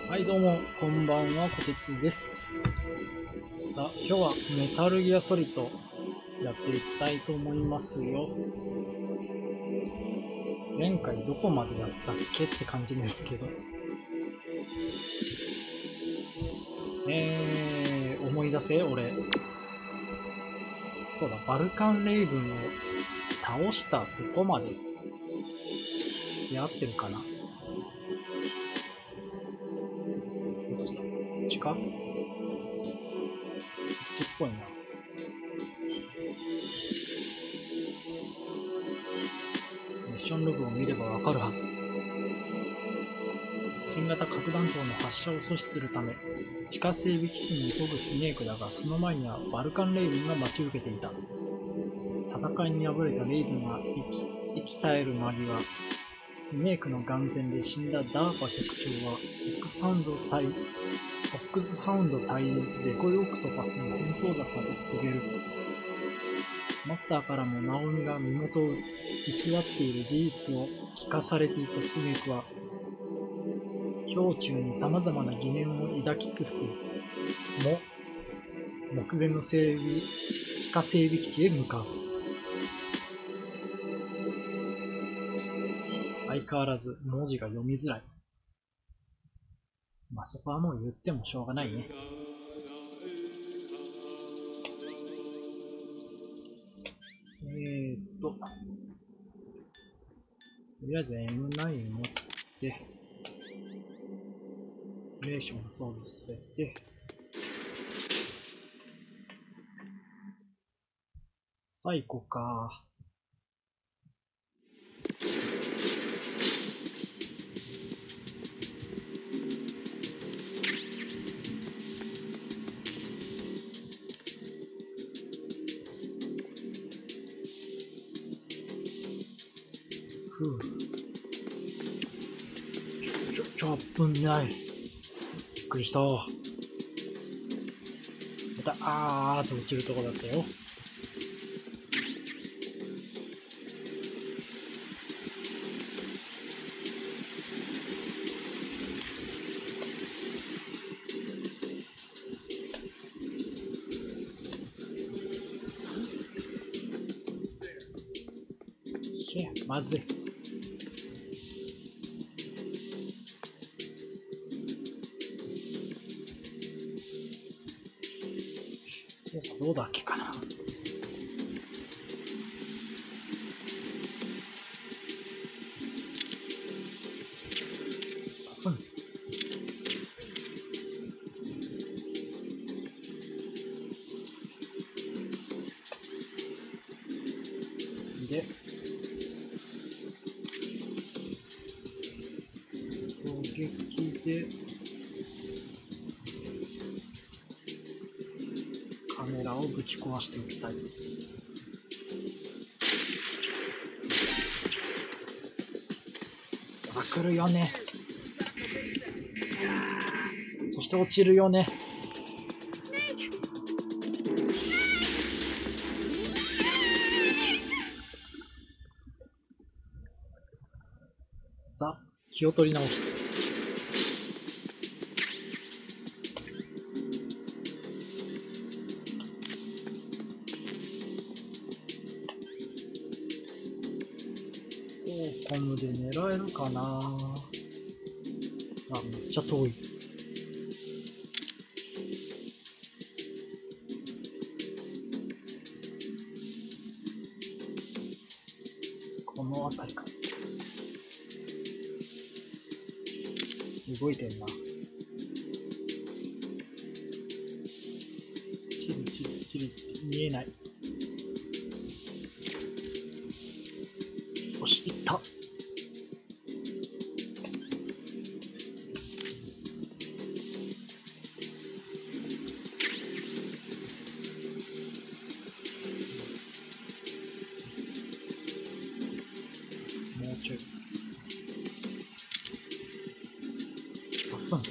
はいどうも、こんばんは、こてつです。さあ、今日はメタルギアソリッドやっていきたいと思いますよ。前回どこまでやったっけって感じですけど。思い出せ、俺。そうだ、バルカンレイブンを倒したとこまでやってるかな。どっちだ？こっちか？こっちっぽいな。ミッションログを見ればわかるはず。新型核弾頭の発射を阻止するため、地下整備基地に急ぐスネークだが、その前にはバルカンレイブンが待ち受けていた。戦いに敗れたレイブンが息絶える間際、スネークの眼前で死んだダーパ局長は、オックスハウンド隊員デコイオクトパスの紛争だったと告げる。マスターからもナオミが身元を偽っている事実を聞かされていたスネークは、胸中に様々な疑念を抱きつつも、目前の地下整備基地へ向かう。相変わらず文字が読みづらい。まあ、そこはもう言ってもしょうがないね。とりあえず M9 持って、レーション装備させて、さあ行こうか。危ない。びっくりした。また、あーっと落ちるとこだったよ。まずい。操作どうだっけかな。すん。で、狙撃でカメラをぶち壊しておきたい。さあ来るよね。そして落ちるよね。さあ気を取り直して。コムで狙えるかな。あ、めっちゃ遠い。この辺りか。動いてんな。チリチリチリチリ、見えない。よし、行った。もうちょい。あっさん。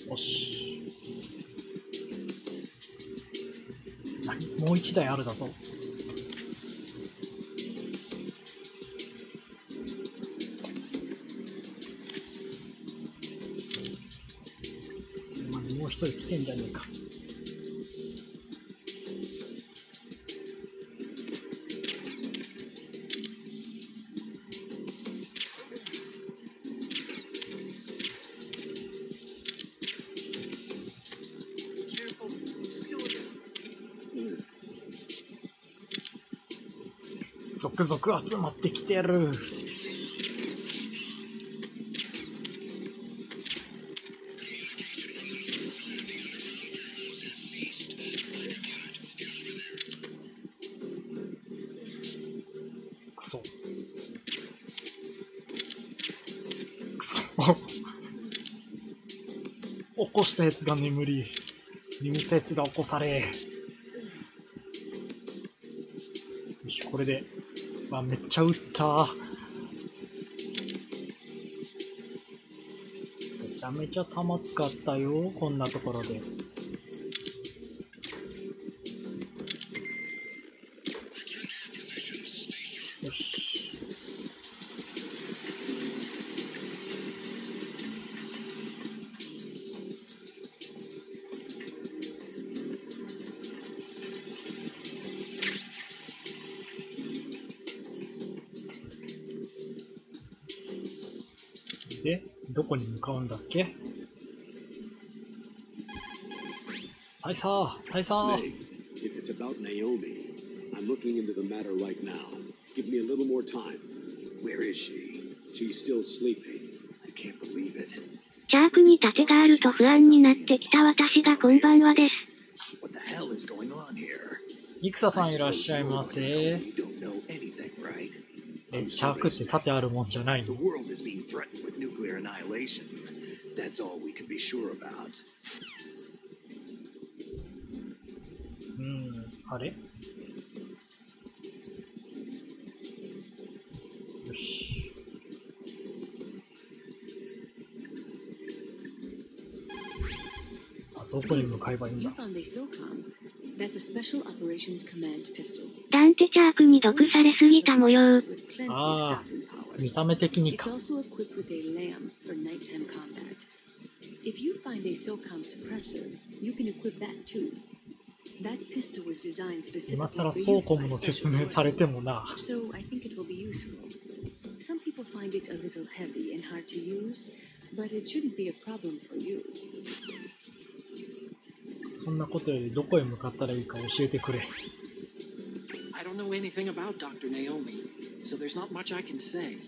よし。何？もう一台あるだと。それ来てんじゃねえか。続々集まってきてる。クソ起こしたやつが眠ったやつが起こされ。よし、これでめっちゃ撃った。めちゃめちゃ弾使ったよ、こんなところで。よし。で、どこに向かうんだっけ？大佐 Snake, if it's about Naomi, I'm looking into the matter right now. Give me a little more time. Where is she? She's still sleeping. I can't believe it. チャークに盾があると不安になってきた私がこんばんはです。What the hell is going on here? 戦さんいらっしゃいませ。You don't know anything, right? チャークって盾あるもんじゃない The の？ world is being threatened with nuclear annihilation. That's all we can be sure about. あれ？よし。さあ、どこに向かえばいいんだ？ダンテチャークに毒されすぎた模様。ああ、見た目的にか。今さらソーコムの説明されてもな。そんなことよりどこへ向かったらいいか教えてくれ。I don't know anything about Dr. Naomi, so there's not much I can say.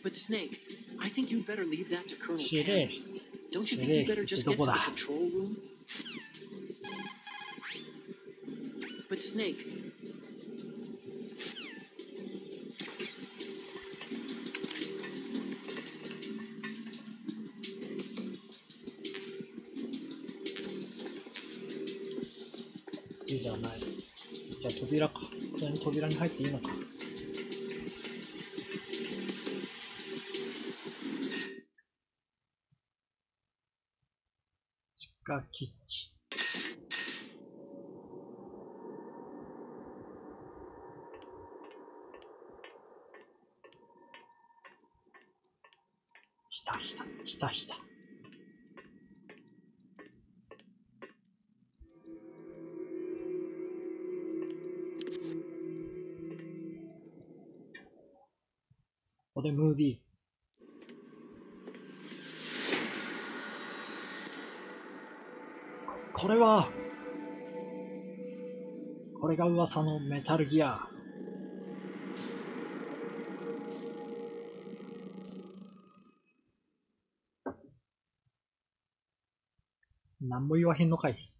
But Snake, I think you'd better leave that to Colonel 司 Ken. 令室。 Don't 司 you think 令 you'd 室 better って just ど get こ to the だ？ control room? But Snake, じゃない。じゃあ扉か。普通に扉に入っていいのか。地下基地。ひた。ここでムービー。これが噂のメタルギア。何も言わへんのかい。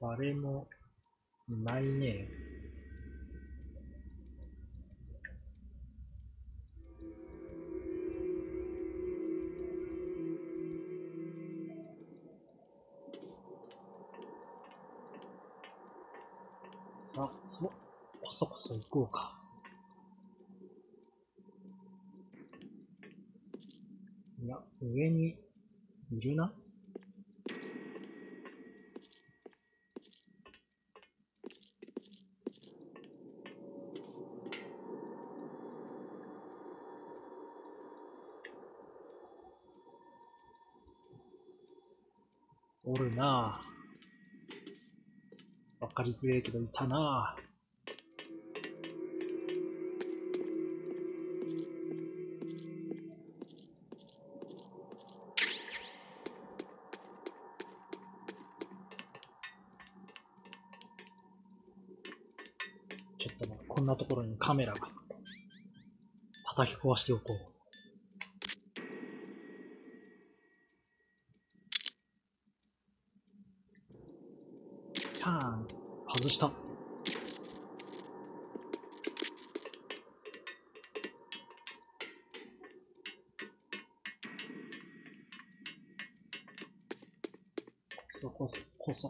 誰もいないね。さあ、こそこそ行こうか。いや、上にいるな。おるなぁ。わかりづれえけどいたなぁ。ちょっと待って、こんなところにカメラが。叩き壊しておこう。ターン。外した。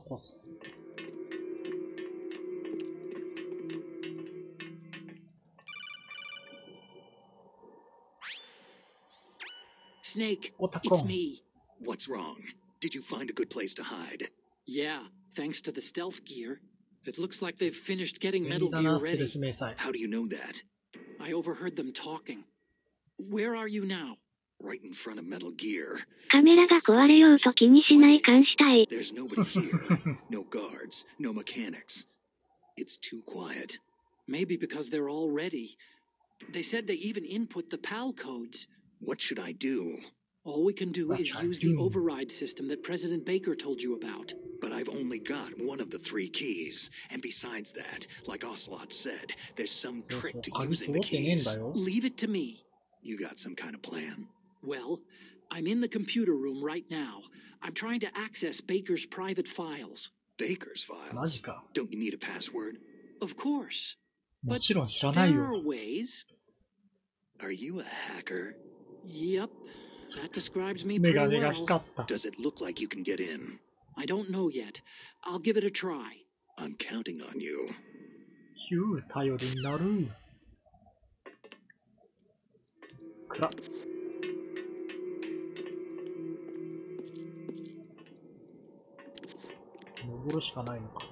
こそ。Snake, Otakon. it's me. What's wrong? Did you find a good place to hide? Yeah, thanks to the stealth gear. It looks like they've finished getting 便 Metal 利だ Gear な、ステル ready. ス迷彩。 How do you know that? I overheard them talking. Where are you now? Right in front of Metal Gear. カメラが壊れようと気にしない監視隊。 There's nobody here. No guards, no mechanics. It's too quiet. Maybe because they're all ready. They said they even input the PAL codes. What should I do? All we can do What is should I use the do? override system that President Baker told you about. But I've only got one of the 3 keys. And besides that, like Ocelot said, there's some そうそ trick う、 to 鍵 using 揃 the ってねえん keys. だよ。 Leave it to me. You got some kind of plan? Well, I'm in the computer room right now. I'm trying to access Baker's private files. Baker's マ files? ジか。 Don't you need a password? Of course. もちろん知らない There よ。 are ways. Are you a hacker? Yep. That describes me メ pretty ガネが well. 光った。 Does it look like you can get in? I don't know yet. I'll give it a try. I'm counting on you. ヒュー、頼りになる。暗っ。登るしかないのか。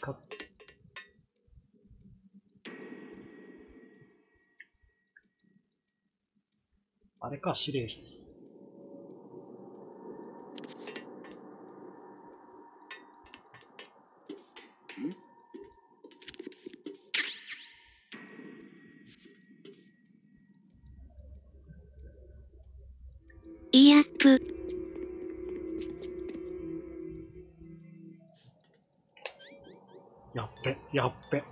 カツ。あれか、指令室。いいアップ。やっべ。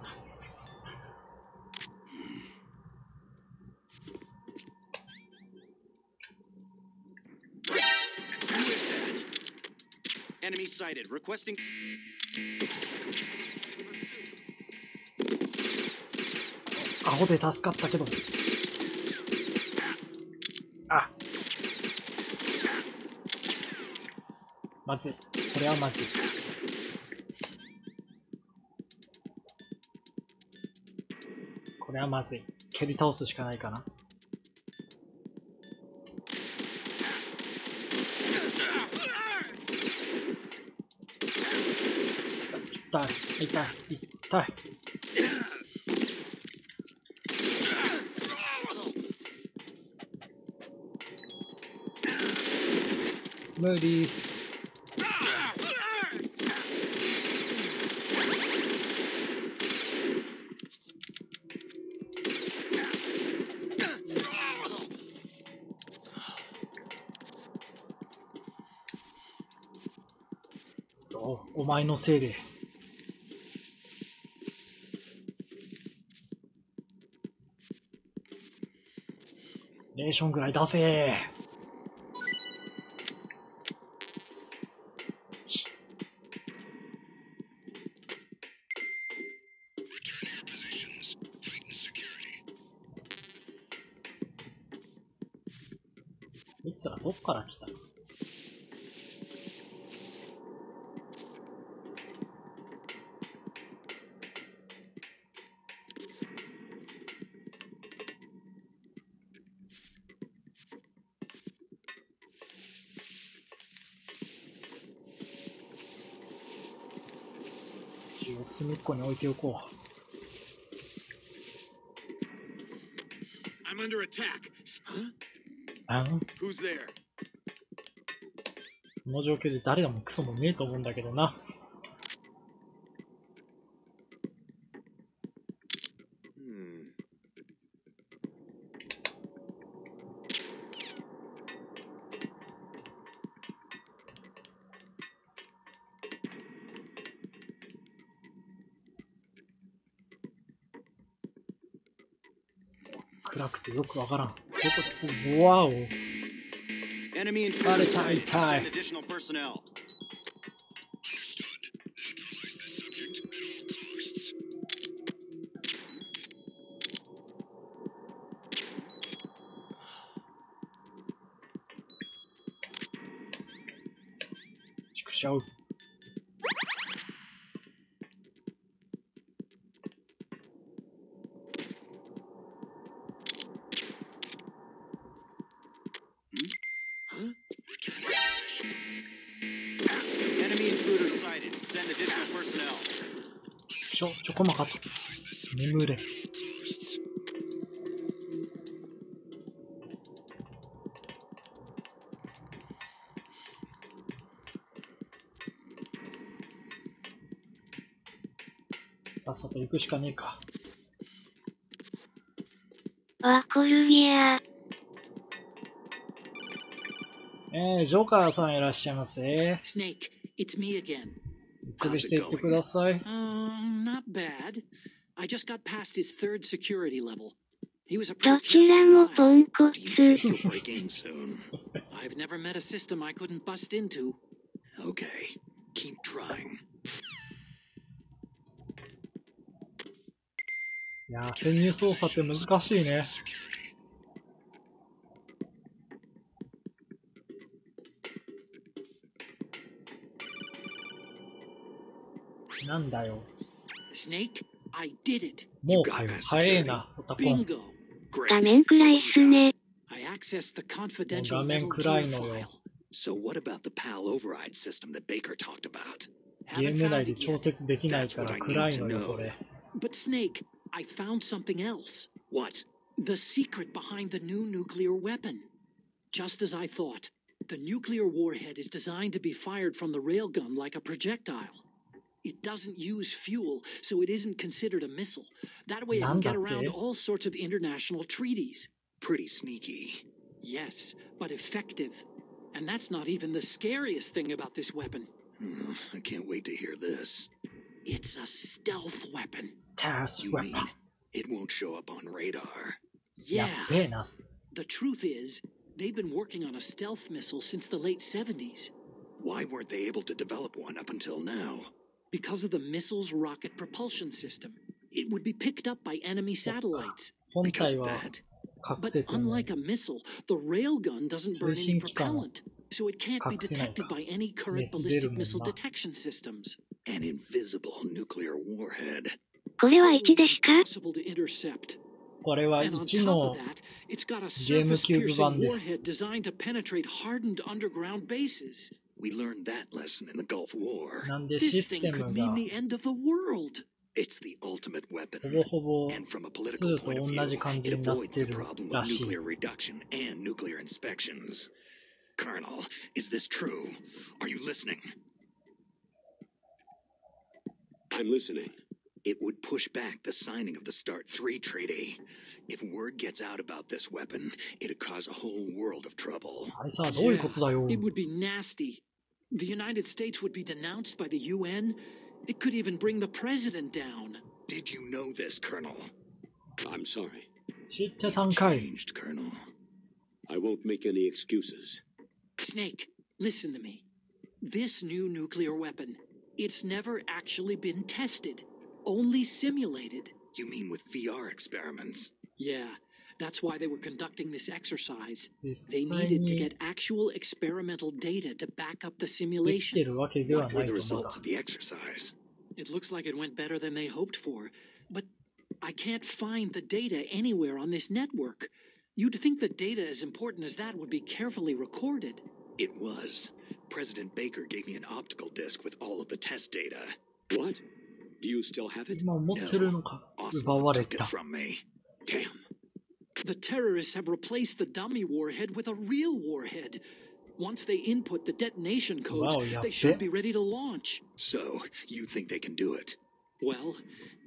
Who is that? Enemy sighted. Requesting. アホで助かったけど。あ。まずい。これはまずい。これはまずい。蹴り倒すしかないかな。痛い。無理。そう、お前のせいで。レーションぐらい出せー。いつらどっから来た？一応隅っこに置いておこう。I'm under attack. Huh? あん Who's there? この状況で誰でもクソもねえと思うんだけどな。暗くてよくわからん。どこで、わお。Enemy intruder sighted. Send additional personnel. Show. Enemy intruder sighted. Send additional personnel. ちょこまかと眠れ。さっさと行くしかねえか。わコルギア。ジョーカーさんいらっしゃいませ。Snake, it's me again. ゆっくりしていってください。Not bad. I just got past his third security level. He was a どちらもポンコツ。I've never met a system I couldn't bust into. Okay, keep trying. いやー、潜入操作って難しいね。なんだよ。Snake, I did it. もうかよ。早えな、オタコン。 Bingo. 画面暗いっすね。I accessed the confidential 画面 Metal 暗い Gear のよ。 file. So what about the PAL override system that Baker talked about? ゲー Haven't ム内 found で it 調 yet. 節できないから暗いのよ、これ。 But Snake, I found something else. What? The secret behind the new nuclear weapon. Just as I thought, the nuclear warhead is designed to be fired from the railgun like a projectile. It doesn't use fuel, so it isn't considered a missile. That way it can get around all sorts of international treaties. Pretty sneaky. Yes, but effective. And that's not even the scariest thing about this weapon. I can't wait to hear this. It's a stealth weapon. Stealth You weapon. mean it won't show up on radar? や Yeah. っべえな。 The truth is, they've been working on a stealth missile since the late 70s. Why weren't they able to develop one up until now? Because of the missile's rocket propulsion system. It would be picked up by enemy satellites. 本 Because 体 of は that? 隠 But せても unlike a missile, the railgun doesn't burn any 通信機関は propellant, so it can't be 隠せないか。 detected by any current 熱出る ballistic もん missile な。 detection systems. An invisible nuclear warhead. これは1ですか？ Impossible to intercept. これは And on 1 top の of that, it's got a GameCube 版 surface-piercing です。 warhead designed to penetrate hardened underground bases. We learned that lesson in the Gulf War. なんでシ This ス thing テム could が mean the end of the world. It's the ultimate weapon. ほぼほぼ And from a political 2 と point of 同 view, じ感じ it になっ avoids て the る problem ら of しい。 nuclear reduction and nuclear inspections. Colonel, is this true? Are you listening? I'm listening. It would push back the signing of the START 3 treaty. If word gets out about this weapon, it'd cause a whole world of trouble. あれさ、どういうことだよ。 It would be nasty. The United States would be denounced by the UN. It could even bring the president down. Did you know this, Colonel? I'm sorry. 知ってたんかい。 Changed, Colonel. I won't make any excuses. Snake, listen to me. This new nuclear weapon, it's never actually been tested, only simulated. You mean with VR experiments? Yeah, that's why they were conducting this exercise. 実 They 際 needed to に get actual experimental data to back up the できて simulation. るわけでは What な were い the と思う results が of the exercise? It looks like it went better than they hoped for, but I can't find the data anywhere on this network. You'd think the data as important as that would be carefully recorded. It was. President Baker gave me an optical disc with all of the test data. What? Do you still have it? 今持ってるのか奪われ Oslo took it た。 from me. Damn. The terrorists have replaced the dummy warhead with a real warhead. Once they input the detonation codes, Wow, they should be ready to launch. So, you think they can do it? Well,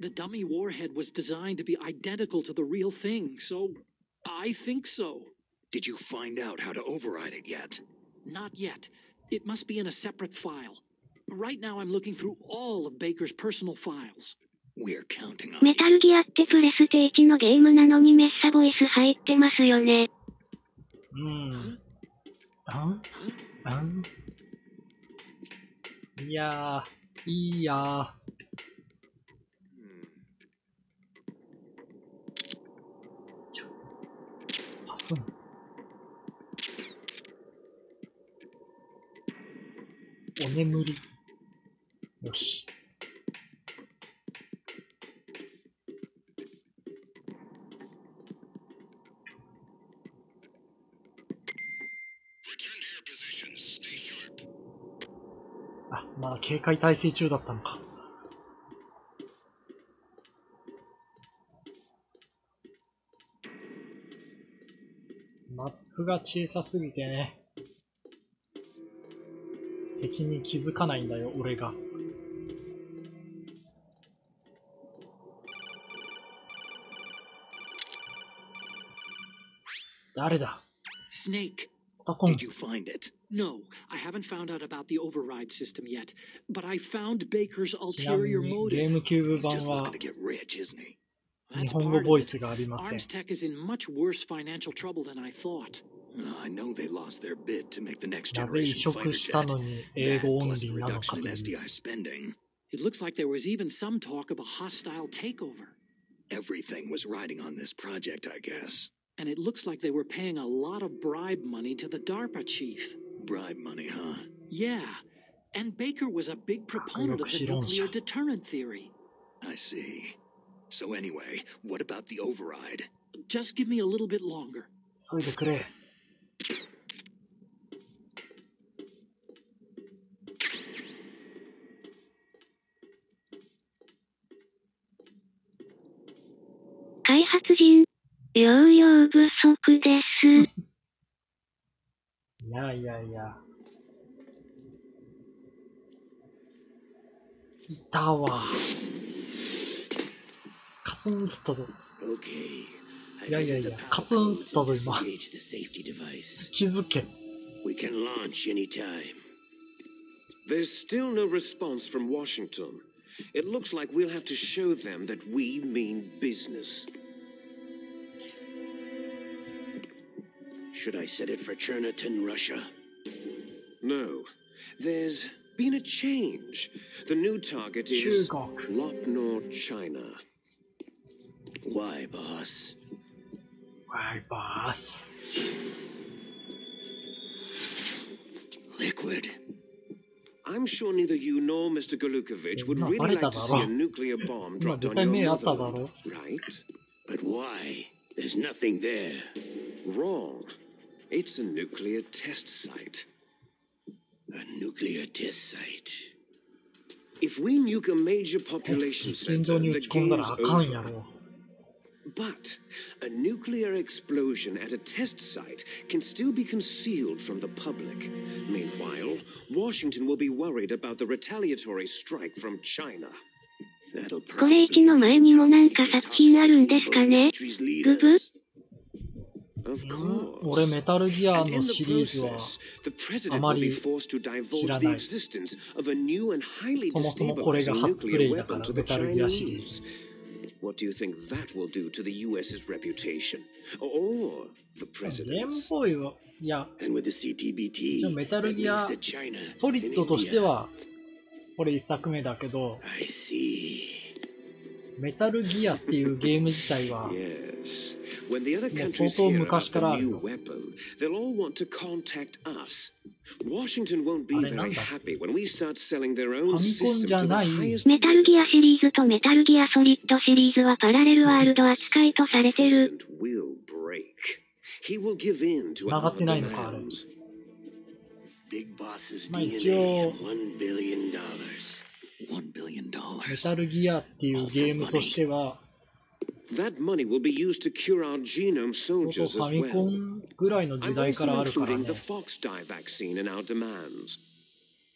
the dummy warhead was designed to be identical to the real thing, so I think so. Did you find out how to override it yet? Not yet. It must be in a separate file. Right now I'm looking through all of Baker's personal files. We're counting on メタルギアってプレステ1のゲームなのにメッサボイス入ってますよね。いやー、いいやー。パスン。お眠り。よし。あ、まだ警戒態勢中だったのか。マップが小さすぎてね。敵に気づかないんだよ、俺が。誰だ？ Snake. タコン。 Did you find it? No, I haven't found out about the override system yet, but I found Baker's ちなみ ulterior にゲー motive. ムキューブ He's 版 just は looking to get rich, isn't he? 日 That's 本語 part ボ of イス it. がありません。 Arms Tech is in much worse financial trouble than I thought. I know they lost their bid to make the next なぜ移 generation 植 fighter した jet. のに英語 That オン plus リ the ーなのか reduction と in いう。 SDI spending. It looks like there was even some talk of a hostile takeover. Everything was riding on this project, I guess. And it looks like they were paying a lot of bribe money to the DARPA chief. Bribe money, huh? Yeah, and Baker was a big proponent of the 核抑止論者。 nuclear deterrent theory. I see. So anyway, what about the override? Just give me a little bit longer. 急いでくれ。開発人、療養不足です。いやいやいや。いたわ。カツンつったぞ。 Okay. いやいやいや、カツンつったぞ今。 Disengage the safety device. 気づけ。 We can launch anytime. There's still no response from Washington. It looks like we'll have to show them that we mean business. Should I set it for Cherniton, Russia? No. There's been a change. The new target 中 is 国。 Lopnor, China. Why, boss? バイバース。 Liquid. I'm sure neither you nor Mr. Golukovich would 今 really バレ like た to だ see ろ a。nuclear bomb 今 dropped 絶 on 対 your 目あっただ motherland, ろ。 right? But why? There's nothing there. Wrong. It's a nuclear test site. A nuclear test site. If we nuke a major え population 実験場 center, に the 打ち込んだ game's らあかんや over. ろ。 But a nuclear explosion at a test site can still be concealed from the public. Meanwhile, Washington will be worried about the retaliatory strike from China. That'll これ1の前にもなんか作品あるんですかね？ブブ？ Of うん course. 俺メタルギア And の in the シリーズは process, the あ president ま will be り forced to 知 divulge ら the ない existence of a new and highly そもそもこれ destabilizing が初プレ nuclear イだか weapon ら to メ the タルギアシリーズ。 Chinese. What do you think that will do to the US's reputation? Or the ゲーム president's? ボーイは、いや、 And with the CTBT, 一応メタル that ギア means that China ソリッド and として India. は、これ一作目だけど、 I see. メタルギアっていうゲーム自体は、 Yes. When the other もう countries 相当 hear 昔から about あ the る new よ。 weapon, they'll all want to contact us. Washington won't be あれなん very だっけ？ happy when we start selling their フ own ァミコン system じゃ to the ない highest メタルギアシリーズとメタルギアソリッドシリーズはパラレルワールド扱いとされてる。 president will break. He will give in つ to なが our ってないのかあれ。 demands. Big boss's まあ一応 DNA, $1 billion. $1 billion. メタルギアっていうゲームとしては、That money will be used to cure our genome 相当 soldiers ファ as ミコ well. ンぐらいの時 I'm 代から also あるから including the ね。 fox dye vaccine in our demands.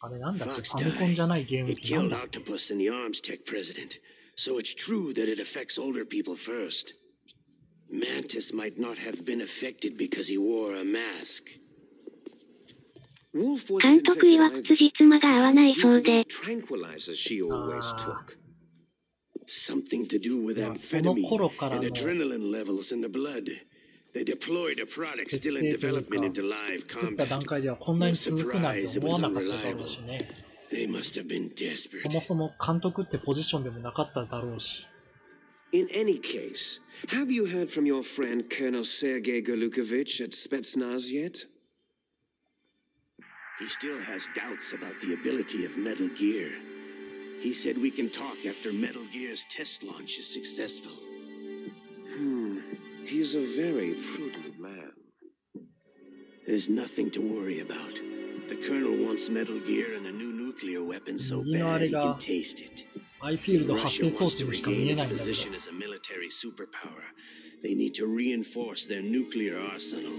あれなんだっけ Fox ファミコンじゃない died. ゲーム It 機なん killed だっけ Octopus and the arms tech president. So it's true that it affects older people first. Mantis might not have been affected because he wore a mask. Wolf wasn't 監督 infected 曰く either. 辻褄が合わない Due そう to で these。tranquilizers she always took. Something to do with その頃 amphetamine から and の adrenaline levels in the blood. They deployed a product 設 still 定 in という development か into live 作った段 combat. 階ではこんなに続くなんて思わなかっただろうしね。 They must have been そ desperate. もそも監督ってポジションでもなかっただろうし。 In any case, have you heard from your friend Colonel Sergei Golukovich at Spetsnaz yet? He still has doubts about the ability of Metal Gear. He said we can talk after Metal Gear's test launch is successful. He's a very prudent man. There's nothing to worry about. The Colonel wants Metal Gear and a new nuclear weapon so bad he can taste it. アイフィールド発生 Russia 装 wants 置 to にしか見え regain ない its んだけど。 position as a military superpower. They need to reinforce their nuclear arsenal.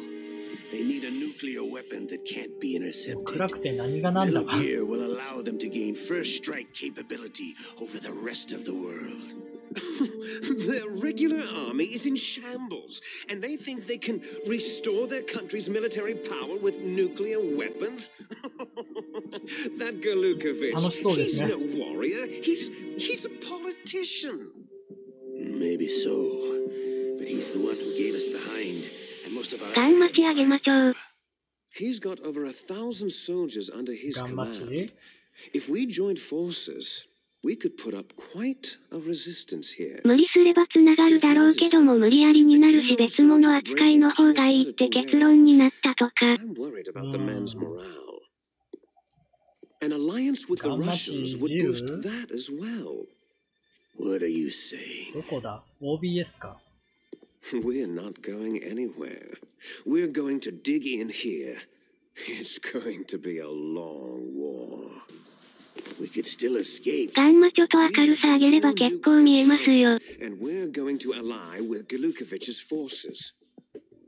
They need a nuclear weapon that can't be 暗 intercepted. くて何が何だ Metal か。 Gear will allow them to gain first strike capability over the rest of the world. Their regular army is in shambles, and they think they can restore their country's military power with nuclear weapons? That Golukovich, 楽しそうです he's ね。 no warrior. He's a politician. Maybe so. But he's the one who gave us the hind and most of our ガンマチ上げまちょう。 He's got over 1,000 soldiers under his ガンマチ command. If we joined forces, we could put up quite a resistance here. 無理すればつながるだろうけども無理やりになるし別物扱いの方がいいって結論になったとか。 I'm worried about the men's morale. An alliance with the ガンマ Russians チ would ジル boost that as well. What are you saying? どこだ ?OBS か。 We're not going anywhere. We're going to dig in here. It's going to be a long war. We could still escape. ガンマチョと明るさ上げれば結構見えますよ。 And we're going to ally with Golukovich's forces.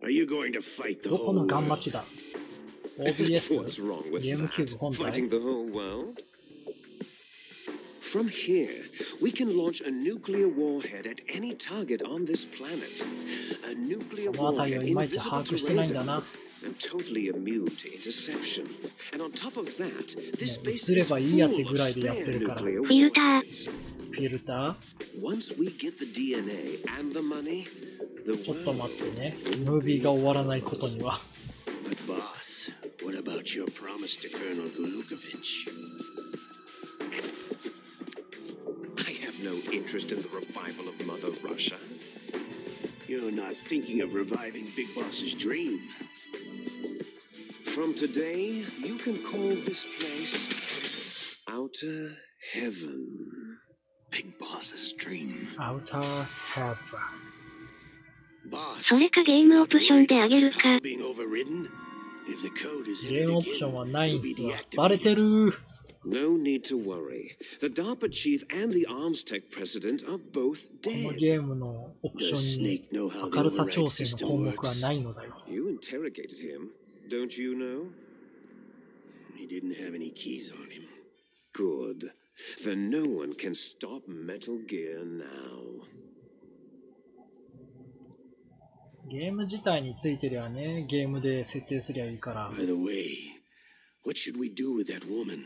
Are you going to fight the どこ whole のガンマ world? チだ ?OBS? What's wrong with ゲームキュー that? ブ本体 Fighting the whole world? From here, we can launch a nuclear warhead at any target on this planet. A nuclear そのあたり warhead はいまいち把 invisible 握 to してないんだな。 radar and totally immune to interception. And on top of that, this もう base 映れ is ばいいやって full ぐ of らいでやっ spare てるから。 nuclear フィルター。 warheads. フィルタ Once we get the DNA and the money, the ーちょっと world 待ってね。ムービーが終わらないことには。 But boss, what about your promise to Colonel Golukovich? I have no interest in the revival of Mother Russia. You're not thinking of reviving Big Boss's dream. From today, you can call this place Outer Heaven. Big Boss's dream. アウターハーバ Boss, それかゲームオプションであげるか。 being overridden? If the code is ー。ゲー entered ムオプション again, はないん you'll be すわ。バレて deactivated. るー。 No need to worry. The DARPA chief and the arms tech president are both この dead. ゲームのオプショ Does ンに Snake know how the 明るさ override 調整の system 項目は works? ないのだよ。 You interrogated him, don't you know? He didn't have any keys on him. Good. Then no one can stop Metal Gear now. ゲーム自体についてりゃね、ゲームで設定すりゃいいから。 By the way, what should we do with that woman?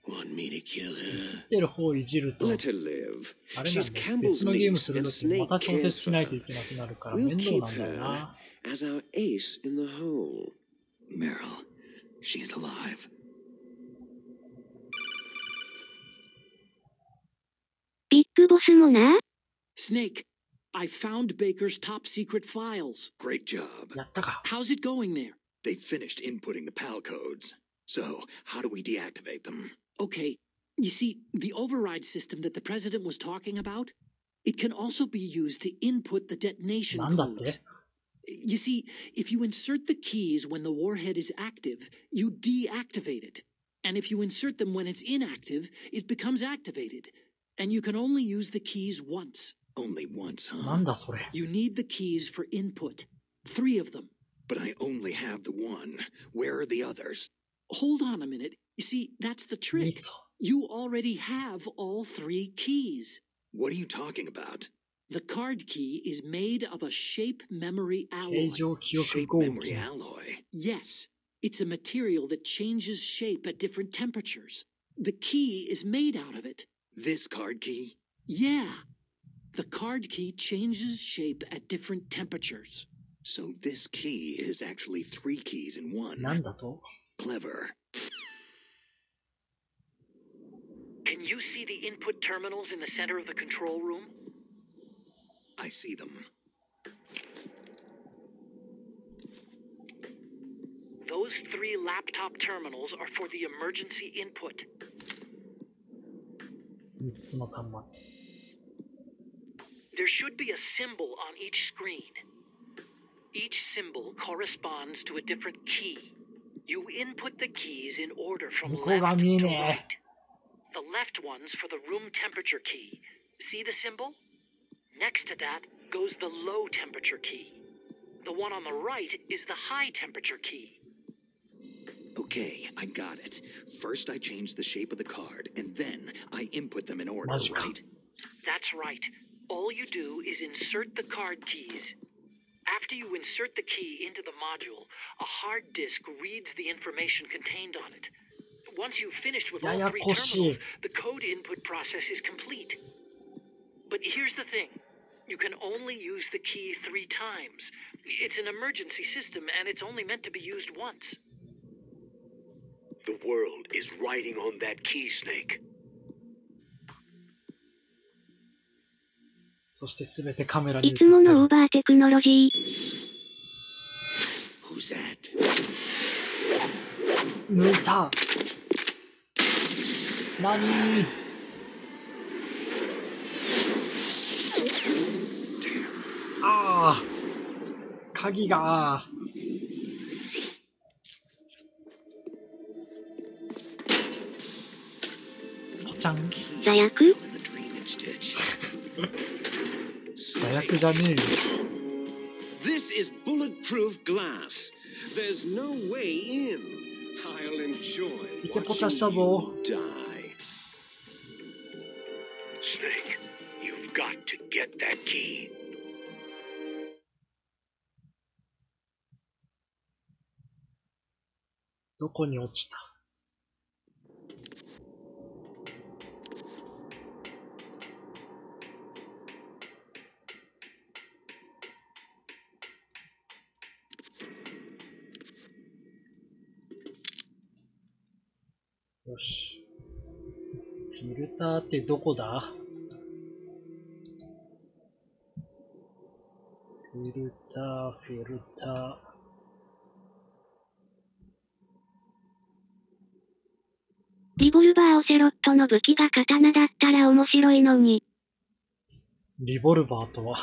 Want me to kill 映 her? ってる方をいじると、 Let her live. あれなん She's だよ。 Campbell's 別のゲーム niece する and ときにま Snake た調 cares 節し for ないと her. いけなくなるから We'll 面倒 keep なんだよ her な。 as our ace in the hole. Meryl, she's alive. ビッグボスもな。 Snake, I found Baker's top secret files. Great job. やったか。 How's it going there? They finished inputting the PAL codes. So, how do we deactivate them? Okay, you see, the override system that the president was talking about, it can also be used to input the detonation なんだっ codes. て You see, if you insert the keys when the warhead is active, you deactivate it. And if you insert them when it's inactive, it becomes activated. And you can only use the keys once. Only once, な huh? んだそれ。 You need the keys for input. 3 of them. But I only have the one. Where are the others? Hold on a minute. You see, that's the ミ trick. ソ。 You already have all 3 keys. What are you talking about? The card key is made of a shape memory 形 alloy. 状記憶 Shape 合 memory 金。 alloy. Yes, it's a material that changes shape at different temperatures. The key is made out of it. This card key? Yeah. The card key changes shape at different temperatures. So this key is actually 3 keys in 1. なんだと？ Clever. Can you see the input terminals in the center of the control room? I see them. Those 3 laptop terminals are for the emergency input. 3つの端末。 There should be a symbol on each screen. Each symbol corresponds to a different key. You input the keys in order from 向こうが left 見え to ね right. The left one's for the room temperature key. See the symbol? Next to that goes the low temperature key. The one on the right is the high temperature key. Okay, I got it. First I change the shape of the card, and then I input them in order, マジか。 right? That's right. All you do is insert the card keys. After you insert the key into the module, a hard disk reads the information contained on it. Once you've finished with all やや 3 こしい。 terminals, the code input process is complete. But here's the thing. You can only use the key 3 times. It's an emergency system, and it's only meant to be used once. The world is riding on that key, Snake. そしてすべてカメラに映いってる。つものオーバーテクノロジー。 Who's that? 抜いた。何？ああ。鍵が。ポチャン。最悪？ In the drainage ditch. 座薬じゃねえよ。 This is bulletproof glass. There's no way in. I'll enjoy いけポチャしたぞ。 die. Snake, you've got to get that key. どこに落ちた？よし。フィルターってどこだ？フィルター、フィルター。リボルバーオセロットの武器が刀だったら面白いのに。リボルバーとは、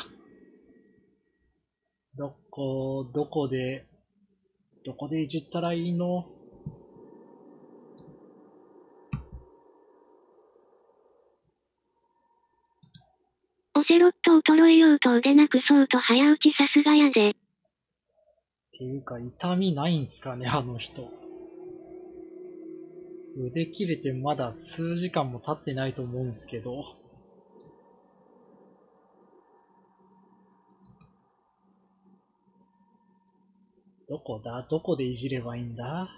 どこでいじったらいいの？オセロット衰えようと腕なくそうと早打ちさすがやで。っていうか、痛みないんすかね、あの人。腕切れてまだ数時間も経ってないと思うんすけど。どこだ？どこでいじればいいんだ？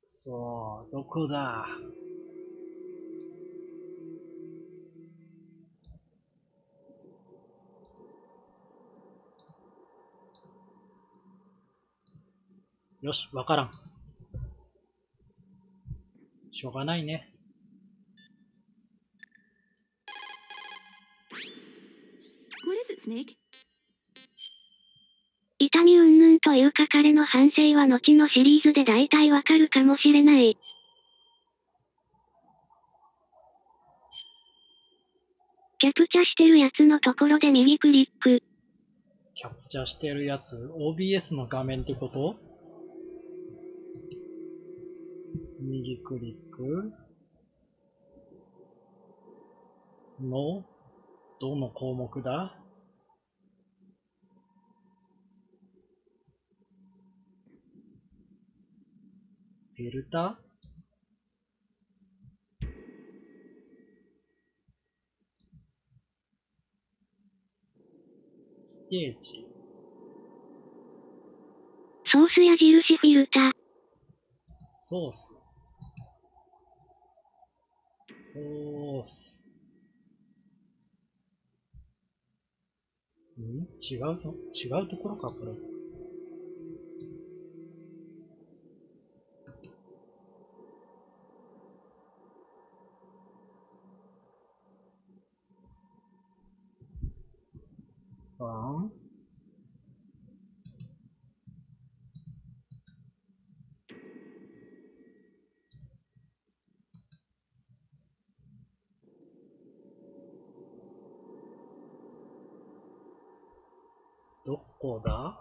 そう、どこだ？よし、わからん。しょうがないね。い痛み云々というか彼の反省は後のシリーズで大体わかるかもしれない。キャプチャしてるやつのところで右クリック。キャプチャしてるやつ ?OBS の画面ってこと？右クリックのどの項目だ？フィルター？規定値？ソース矢印フィルター。ソース。ソース。違うの？違うところか、これ。どこだ？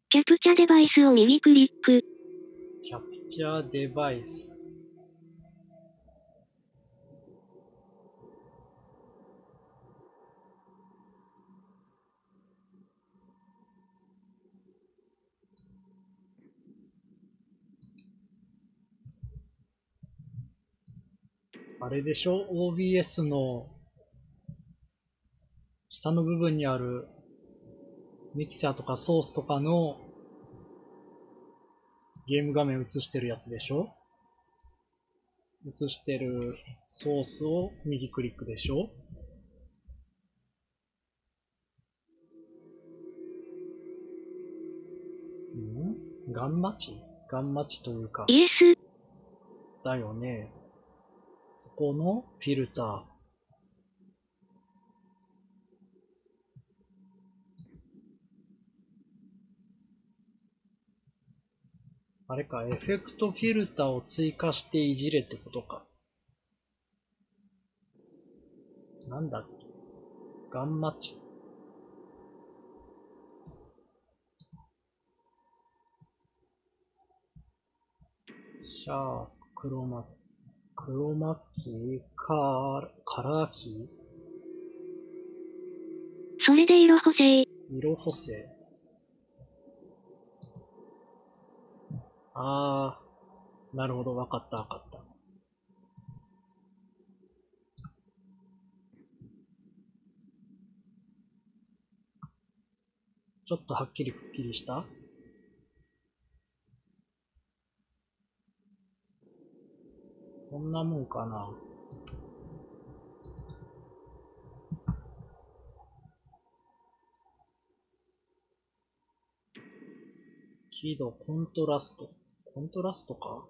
キャプチャデバイスを右クリック。キャプチャーデバイス。あれでしょ？ OBS の下の部分にあるミキサーとかソースとかのゲーム画面映してるやつでしょ？映してるソースを右クリックでしょ？ガンマ値？ガンマ値というか。イエス。だよね。そこのフィルター。あれか、エフェクトフィルターを追加していじれってことか。なんだっけ？ガンマ値。シャープ、クロマキー、カラーキー？それで色補正。色補正。あー、なるほど、わかったわかった。ちょっとはっきりくっきりした？こんなもんかな。輝度、コントラスト。コントラストか？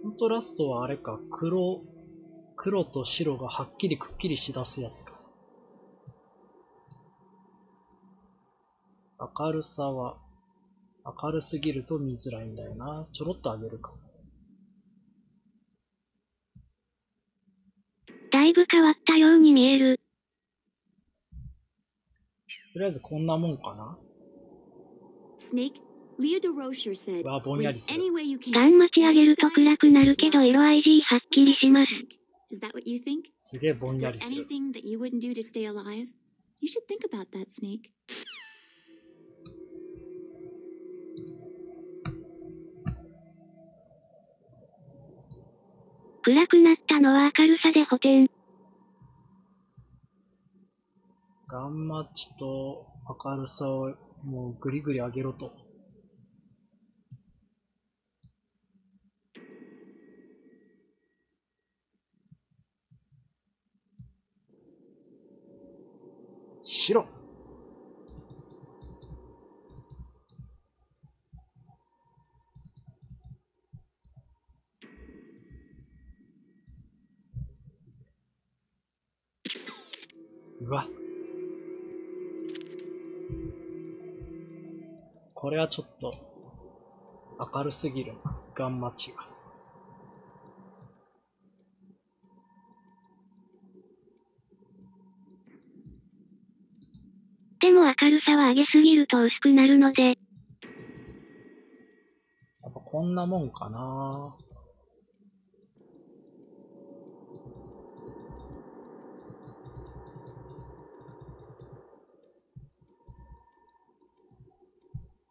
コントラストはあれか、黒と白がはっきりくっきりしだすやつか。明るさは、明るすぎると見づらいんだよな。ちょろっと上げるか。だいぶ変わったように見える。とりあえずこんなもんかな。わ、ぼんやりする。ガンマ値上げると暗くなるけど色 IG はっきりします。すげえぼんやりする。暗くなったのは明るさで補填。ガンマ値と明るさをもうグリグリ上げろと。白。うわ。これはちょっと明るすぎるな、ガンマッチが。でも明るさは上げすぎると薄くなるので。やっぱこんなもんかな。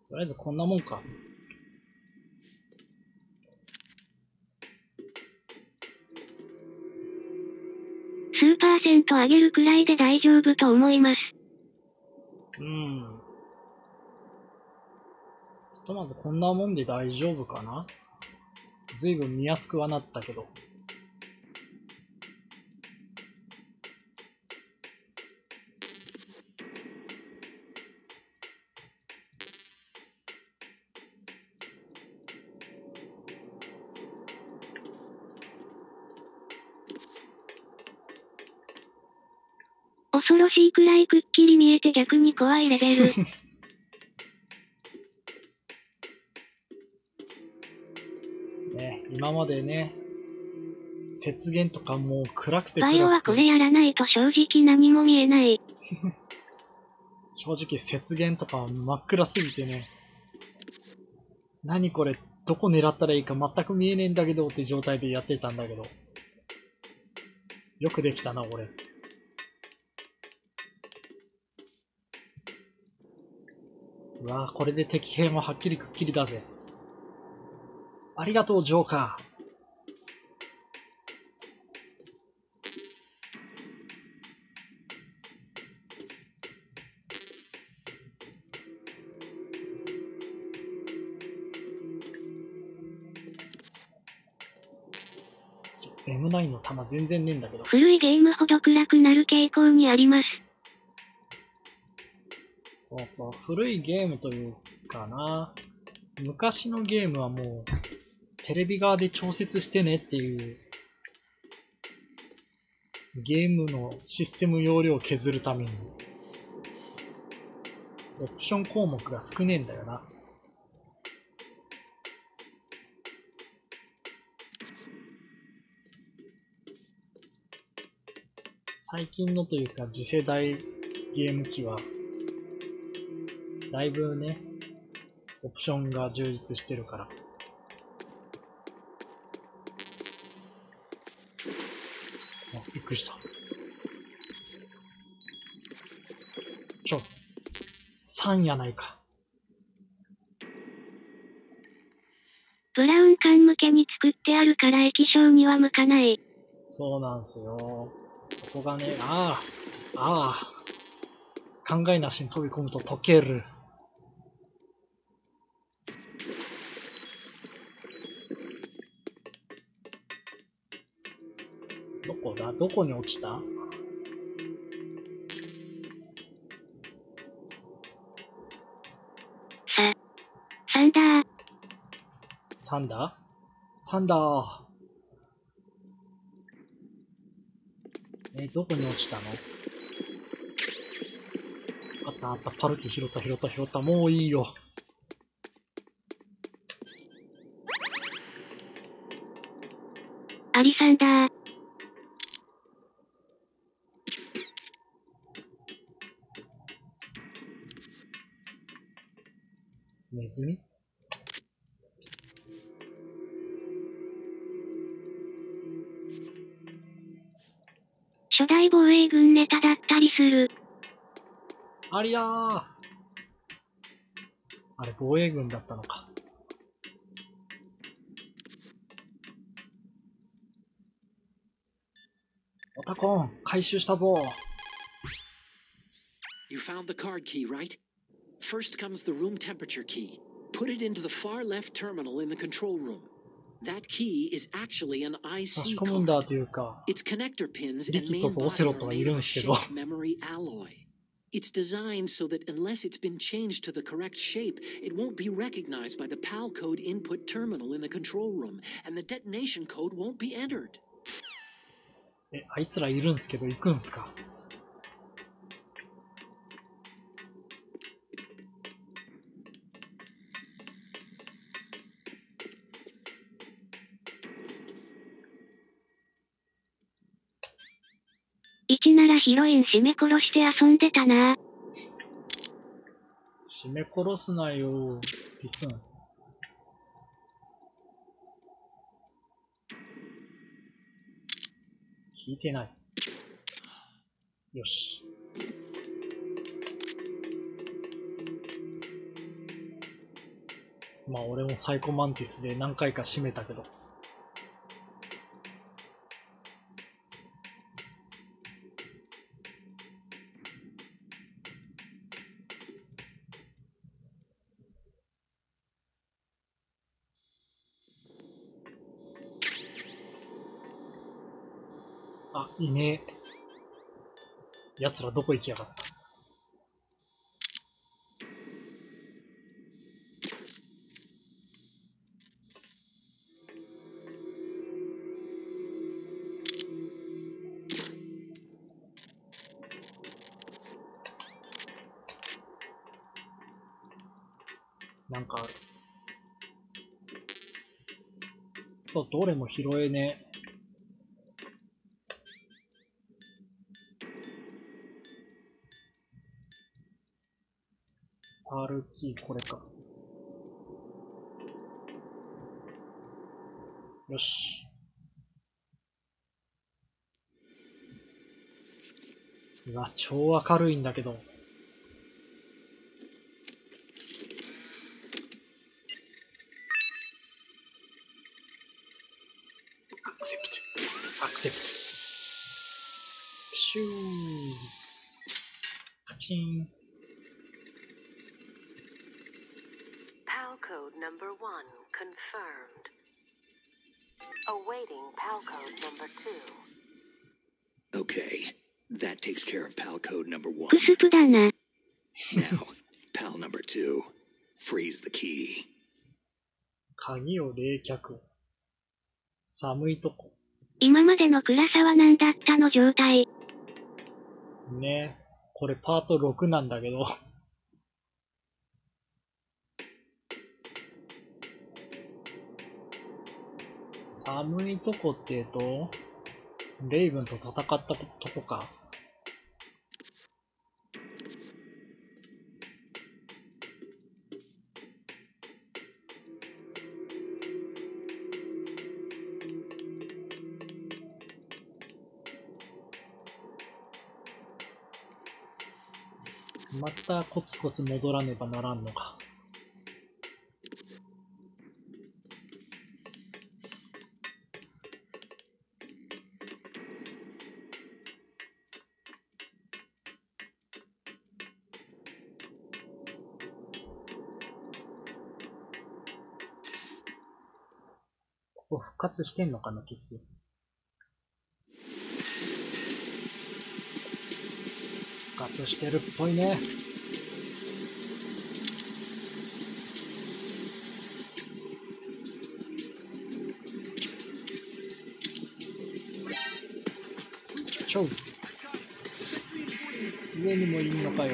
とりあえずこんなもんか。数パーセント上げるくらいで大丈夫と思います。ひとまずこんなもんで大丈夫かな。ずいぶん見やすくはなったけど。恐ろしいくらいくっきり見えて逆に怖いレベル。ね、今までね、雪原とかもう暗くてバイオはこれやらないと正直何も見えない。正直雪原とか真っ暗すぎてね、何これ、どこ狙ったらいいか全く見えねえんだけどって状態でやってたんだけど。よくできたな、俺。うわぁ、これで敵兵もはっきりくっきりだぜ。ありがとう、ジョーカー。M9 の弾全然ねえんだけど。古いゲームほど暗くなる傾向にあります。そうそう、古いゲームというかな。昔のゲームはもう、テレビ側で調節してねっていう、ゲームのシステム容量を削るために、オプション項目が少ねえんだよな。最近のというか次世代ゲーム機は、だいぶね、オプションが充実してるから。あ、びっくりした。3やないか。ブラウン管向けに作ってあるから液晶には向かない。そうなんすよ。そこがね、考えなしに飛び込むと溶ける。どこだ？どこに落ちた？サンダー。サンダー？サンダー。どこに落ちたの？あった、パルキ拾った。もういいよ。アリサンダー。ネズミ？初代防衛軍ネタだったりする。ありゃー。あれ、防衛軍だったのか。オタコン、回収したぞ。You found the card key, right? First comes the room temperature key. Put it into the far left terminal in the control room. That key is actually an 差し IC 込むんだ card. というか、 Its connector pins リ and キッド main とオセロッ body ト are がい made る of ん a すけど、 shaped memory alloy. It's designed so that unless it's been changed to the correct shape, it won't be recognized by the PAL code input terminal in the control room, and the detonation code won't be entered. あいつらいるんすけど行くんすか？ 1ならヒロイン締め殺して遊んでたな。締め殺すなよ、リスン。聞いてない。よし。まあ俺もサイコマンティスで何回か締めたけど。あ、いねえ。奴らどこ行きやがった。なんかある。そう、どれも拾えねえ。R キー、これか。よし。うわ、超明るいんだけど。アクセプト。アクセプト。プシュー。カチン。PAL code number 1 confirmed. Awaiting PAL code number 2. Okay, that takes care of PAL code number 1. クスプだな。Now, PAL number 2. Freeze the key. 鍵を冷却。寒いとこ。今までの暗さは何だったの状態。ね。これパート6なんだけど。寒いとこってレイブンと戦ったとこか。またコツコツ戻らねばならんのか。ここ復活してんのかな、結局。復活してるっぽいね。ちょう。上にもいんのかよ。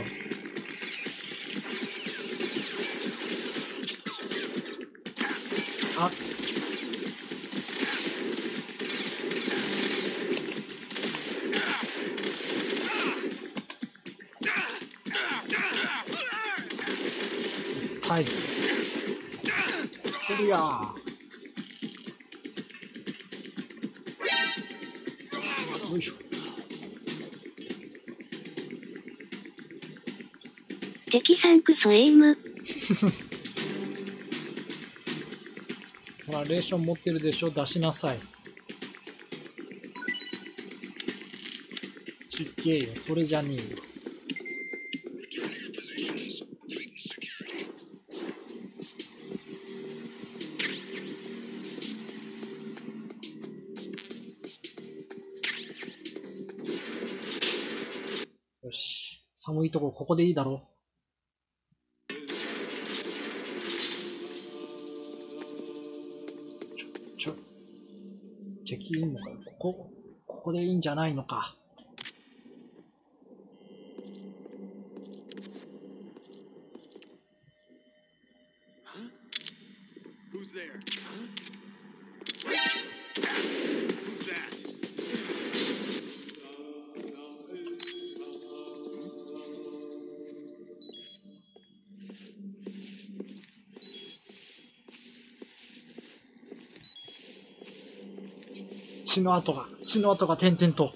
あ。はい。クリア。よいしょ。敵さんクソエイム。ほら、レーション持ってるでしょ、出しなさい。ちっげえよ、それじゃねえよ。よし、寒いとこここでいいだろ。敵いんのかよ。ここでいいんじゃないのか。Who's there? Who's that? 血の跡が点々と。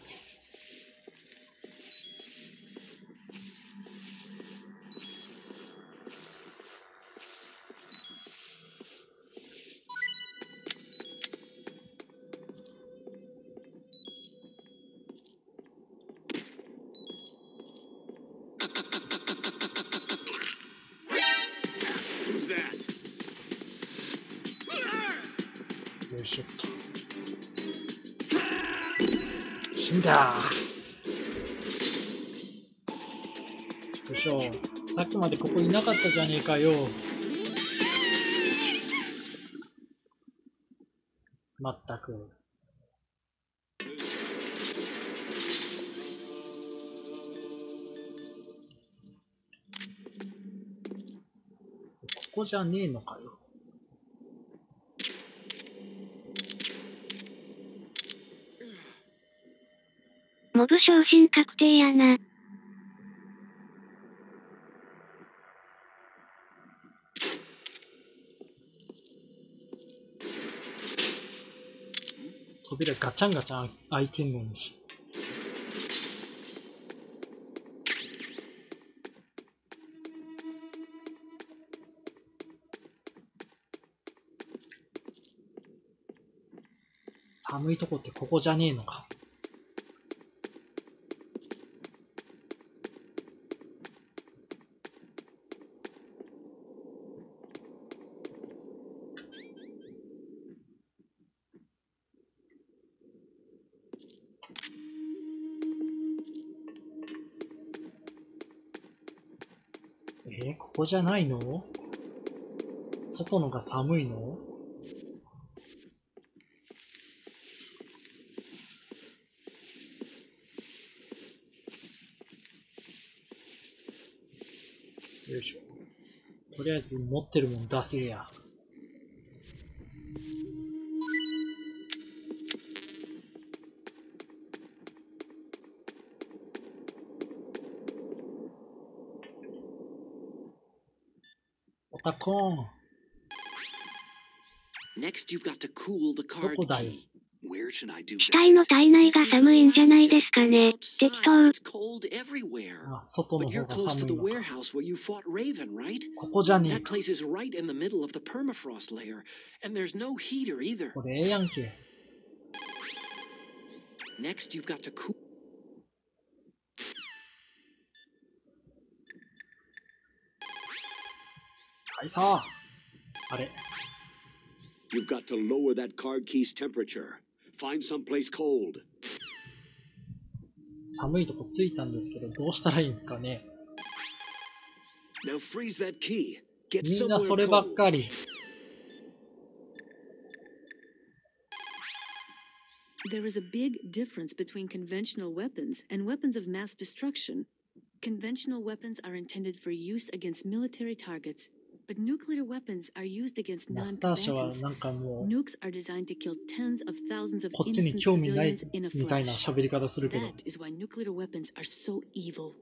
よいしょっと。死んだー。よいしょ。さっきまでここいなかったじゃねえかよ。まったく。ここじゃねえのかよ。モブ昇進確定やな。扉ガチャンガチャン開いてんのに。寒いとこってここじゃねえのか。ここじゃないの？外のが寒いの？よいしょ。とりあえず持ってるもん出せや。オタコーン。Next, you've got to cool the ど card こだよ。 key. Where should I do 死体の体内が寒いんじゃないですかね。適当。 It's cold everywhere. あ、外の But you're 方が close 寒 to い the のか。 warehouse where you fought Raven, right? ここじゃねえ That か。 place is right in the middle of the permafrost layer, and there's no heater either. これええやんけ。Next, you've got to cool. はいさあ。あれ。 You've got to lower that card key's temperature. Find someplace cold. 寒いとこついたんですけど、どうしたらいいんですかね。 Now freeze that key. Get みんな somewhere そればっ cold. かり。 There is a big difference between conventional weapons and weapons of mass destruction. Conventional weapons are intended for use against military targets, but nuclear weapons are used against マスター社は non-combatants. なんかもう、 Nukes are designed to kill tens of thousands of こっちに innocent 興味ない civilians in a みたいな flash. 喋り方するけど。 That is why nuclear weapons are so evil.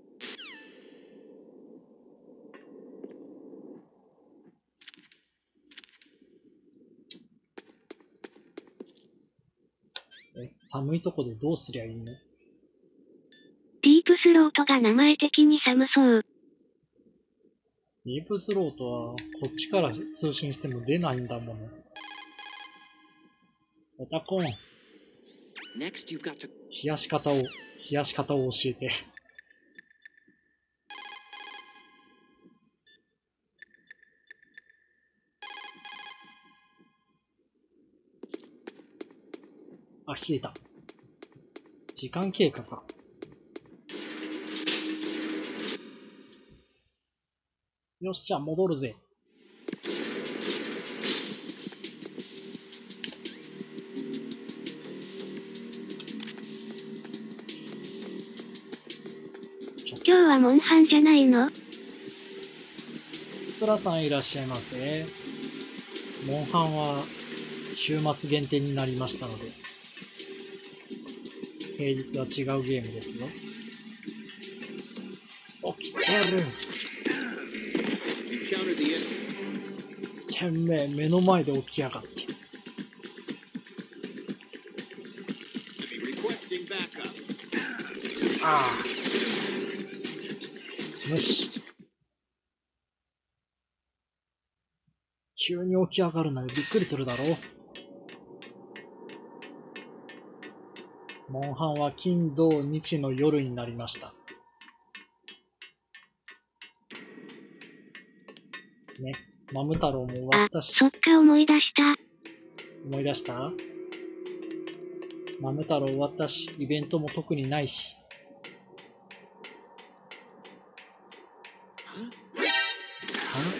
寒いとこでどうすりゃいいの？ディープスロートが名前的に寒そう。ディープスロートはこっちから通信しても出ないんだもの。オタコン。 Next, you've got to. 冷やし方を教えて。あ、冷えた。時間経過か。よし、じゃあ戻るぜ。今日はモンハンじゃないの？スプラさんいらっしゃいませ。モンハンは週末限定になりましたので、平日は違うゲームですよ。起きてる。てめえ、目の前で起きやがって。ああ。よし。急に起き上がるのにびっくりするだろう。モンハンは金土日の夜になりました。ね、マム太郎も終わったし。そっか、思い出した。思い出した？マム太郎終わったし、イベントも特にないし。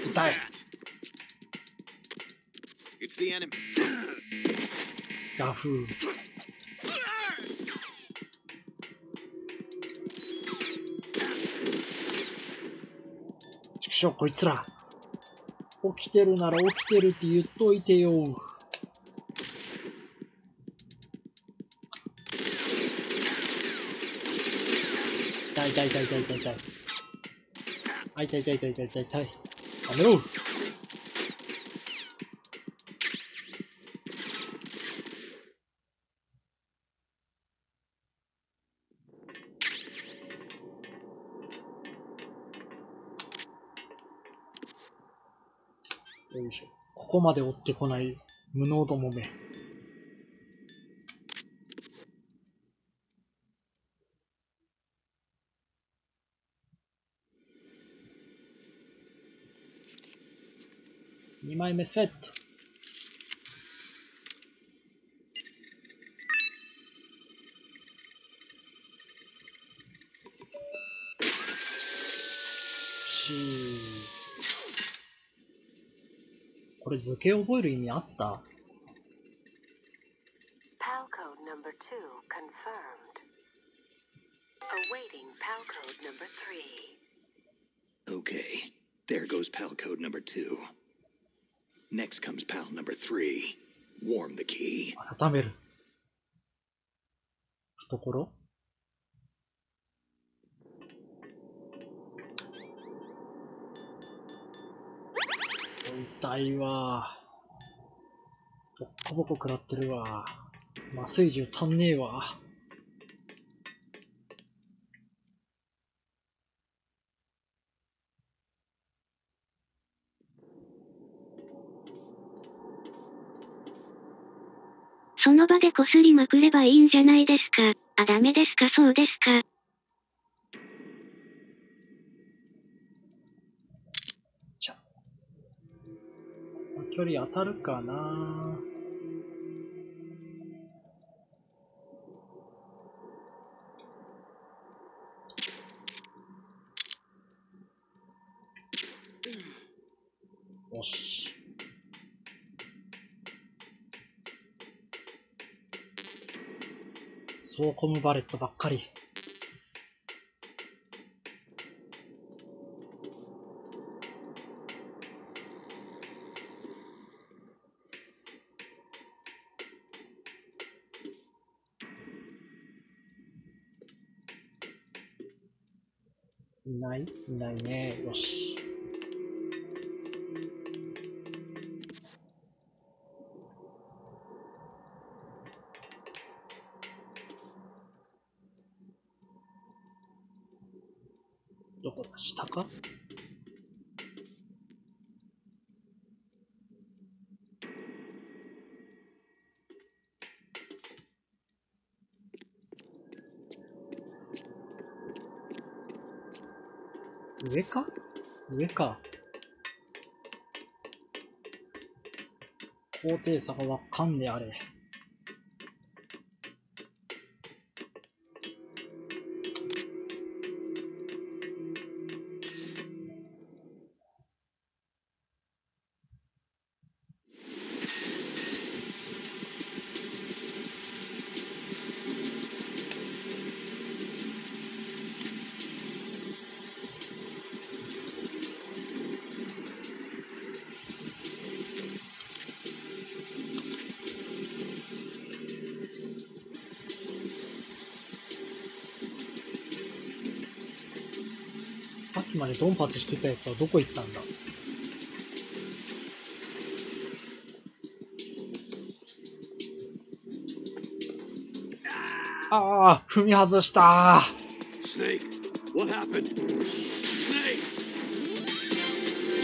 痛い。ガフー。ちくしょう、こいつら。起きてるなら起きてるって言っといてよ。痛い痛い痛い痛い痛い痛い。あ、痛い痛い痛い痛い痛い痛い。やめろ。よいしょ。ここまで追ってこない無能どもめ。2枚目セット。これ図形覚える意味あった？ PAL code number 2 confirmed. Awaiting PAL code number 3. Okay, there goes PAL code number 2. Next comes PAL number 3. Warm the key. 温める。懐？痛いわ。ボッコボコ食らってるわ。麻酔銃足んねえわ。その場でこすりまくればいいんじゃないですか。あ、ダメですか、そうですか。じゃ、距離当たるかな。よし。そうコムバレットばっかり。いないね。よし。どこだ？下か？上か？上か。高低差がわかんねえ、あれ。さっきまでドンパチしてたやつはどこ行ったんだ？ああ、踏み外したー。Snake, what happened? Snake!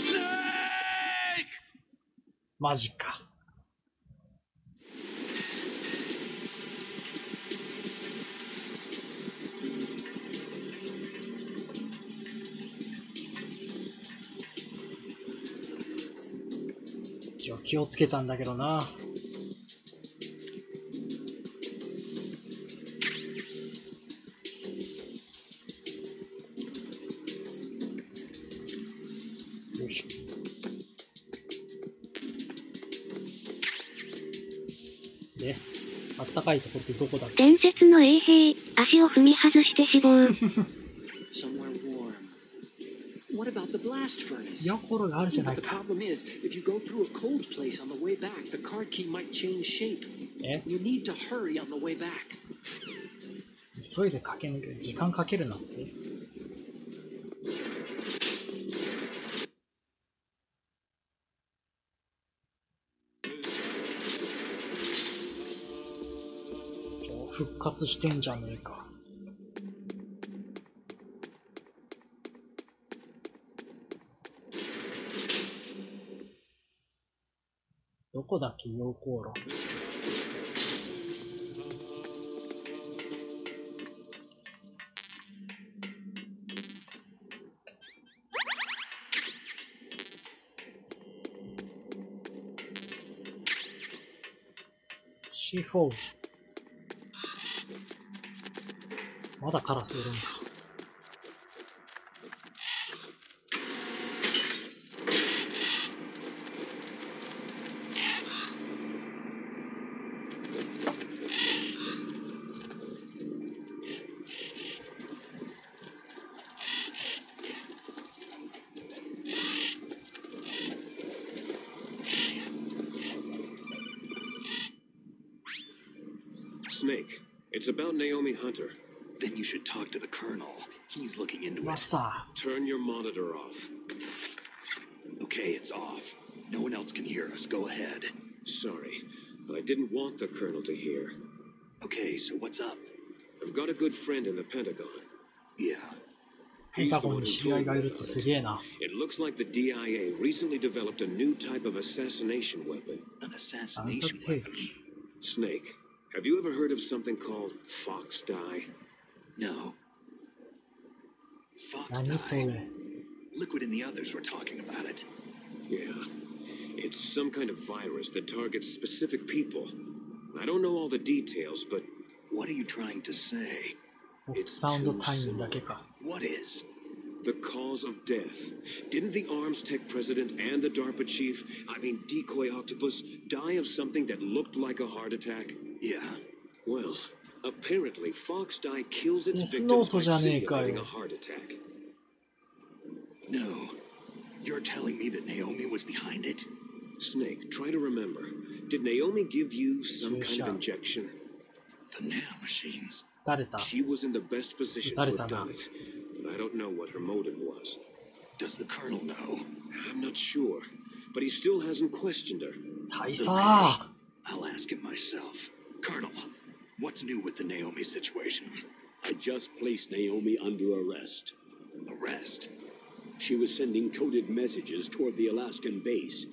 Snake! マジか。一応気をつけたんだけどな。よいしょ。で、あったかいとこってどこだっけ？伝説の衛兵、足を踏み外して死亡。Somewhere warm. What about the blast furnace? よころがあるじゃない The か。 problem is, if you go through a cold place on the way back, the card key might change shape. え？ You need to hurry on the way back. 急いで駆け抜ける。時間かけるなんて。復活してんじゃねえか。どこだっけ、溶鉱炉。C4。まだカラスいるんか。Snake, it's about Naomi Hunter. Then you should talk to the Colonel. He's looking into マ it. スタ Turn your monitor off. Okay, it's off. No one else can hear us. Go ahead. Sorry, but I didn't want the Colonel to hear. Okay, so what's up? I've got a good friend in the Pentagon. Yeah. ー。ペンタゴンに知り合いがいるってすげえな。 It looks like the DIA recently developed a new type of assassination weapon. An 暗 assassination 殺兵 weapon. 器。 Snake, have you ever heard of something called fox dye? No. Fox 何そ dye. れ。 Liquid and the others were talking about it. Yeah. It's some kind of virus that targets specific people. I don't know all the details, but What are you trying to say? サウンドタイムだけか。 What is? the cause of death. Didn't the Arms Tech president and the DARPA chief, Decoy Octopus, die of something that looked like a heart attack? Yeah. Well, apparently Fox Dye kills its デス victims ノ by ートじゃねえか simulating a よ。 heart attack. No. You're telling me that Naomi was behind it? Snake, try to remember. Did Naomi give you some kind of Sure. injection? The nanomachines. 撃たれた。 She was in the best position to have done it, but I don't know what her motive was. Does the Colonel know? I'm not sure, but he still hasn't questioned her. 大佐 I'll ask him myself. Colonel, what's new with the Naomi situation? I just placed Naomi under arrest. Arrest? She was sending coded messages toward the Alaskan base.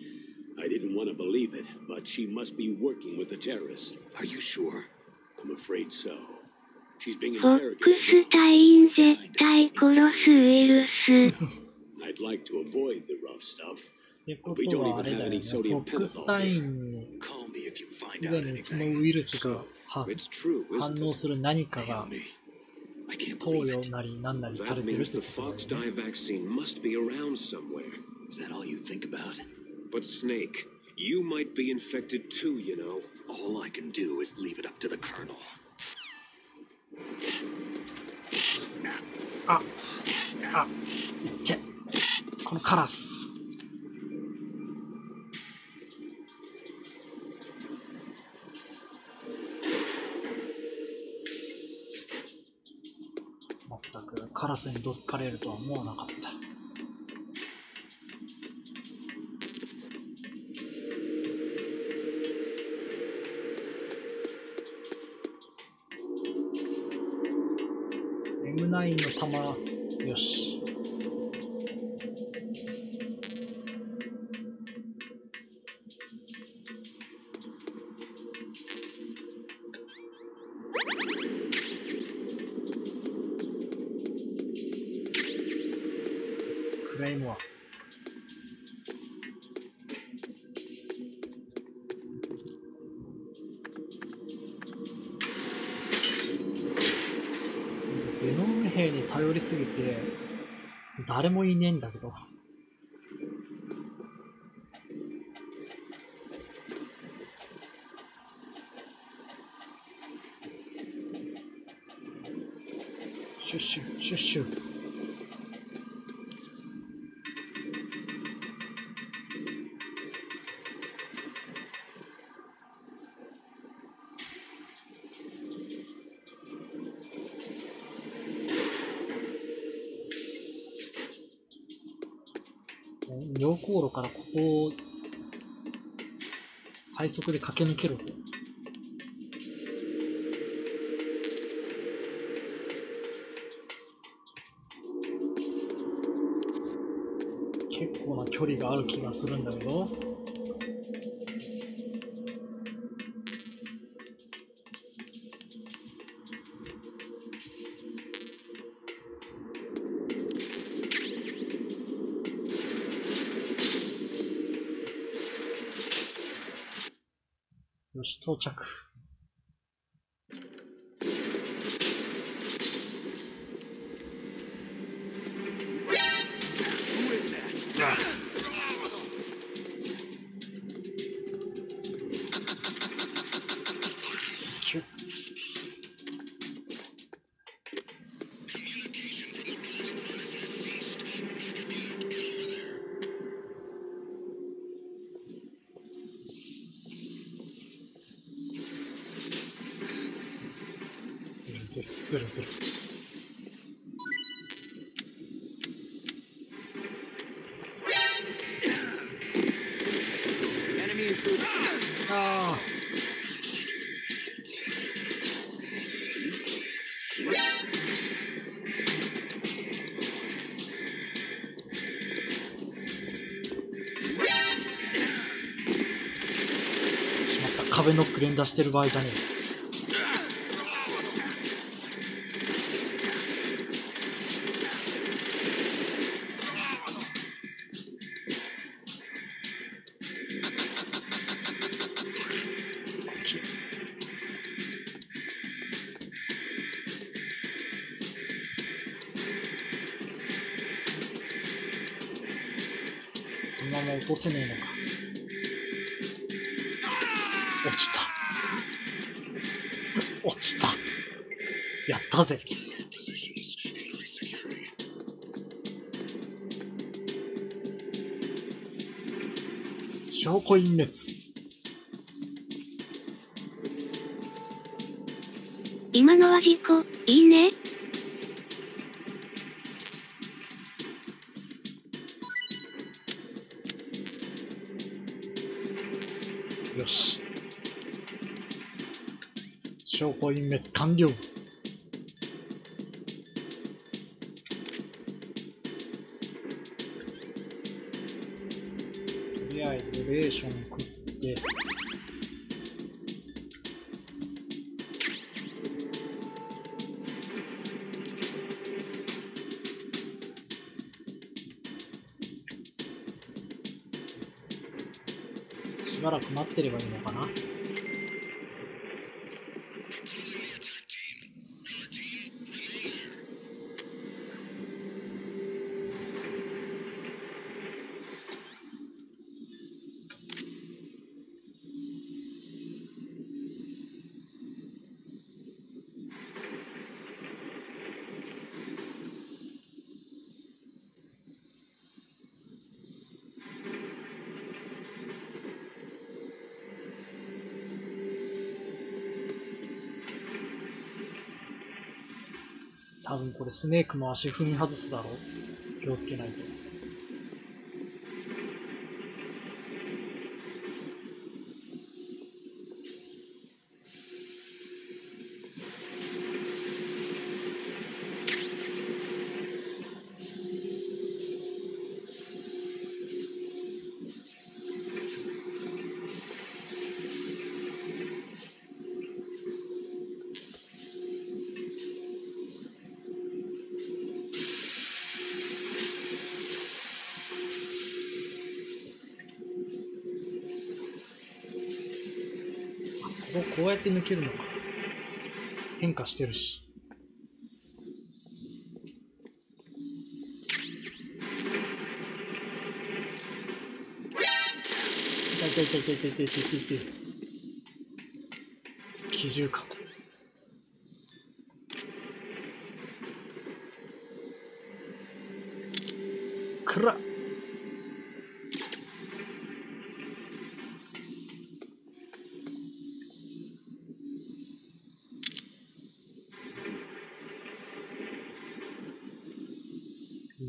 I didn't want to believe it, but she must be working with the terrorists. Are you sure? I'm afraid so. She's being フォック interrogated. ス隊員絶対殺すウイルス。I'd like to avoid the rough stuff. ってことはあれだよね。フォックスタインに Call me if you す find で out にその anything. ウイルスが It's true, 反 isn't 応 it? する何かが Naomi, I can't 投 believe 与 it. なり何なりさ That れてるっ means て the こと Fox だよ Dye ね。 vaccine must be around somewhere. Is that all you think about? But Snake, you might be infected too, you know. All I can do is leave it up to the Colonel. あ、いっけ。このカラス。まったくカラスにどつかれるとは思わなかった。M9 の弾、よし。クレイモア。ベノム兵に頼りすぎて誰もいねえんだけど。シュッシュシュッシュ。溶鉱炉からここを最速で駆け抜けろと。結構な距離がある気がするんだけど。よし、到着。キュッ。ずるずるずるずる。ああ。しまった、壁ノック連打してる場合じゃねえ。今も落とせねえのか。落ちた。落ちた。やったぜ。証拠隠滅。今のは事故、いいね。よし。証拠隠滅完了。とりあえずレーション食って、しばらく待ってればいいのかな。多分これスネークも足踏み外すだろう。気をつけないと。こうやって抜けるのか。変化してるし。痛い痛い痛い痛い痛い痛い痛い痛い。機銃か。くらっ。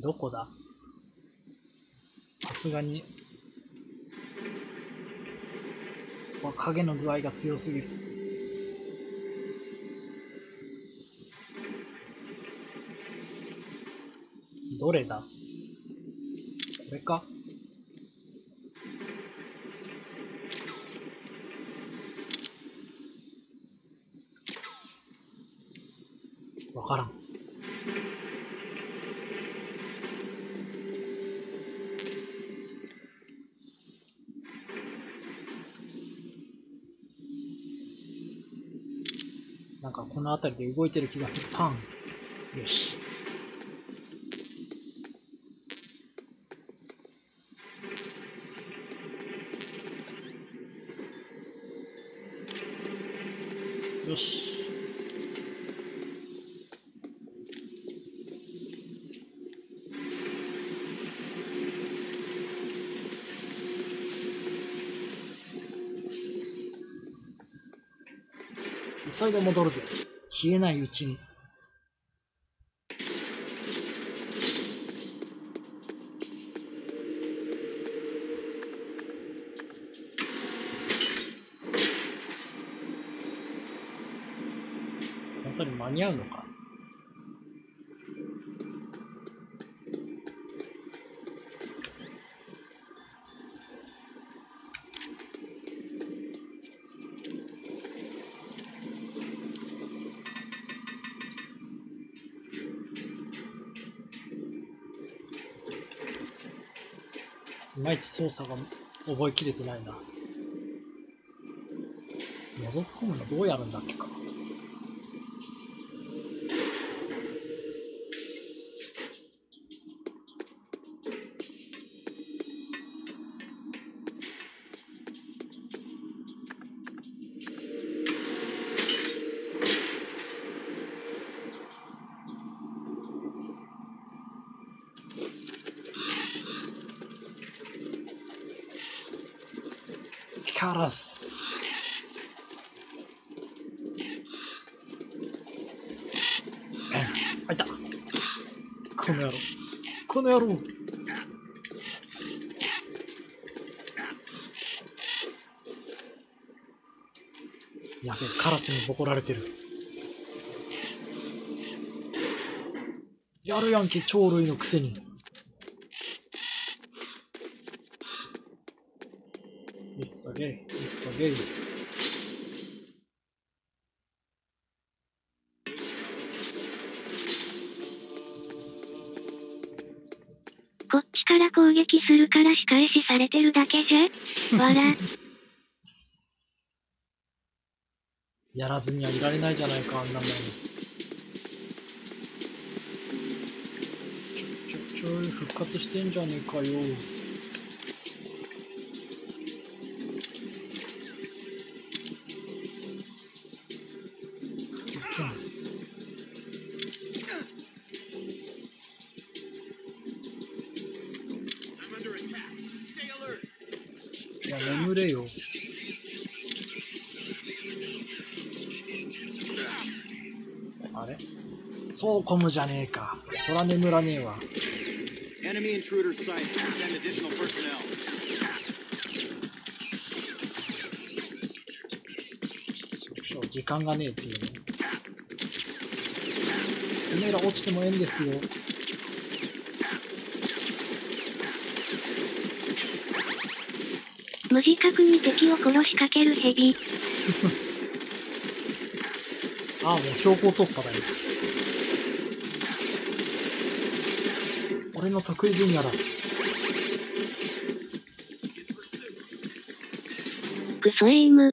どこだ？さすがに。影の具合が強すぎる。どれだ？これか？わからん。なんかこの辺りで動いてる気がする。パン。よし。よし。急いで戻るぜ。冷えないうちに。本当に間に合うのか？いまいち操作が覚えきれてないな。覗き込むのどうやるんだっけか。カラス。あいた。この野郎。この野郎。やべえ、カラスにボコられてる。やるやんけ、鳥類のくせに。急げ、急げ。こっちから攻撃するから仕返しされてるだけじゃ。わら。やらずにはいられないじゃないか、あんなもん。ちょい、復活してんじゃねえかよ。いや、眠れよ。あれ？そうこむじゃねえか。そら眠らねえわ。Enemy intruder sighted. Send additional personnel. 時間がねえっていうね。てめえら落ちてもええんですよ。無自覚に敵を殺しかけるヘビ。ああ、もう強行突破だよ。俺の得意分野だ。クソエイム。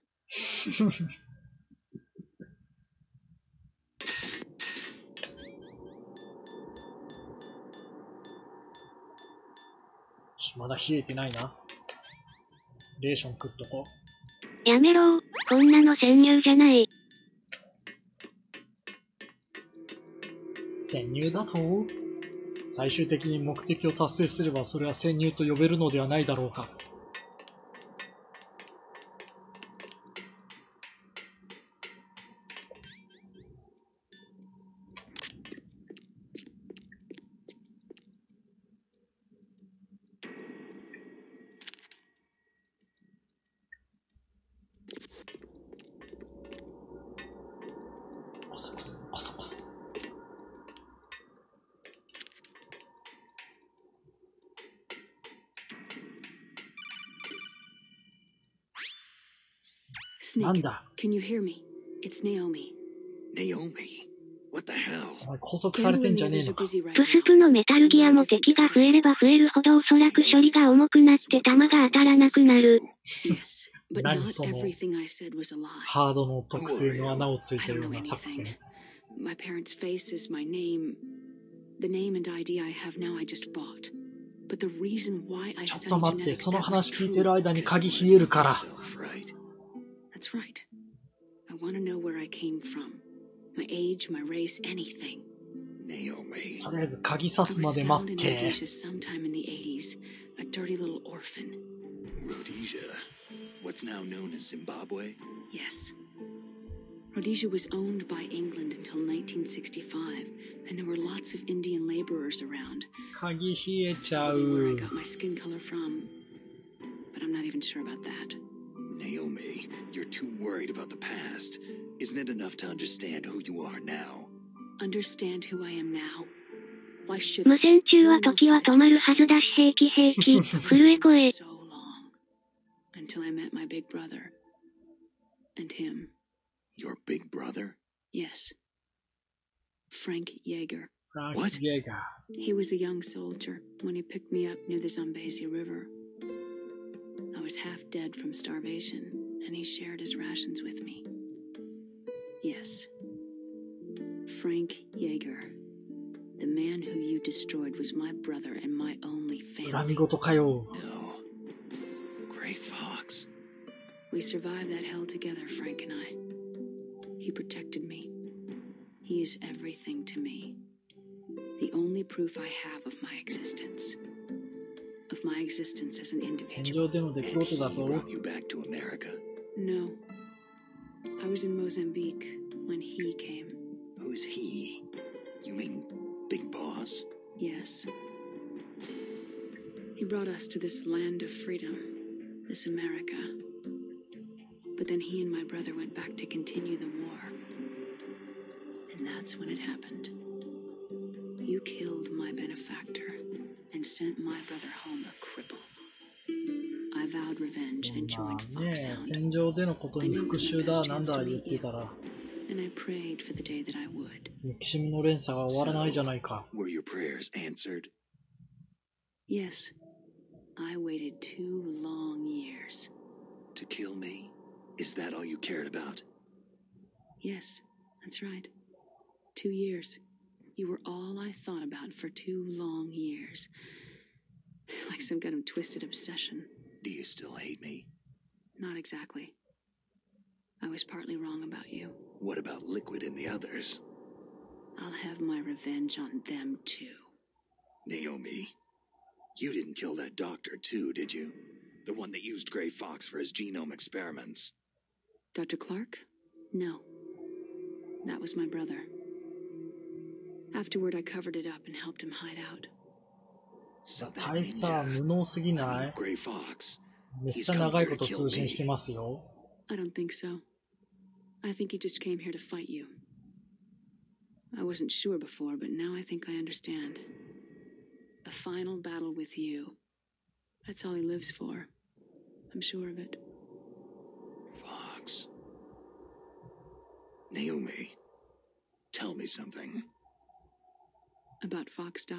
まだ冷えてないな。レーション食っとこう。やめろー。こんなの潜入じゃない。潜入だと？最終的に目的を達成すればそれは潜入と呼べるのではないだろうか。コソコソコソコソ。なん Snake, だ can you hear me? It's Naomi. Naomi? What the hell? お前拘束されてんじゃねえのか。プスプのメタルギアも敵が増えれば増えるほどおそらく処理が重くなって弾が当たらなくなる。Yes, but 何 not その everything I said was a lie. ハードの特性の穴をつい I た don't よう know な作戦。 anything. My parents' faces, my name, the name and ID I have now I just bought. But the reason why I ちょっ studied と待って、 genetics その that was 話聞いて true. る間に鍵冷えるから。 Right? That's right. I want to know where I came from. My age, my race, anything. Naomi. とりあえず鍵刺 I すま was で found 待っ in て。 Rhodesia sometime in the 80s. A dirty little orphan. Rhodesia. What's now known as Zimbabwe? Yes. Rhodesia was owned by England until 1965, and there were lots of Indian laborers around. 鍵冷えちゃ Maybe where I う。 got my skin color from, but I'm not even sure about that. Naomi, you're too worried about the past. Isn't it enough to understand who you are now? Understand who I am now? Why should 無 I? 線中は時は止まるはずだし平気平気。震え声。 So long, until I met my big brother. And him. Your big brother? Yes. Frank Yeager. フランク・ What? イェーガ He was a young soldier when he picked me up near the Zambezi River. I was half dead from starvation, and he shared his rations with me. Yes. Frank Yeager. The man who you destroyed was my brother and my only ー。恨 family. み事かよ。 No. Gray Fox. We survived that hell together, Frank and I. He protected me. He is everything to me. The only proof I have of my existence. Of my existence as an 戦 individual. 場での出来 And 事だ he ぞ。 brought you back to America. No. I was in Mozambique when he came. Who's he? You mean Big Boss? Yes. He brought us to this land of freedom, this America. But then he and my brother went back to continue the war. And that's when it happened. You killed my benefactor and sent my brother home a cripple. I vowed revenge そん and joined なね、 Foxhound. 戦場でのことに復讐だなんだ言ってたら、 And I prayed for the day that I would. 憎しみの連鎖が終わらないじゃないか。 Were your prayers answered? Yes. I waited 2 long years. To kill me? Is that all you cared about? Yes, that's right. 2 years. You were all I thought about for 2 long years. Like some kind of twisted obsession. Do you still hate me? Not exactly. I was partly wrong about you. What about Liquid and the others? I'll have my revenge on them too. Naomi, you didn't kill that doctor too, did you? The one that used Gray Fox for his genome experiments. Dr. Clark? No. That was my brother. Afterward, I covered it up and helped him hide out. So that 大差 ninja, 無能すぎ I な mean い？ Gray Fox. めっちゃ長いこと通信してますよ。 I don't think so. I think he just came here to fight you. I wasn't sure before, but now I think I understand. A final battle with you. That's all he lives for. I'm sure of it. Fox. Naomi, tell me something. About Fox Die?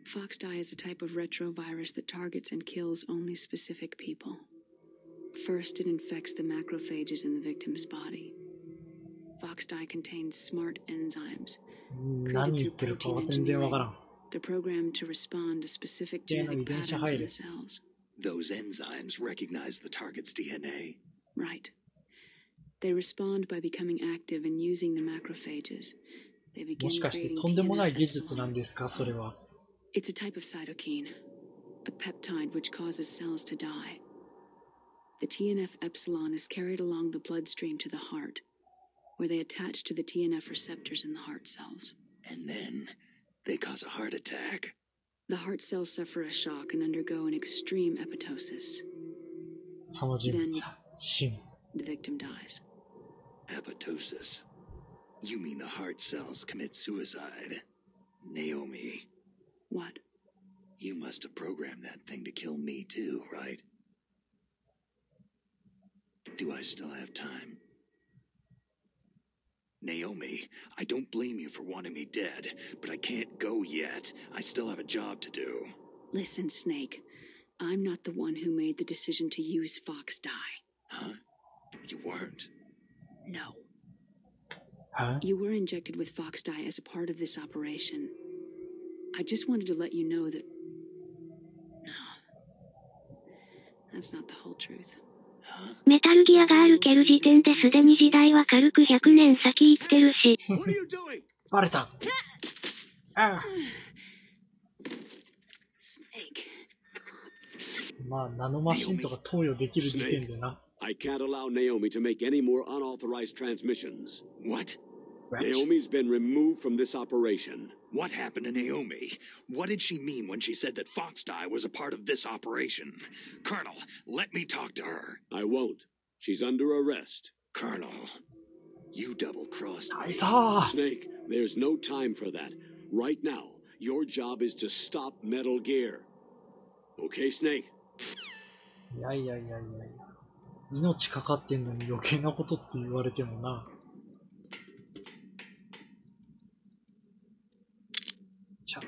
Fox Die is a type of retrovirus that targets and kills only specific people. First, it infects the macrophages in the victim's body. Fox dye contains smart enzymes 何言ってるかは全然わからん。 they're programmed to respond to specific genetic patterns in the cells. Those enzymes recognize the target's DNA. Right. They respond by becoming active and using the macrophages. They も begin しかして creating とんでもない TNF 技術なんですか、それは。 It's a type of cytokine, a peptide which causes cells to die. The TNF epsilon is carried along the bloodstream to the heart, where they attach to the TNF receptors in the heart cells. And then they cause a heart attack. The heart cells suffer a shock and undergo an extreme apoptosis. その人物は死ぬ。 The victim dies. Apoptosis. You mean the heart cells commit suicide. Naomi, What? you must have programmed that thing to kill me too, right? Do I still have time? Naomi, I don't blame you for wanting me dead, but I can't go yet. I still have a job to do. Listen, Snake. I'm not the one who made the decision to use Fox dye. Huh? You weren't. No. Huh? You were injected with Fox dye as a part of this operation. I just wanted to let you know that... No. That's not the whole truth. メタルギアが歩ける時点ですでに時代は軽く100年先行ってるし。バレた。ああ。まあ、ナノマシンとか投与できる時点でな。I can't allow Naomi to make any more unauthorized transmissions. What? Naomi's been removed from this operation. What happened to Naomi? What did she mean when she said that Fox dye was a part of this operation? Colonel, let me talk to her. I won't. She's under arrest. Colonel, you double-crossed me. Snake, there's no time for that. Right now, your job is to stop Metal Gear. Okay, Snake? いやいやいやいやいや。命かかってんのに余計なことって言われてもな。ちゃ。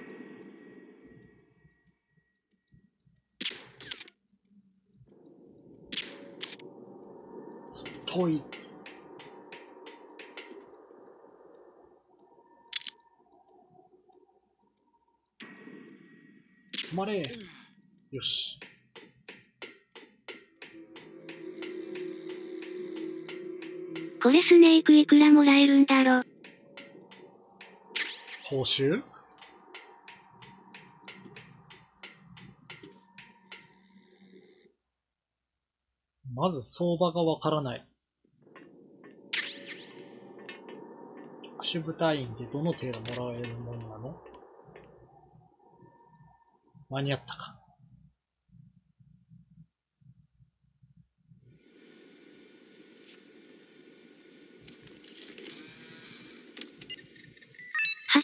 遠い。止まれ。よし。これスネークいくらもらえるんだろ。報酬？まず相場がわからない。特殊部隊員ってどの程度もらえるものなの？間に合ったか。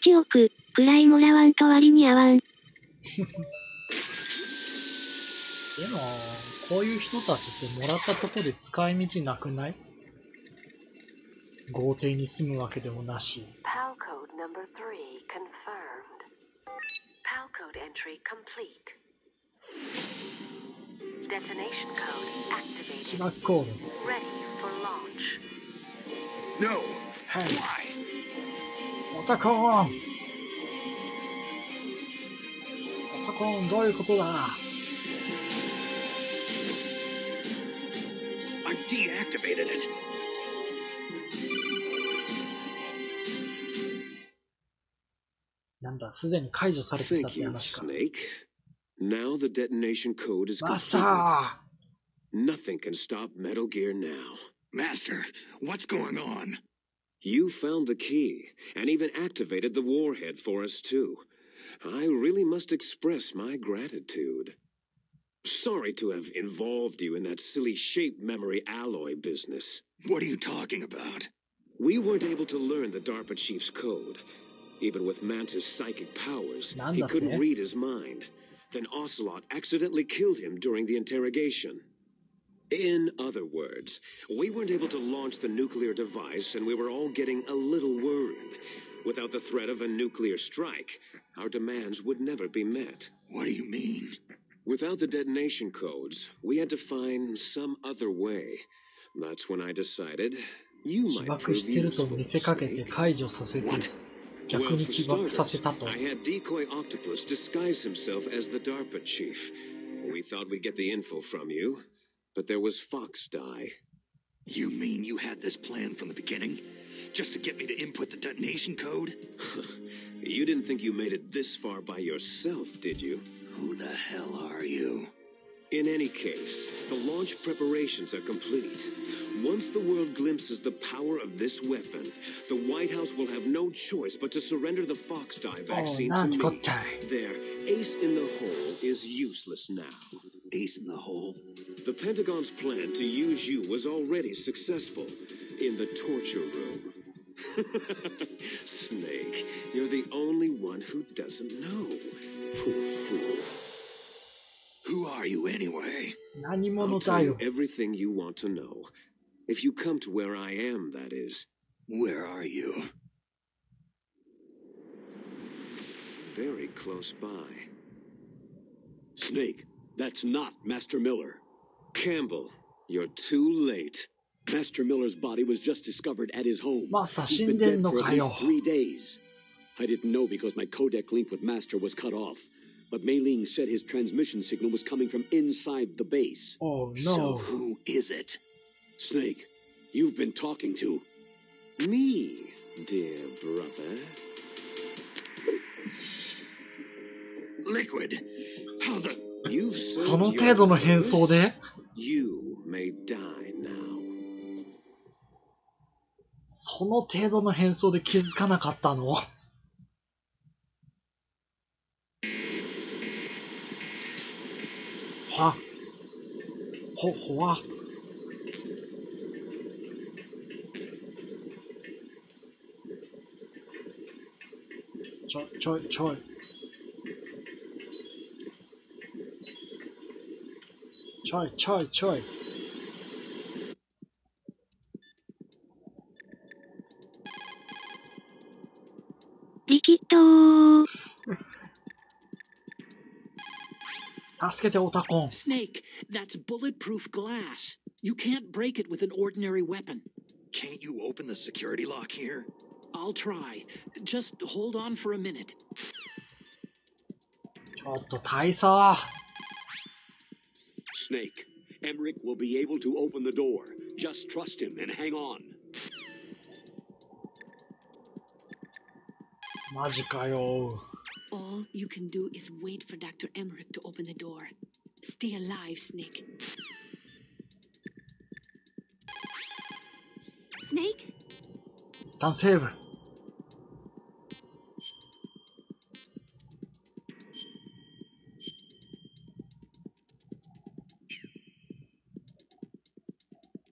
8億くらいもらわんと割に合わん。でも、こういう人たちってもらったとこで使い道なくない？豪邸に住むわけでもなし。PAL code number 3 confirmed. PAL code entry complete. Detonation code activated. 地学コード。Ready for launch. No! Hey. Why? オタコーン！オタコーン、どういうことだ？ I deactivated it. なんだ、すでに解除されてたっ Thank て you, 話か。 Snake. Now the detonation code is マスタ completed. ー！ Nothing can stop Metal Gear now. Master, what's going on? You found the key, and even activated the warhead for us too. I really must express my gratitude. Sorry to have involved you in that silly shape memory alloy business. What are you talking about? We weren't able to learn the DARPA chief's code. Even with Mantis' psychic powers, he couldn't read his mind. Then Ocelot accidentally killed him during the interrogation. In other words, we weren't able to launch the nuclear device, and we were all getting a little worried. Without the threat of a nuclear strike, our demands would never be met. What do you mean? Without the detonation codes, we had to find some other way. That's when I decided you 起 might 爆 prove してると見せかけ useful. て解除させて、逆 Well, に for 起爆さ starters, せたと。 I had decoy octopus disguise himself as the DARPA chief. We thought we'd get the info from you, but there was Fox die. You mean you had this plan from the beginning? Just to get me to input the detonation code? You didn't think you made it this far by yourself, did you? Who the hell are you? In any case, the launch preparations are complete. Once the world glimpses the power of this weapon, the White House will have no choice but to surrender the Fox die vaccine to なんてこっ me. ちゃい。 Their ace in the hole is useless now. Ace in the hole? The Pentagon's plan to use you was already successful in the torture room. Snake, you're the only one who doesn't know. Poor fool. Who are you anyway? 何者 I'll だ tell よ you。everything you want to know. If you come to where I am, that is. Where are you? Very close by. Snake, that's not Master Miller. Campbell, you're too late. Master Miller's body was just discovered at his home. マスター He's 死ん been でん dead の for か at よ。 least 3 days. I didn't know because my codec link with Master was cut off. But Mei Ling said his transmission signal was coming from inside the base. Oh So no. who is it? Snake, you've been talking to... Me, dear brother. Liquid. How the... You've その served 程度 your の変装 purpose. で You may die now. その程度の変装で気づかなかったのはほわちょいちょいちょいちょいちょいちょいリキッドー。助けてオタコン Snake, that's bulletproof glass. You can't break it with an ordinary weapon. Can't you open the security lock here? I'll try. Just hold on for a minute. ちょっと大佐 Snake, Emmerich will be able to open the door. Just trust him and hang on. マジかよ All you can do is wait for Dr. Emmerich to open the door. Stay alive, Snake. Snake? 一旦セーブ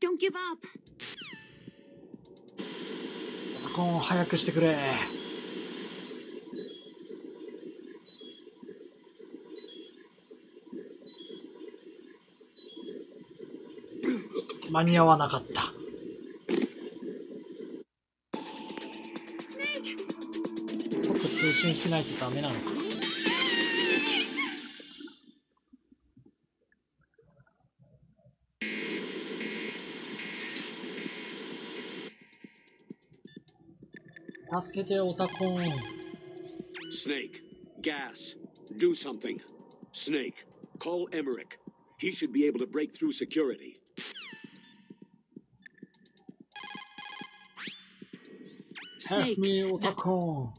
Don't give up. オタコン早くしてくれ間に合わなかった即通信しないとダメなのか助けてオタコン Snake, gas, do something. Snake, call Emmerich. He should be able to break through security. Help me オタコン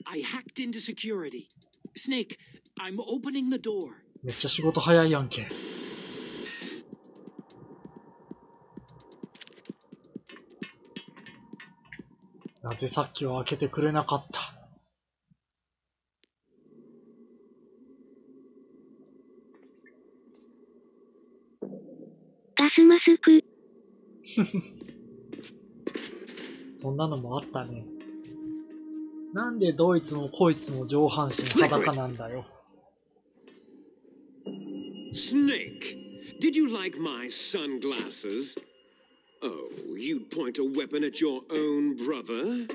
I hacked into security. Snake, I'm opening the door. めっちゃ仕事早いやんけなぜさっきは開けてくれなかったガスマスク。そんなのもあったね。なんでどいつもこいつも上半身裸なんだよ。Snake, Did you like my sunglasses? Oh, you'd point a weapon at your own brother?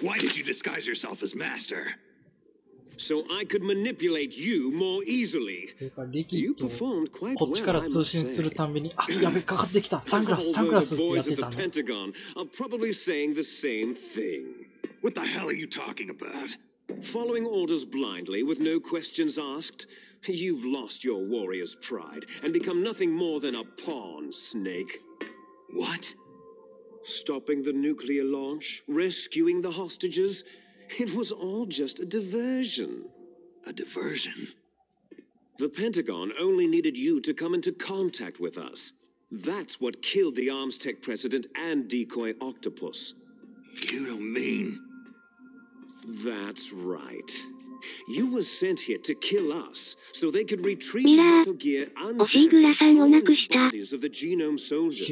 Why did you disguise yourself as master? So I could manipulate you more easily. というか、リキとこっちから通信するたんびに、あ、やべ、かかってきた、サングラス、サングラスってやってたの。Pentagon are probably saying the same thing. What the hell are you talking about? Following orders blindly with no questions asked, you've lost your warrior's pride and become nothing more than a pawn, Snake. What? Stopping the nuclear launch, rescuing the hostages, it was all just a diversion. A diversion? The Pentagon only needed you to come into contact with us. That's what killed the Arms Tech president and decoy octopus. You don't mean... That's right. You were sent here to kill us, so they could retrieve the Metal Gear undamaged bodies of the genome soldiers.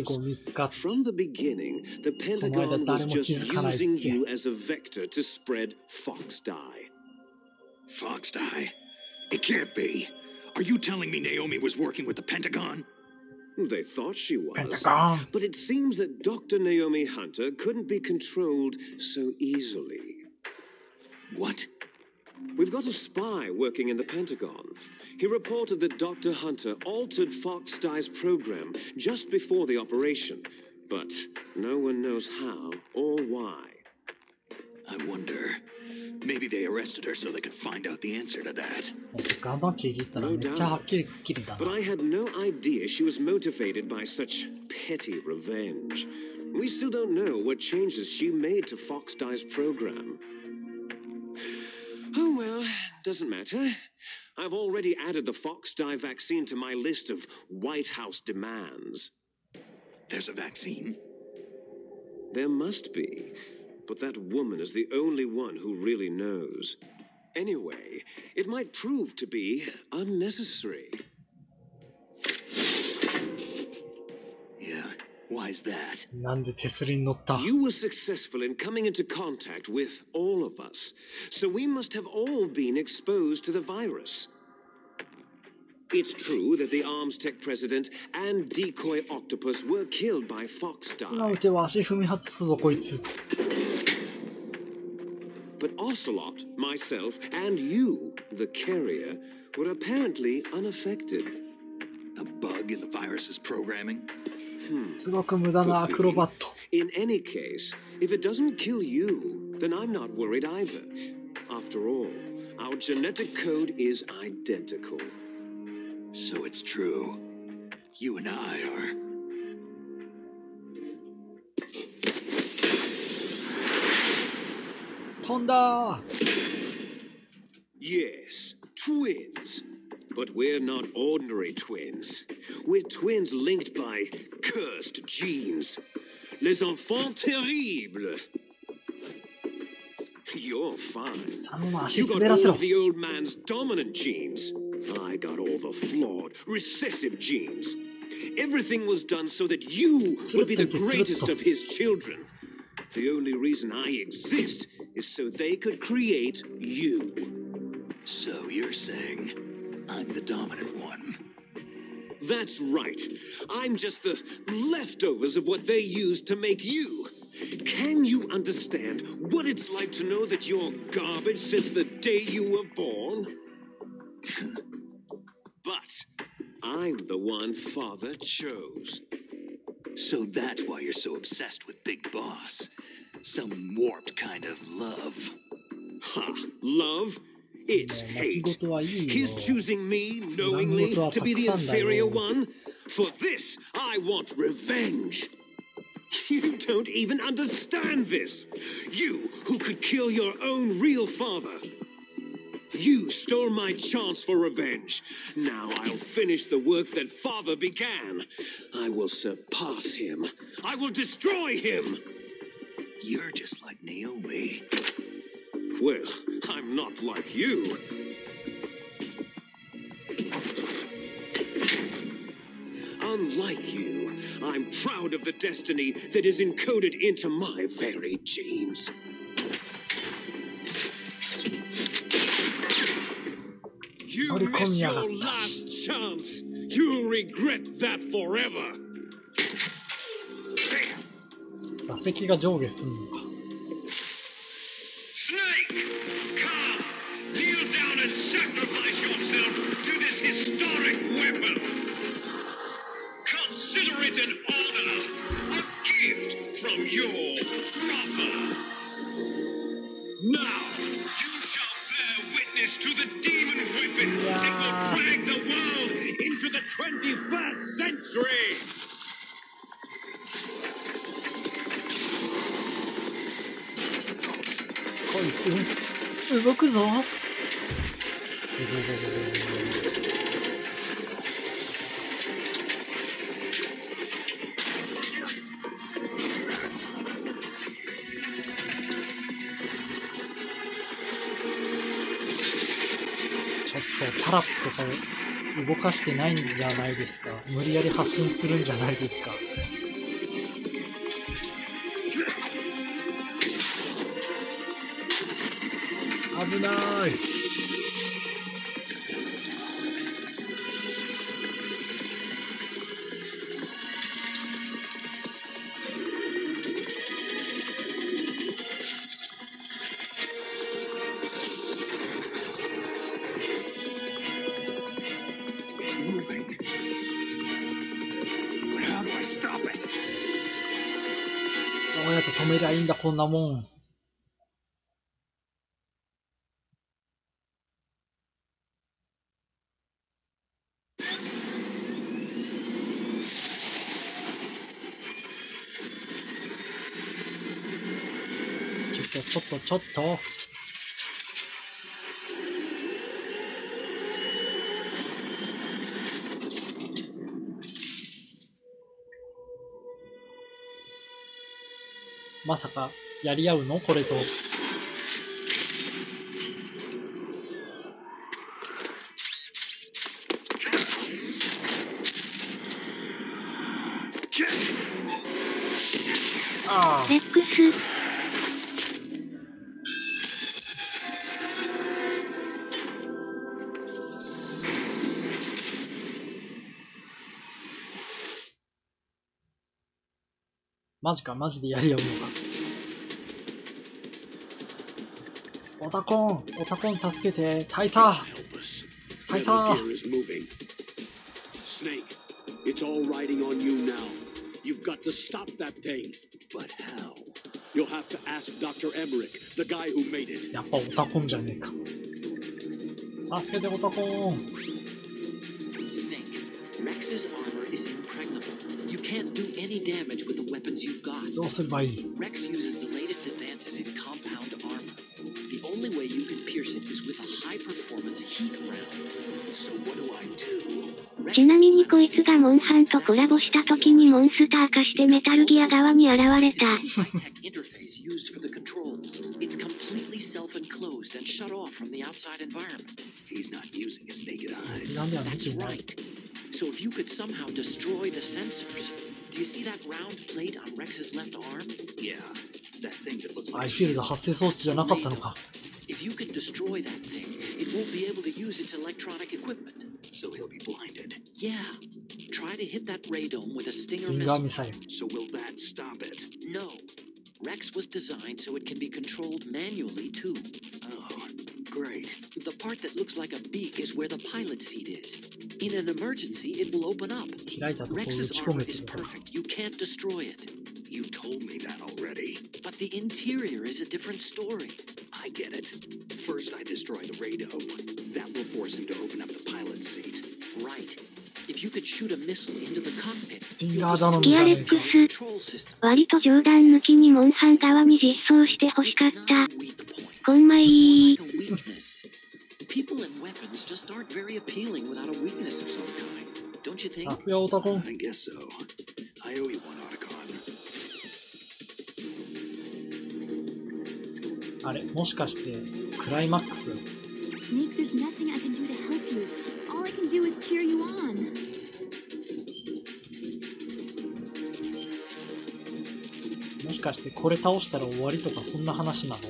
From the beginning, the Pentagon was just using you as a vector to spread Fox dye. Fox dye? It can't be. Are you telling me Naomi was working with the Pentagon? They thought she was. Pentagon. But it seems that Dr. Naomi Hunter couldn't be controlled so easily. What? We've got a spy working in the Pentagon. He reported that Dr. Hunter altered Fox Dye's program just before the operation, but no one knows how or why. I wonder. Maybe they arrested her so they could find out the answer to that. No doubt. But I had no idea she was motivated by such petty revenge. We still don't know what changes she made to Fox Dye's program. Oh well, doesn't matter. I've already added the Fox Dye vaccine to my list of White House demands. There's a vaccine? There must be. But that woman is the only one who really knows. Anyway, it might prove to be unnecessary. Yeah, why's that? なんで手すりに乗った？ You were successful in coming into contact with all of us, so we must have all been exposed to the virus. It's true that the Arms Tech president and decoy octopus were killed by Fox Dye. 今打てば足踏み外すぞこいつ。 But Ocelot, myself, and you, the carrier, were apparently unaffected. A bug in the virus's programming? すごく無駄なアクロバット。 In any case, if it doesn't kill you, then I'm not worried either. After all, our genetic code is identical. So it's true. You and I are... Tonda! Yes, twins. But we're not ordinary twins. We're twins linked by cursed genes. Les enfants terribles. You're fine. You got all of the old man's dominant genes. I got all the flawed, recessive genes. Everything was done so that you would be the greatest of his children. The only reason I exist is so they could create you. So you're saying I'm the dominant one? That's right. I'm just the leftovers of what they used to make you. Can you understand what it's like to know that you're garbage since the day you were born? But I'm the one Father chose. So that's why you're so obsessed with Big Boss. Some warped kind of love. Ha! Love? It's hate. His choosing me knowingly to be the inferior one. For this, I want revenge. You don't even understand this. You who could kill your own real father. You stole my chance for revenge. Now I'll finish the work that Father began. I will surpass him. I will destroy him. You're just like Naomi. Well, I'm not like you. Unlike you, I'm proud of the destiny that is encoded into my very genes. You miss your last chance. You'll regret that forever. 座席が上下すんのか。Snake, come, kneel down and sacrifice yourself to this historic weapon. Consider it an honor, a gift from your brother. Now, you shall bear witness to the demon weapon that will drag the world into the 21st century. こいつ動くぞ。ちょっとタラップとか動かしてないんじゃないですか。無理やり発進するんじゃないですか。危ない。どうやって止めりゃいいんだ、こんなもん。ちょっと。まさか、やり合うのこれと。ああ。レックス。マジか、マジでやり合うのか。オタコン助けて、大佐 Snake, it's all riding on you now. You've got to stop that thing. But how? You'll have to ask Dr. Emmerich, the guy who made it. やっぱオタコンじゃねえか。助けてオタコン。Snake, Rex's armor is impregnable. You can't do any damage with the weapons you've got. どうすればいい？ Rex uses the latest advances in compound armor. The only way you can pierce it is with a high-performance heat round. So what do I do? ちなみにこいつがモンハンとコラボした時にモンスター化してメタルギア側に現れた。Interface used for the controls. It's completely self-enclosed and shut off from the outside environment. He's not using his naked eyes. That's right. So if you could somehow destroy the sensors, do you see that round plate on Rex's left arm? Yeah, that thing that looks アイ like フィールド発生装置じゃなかったのか。If you can destroy that thing, it won't be able to use its electronic equipment. so he'll be blinded. Yeah. Try to hit that radome with a Stinger スティンガー missile. ミサイル。 So will that stop it? No. Rex was designed so it can be controlled manually, too. Oh, great. The part that looks like a beak is where the pilot seat is. In an emergency, it will open up. 開いたところを打 Rex's ち込 armor めて is るから。 perfect. You can't destroy it. You told me that already. But the interior is a different story. I get it. First I destroy the radome. That will force him to open up the pilot's seat. Right. If you could shoot a missile into the cockpit, スティンガー頼みギアレックじゃねえか。ス。 control system. 割と冗談抜きにモンハン側に実装して欲しかった。 Weak point. こんまい Like a weakness. People and weapons just aren't very appealing without a weakness of some kind. Don't you think? さすがオタコン。 I guess so. I owe you one, Otacon. あれ、もしかしてクライマックス？ Snake, there's nothing I can do to help you. All I can do is cheer you on. もしかしてこれ倒したら終わりとかそんな話なの？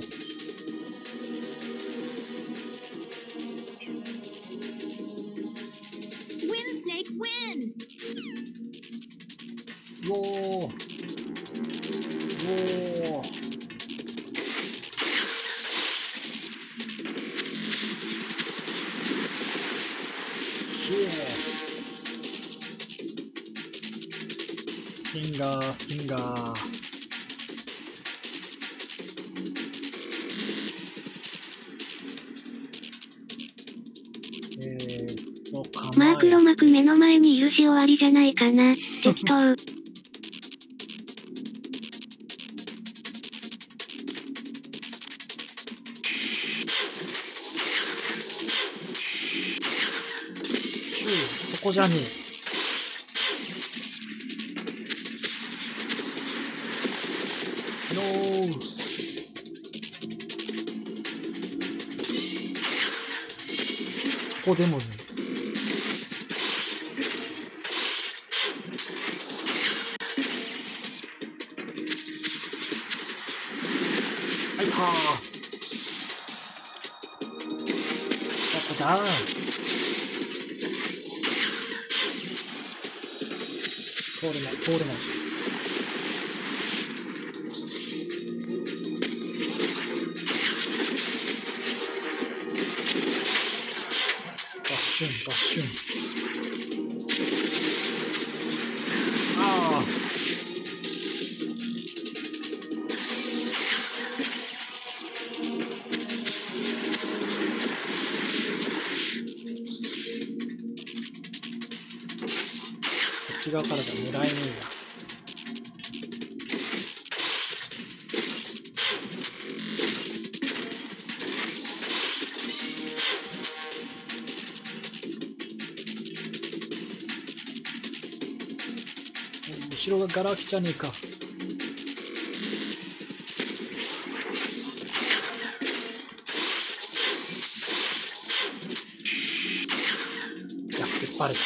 Win! うおー。おー。ひえ。スティンガー、スティンガー。まあ黒幕目の前にいるし終わりじゃないかな。適当。そこじゃねえ。ノー。そこでもね。入ったー。そこだー。通れない、通れない。バッシュン、バッシュン。ああ。こっち側からじゃ狙えねえや。後ろがガラ空きじゃねえか。やってバレた。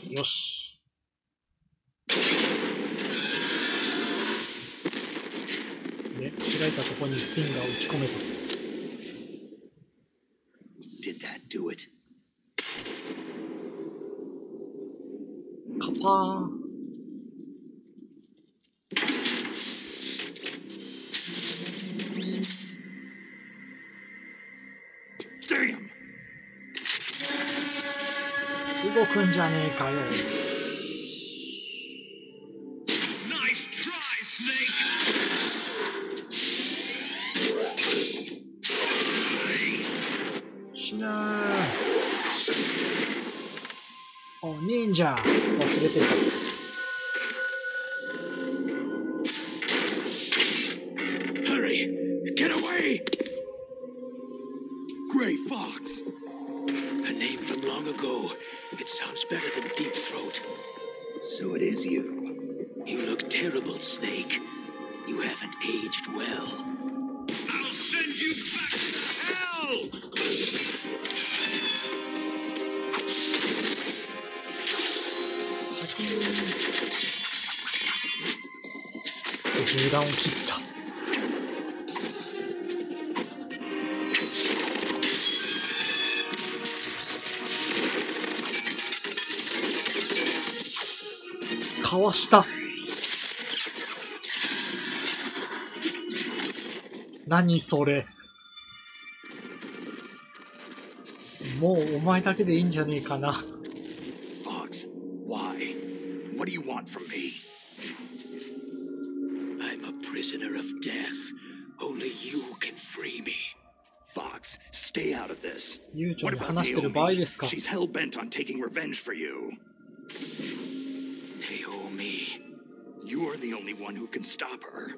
よし。で、開いたとこにスティンガーを打ち込めた。Did that do it? カパーン。Damn! 動くんじゃねえかよ。しなー。お、忍者忘れてた。Hurry! Get away! Gray Fox! A name from long ago. It sounds better than Deep Throat. So it is you. You look terrible, Snake. You haven't aged well. I'll send you back to hell! 銃弾を切った。かわした。何それ。もうお前だけでいいんじゃねえかな。Fox, why? What do you want from me? I'm a prisoner of death. Only you can free me. Fox, stay out of this. What about Naomi? She's hell-bent on taking revenge for you. Naomi, you are the only one who can stop her.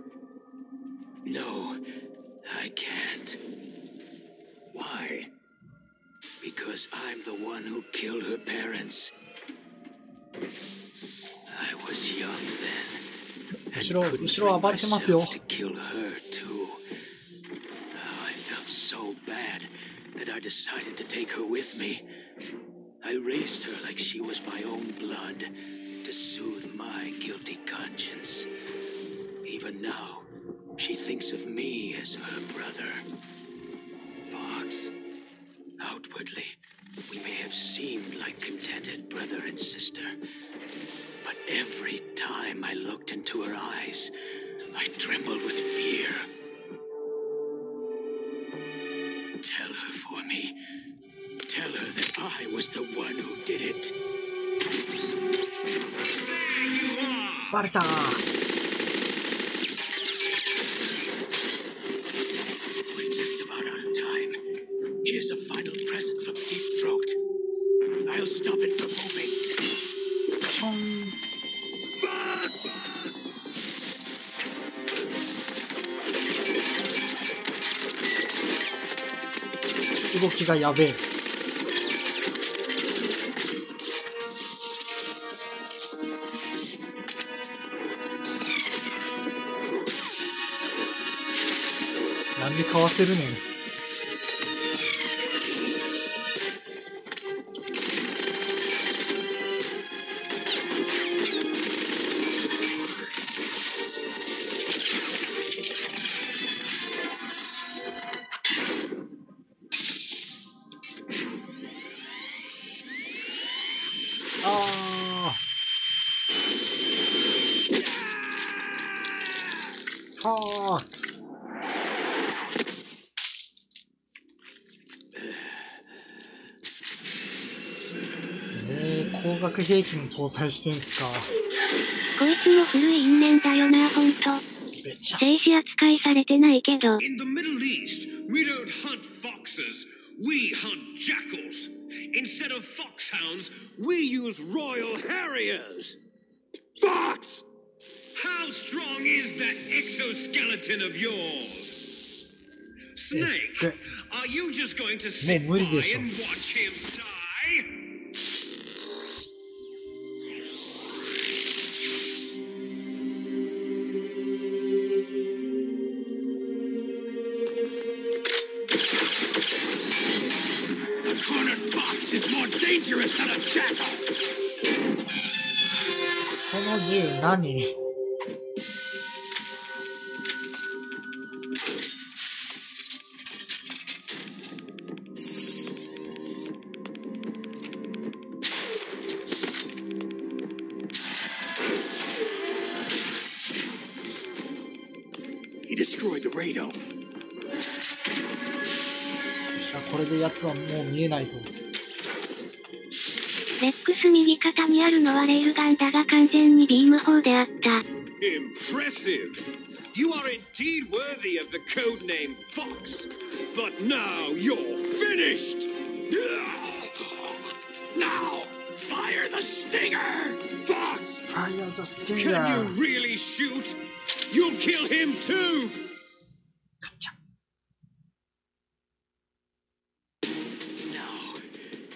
No, I can't. not. Why? Because I'm the one who killed her parents. I was young then. 後ろ暴れてますよ。To kill her too. I felt so bad that I decided to take her with me. I raised her like she was my own blood to soothe my guilty conscience. Even now, she thinks of me as her brother. Fox. Outwardly, we may have seemed like contented brother and sister, but every time I looked into her eyes, I trembled with fear. Tell her for me. Tell her that I was the one who did it. There you are! バレたー。We're just about out of time. Here's a final present from Deep Throat. I'll stop it from moving. ション。動きがやべえ。なんでかわせるねん。光学兵器も搭載してんすか。こいつも古い因縁だよな、ほんと。静止扱いされてないけど。In the Middle East, we don't hunt foxes, we hunt jackals. Instead of foxhounds, we use royal harriers. Fox! How strong is that exoskeleton of yours? Snake, are you just going to sit by and watch him die? A cornered fox is more dangerous than a jackal. その銃何He destroyed the radar. これで奴はもう見えないぞ。レックス右肩にあるのはレールガンだが完全にビーム砲であった。Impressive! You are indeed worthy of the codename Fox. But now you're finished! Now, fire the stinger! Fox! Fire the stinger! Can you really shoot? You'll kill him too!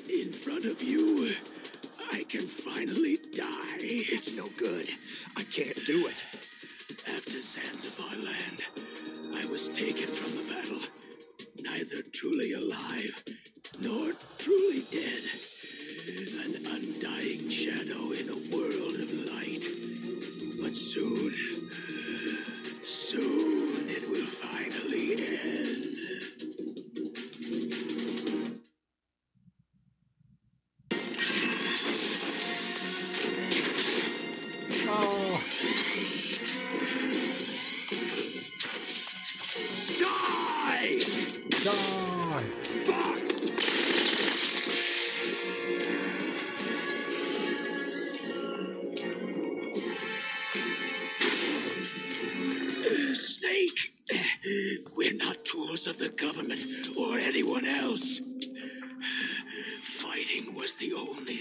In front of you, I can finally die. It's no good. I can't do it. After Zanzibar land, I was taken from the battle, neither truly alive nor truly dead. An undying shadow in a world of light. But soon it will finally end. We're not tools of the government or anyone else. Fighting was the only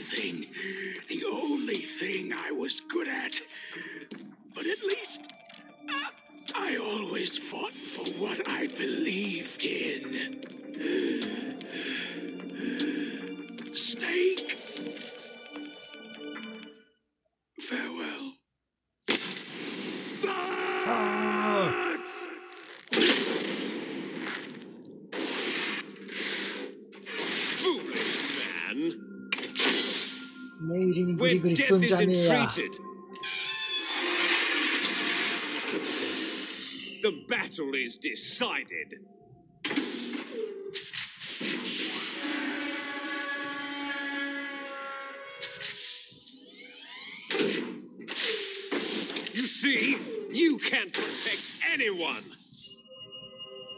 thing I was good at. But at least I always fought for what I believed in. Snake. Farewell. Foolish man. 念入りにグ Where リグリすん death じ is ゃねえや。 entreated. The battle is decided. You see, you can't protect anyone.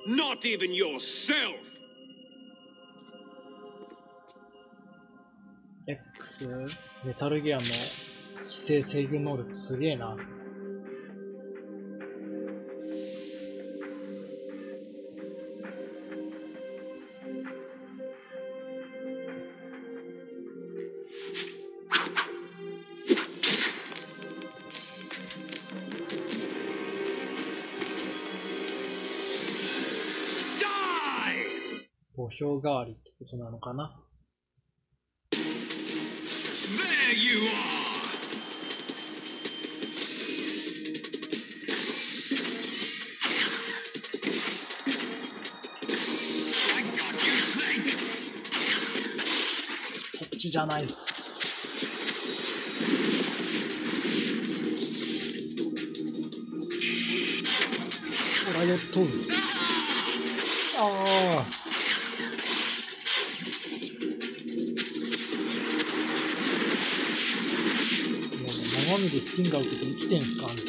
Not even yourself. X、メタルギアの規制制御能力すげえな。墓標代わりってことなのかな。There you are. I got you, Snake. そっちじゃない。ほらよっと。ああ。生身でスティンガー受けて生きてんすかあんた。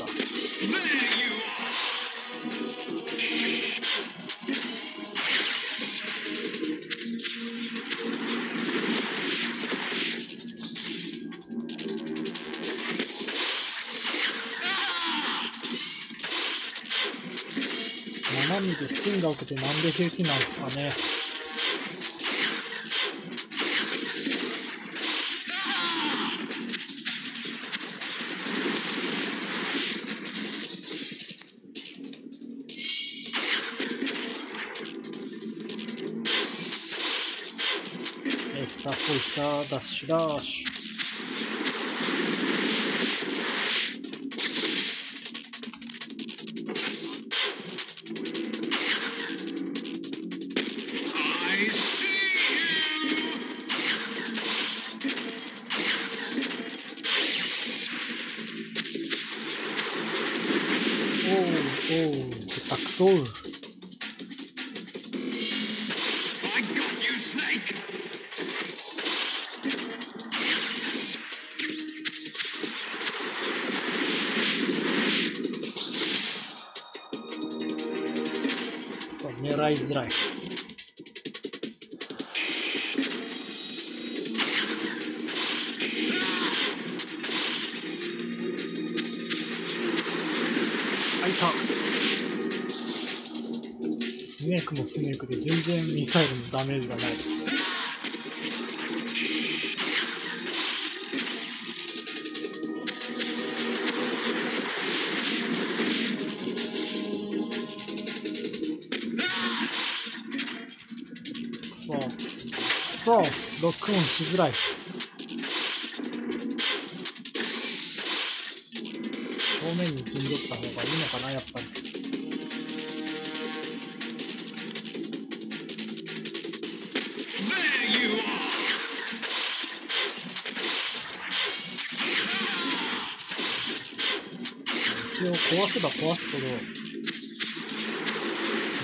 生身でスティンガー受けてなんで平気なんすかね。さあほいさあダッシュダッシュ。おう下手くそ。狙いづらい。あ、いた。スネークもスネークで全然ミサイルのダメージがない。そう、ロックオンしづらい。正面に陣取った方がいいのかな、やっぱり。一応壊せば壊すほど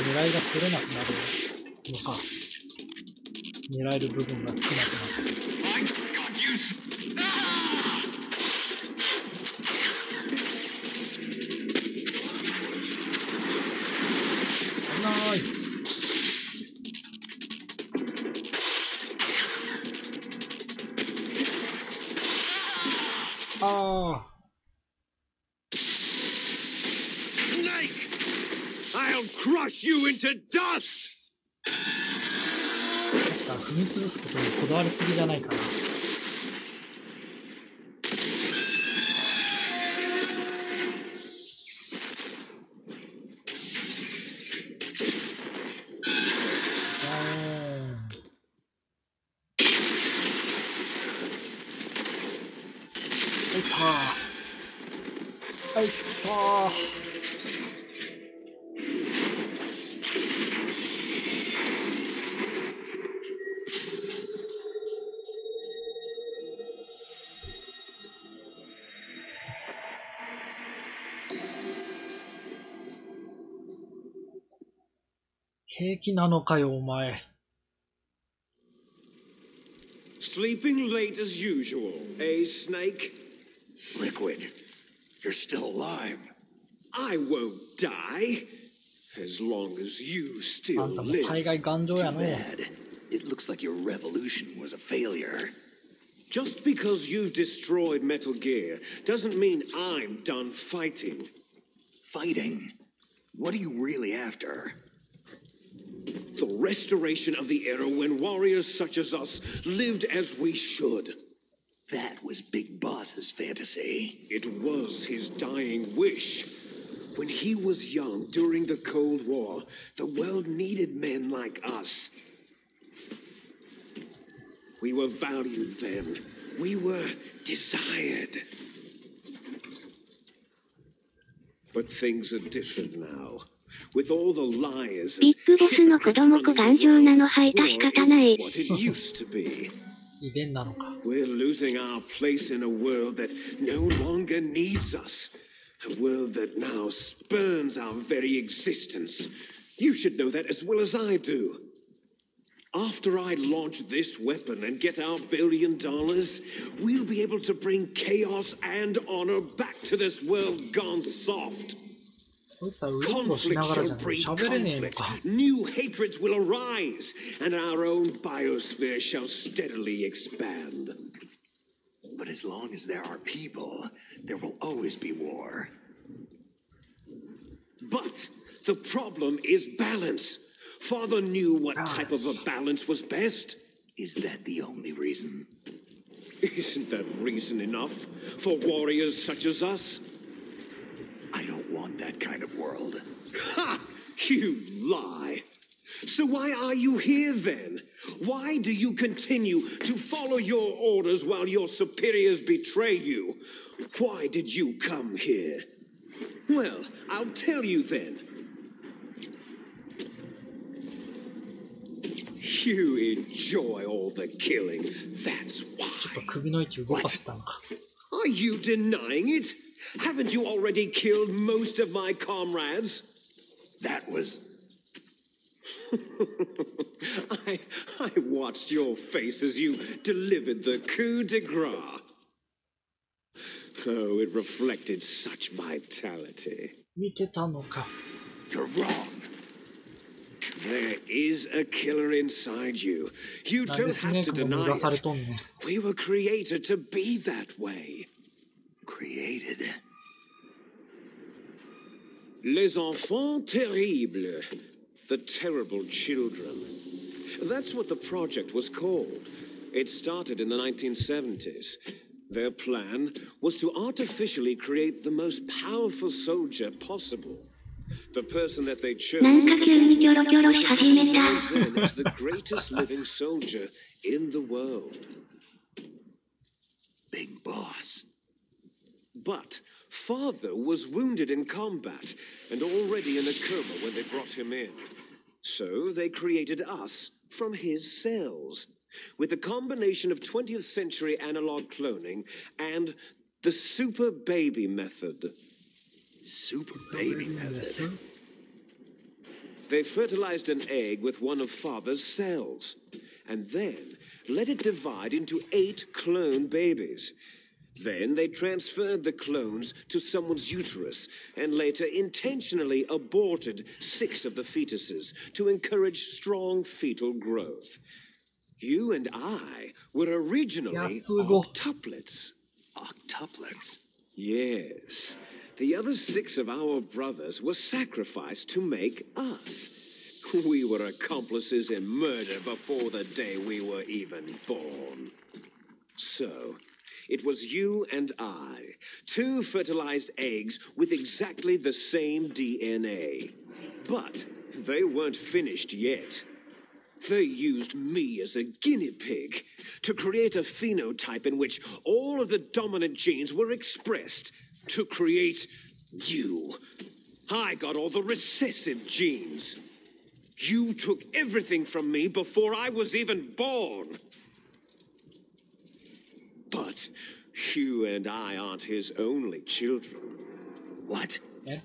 狙いがそれなくなるのか。狙える部分が少なくなる。危ない。ああ。Snake! I'll crush you into dust! 踏み潰すことにこだわりすぎじゃないかな。はあ。はいったー。平気なのかよ、お前。Sleeping late as usual, eh, Snake? Liquid, you're still alive. I won't die. As long as you あ still んたも live. 海外頑丈や Too の。 bad. It looks like your revolution was a failure. Just because you've destroyed Metal Gear doesn't mean I'm done fighting. Fighting? What are you really after? The restoration of the era when warriors such as us lived as we should. That was Big Boss's fantasy. It was his dying wish. When he was young during the Cold War, the world needed men like us. We were valued then. We were desired. But things are different now. With all the liars ビッグボスの子供子頑丈なのはいた仕方ない。 what it used to be. 遺伝なのか。We're losing our place in a world that no longer needs us. A world that now spurns our very existence. You should know that as well as I do. After I launch this weapon and get our $1 billion, we'll be able to bring chaos and honor back to this world gone soft. こいつはうろうろしながらじゃ喋れねえのか。 New hatreds will arise, and our own biosphere shall steadily expand. But as long as there are people, there will always be war. But the problem is balance. Father knew what type of a balance was best. Is that the only reason? Isn't that reason enough for warriors such as us? I don't want that kind of world. Ha! You lie. So why are you here then? Why do you continue to follow your orders while your superiors betray you? Why did you come here? Well, I'll tell you then. You enjoy all the killing. That's why. ちょっと首の位置動かせたのか。 Are you denying it? Haven't you already killed most of my comrades? That was... I watched your face as you delivered the coup de grace. Oh, it reflected such vitality. 見てたのか。 You're wrong. There is a killer inside you. You なんで don't スネ have ー to クも deny 脱がされ it. とんねん。 We were created to be that way. Created. Les enfants terribles. The terrible children. That's what the project was called. It started in the 1970s. Their plan was to artificially create the most powerful soldier possible. The person that they chose なんか急にキョロキョロし始めた。 then as the greatest living soldier in the world. Big Boss. But Father was wounded in combat and already in a coma when they brought him in. So they created us from his cells with a combination of 20th century analog cloning and the super baby method. Super baby method. They fertilized an egg with one of Father's cells and then let it divide into 8 clone babies. Then they transferred the clones to someone's uterus and later intentionally aborted 6 of the fetuses to encourage strong fetal growth. You and I were originally octuplets. Octuplets? Yes. The other 6 of our brothers were sacrificed to make us. We were accomplices in murder before the day we were even born. So, it was you and I, 2 fertilized eggs with exactly the same DNA. But they weren't finished yet. They used me as a guinea pig to create a phenotype in which all of the dominant genes were expressed to create you. I got all the recessive genes. You took everything from me before I was even born. But you and I aren't his only children. What? The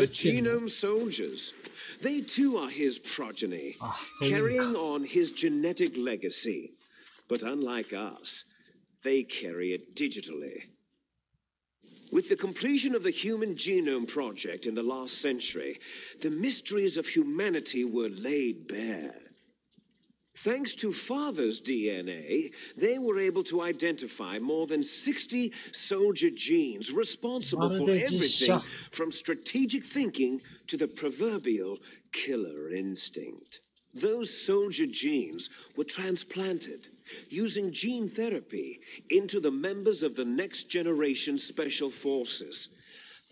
genome soldiers. They too are his progeny, carrying on his genetic legacy. But unlike us, they carry it digitally. With the completion of the Human Genome Project in the last century, the mysteries of humanity were laid bare. Thanks to Father's DNA, they were able to identify more than 60 soldier genes responsible for everything from strategic thinking to the proverbial killer instinct. Those soldier genes were transplanted using gene therapy into the members of the next generation special forces.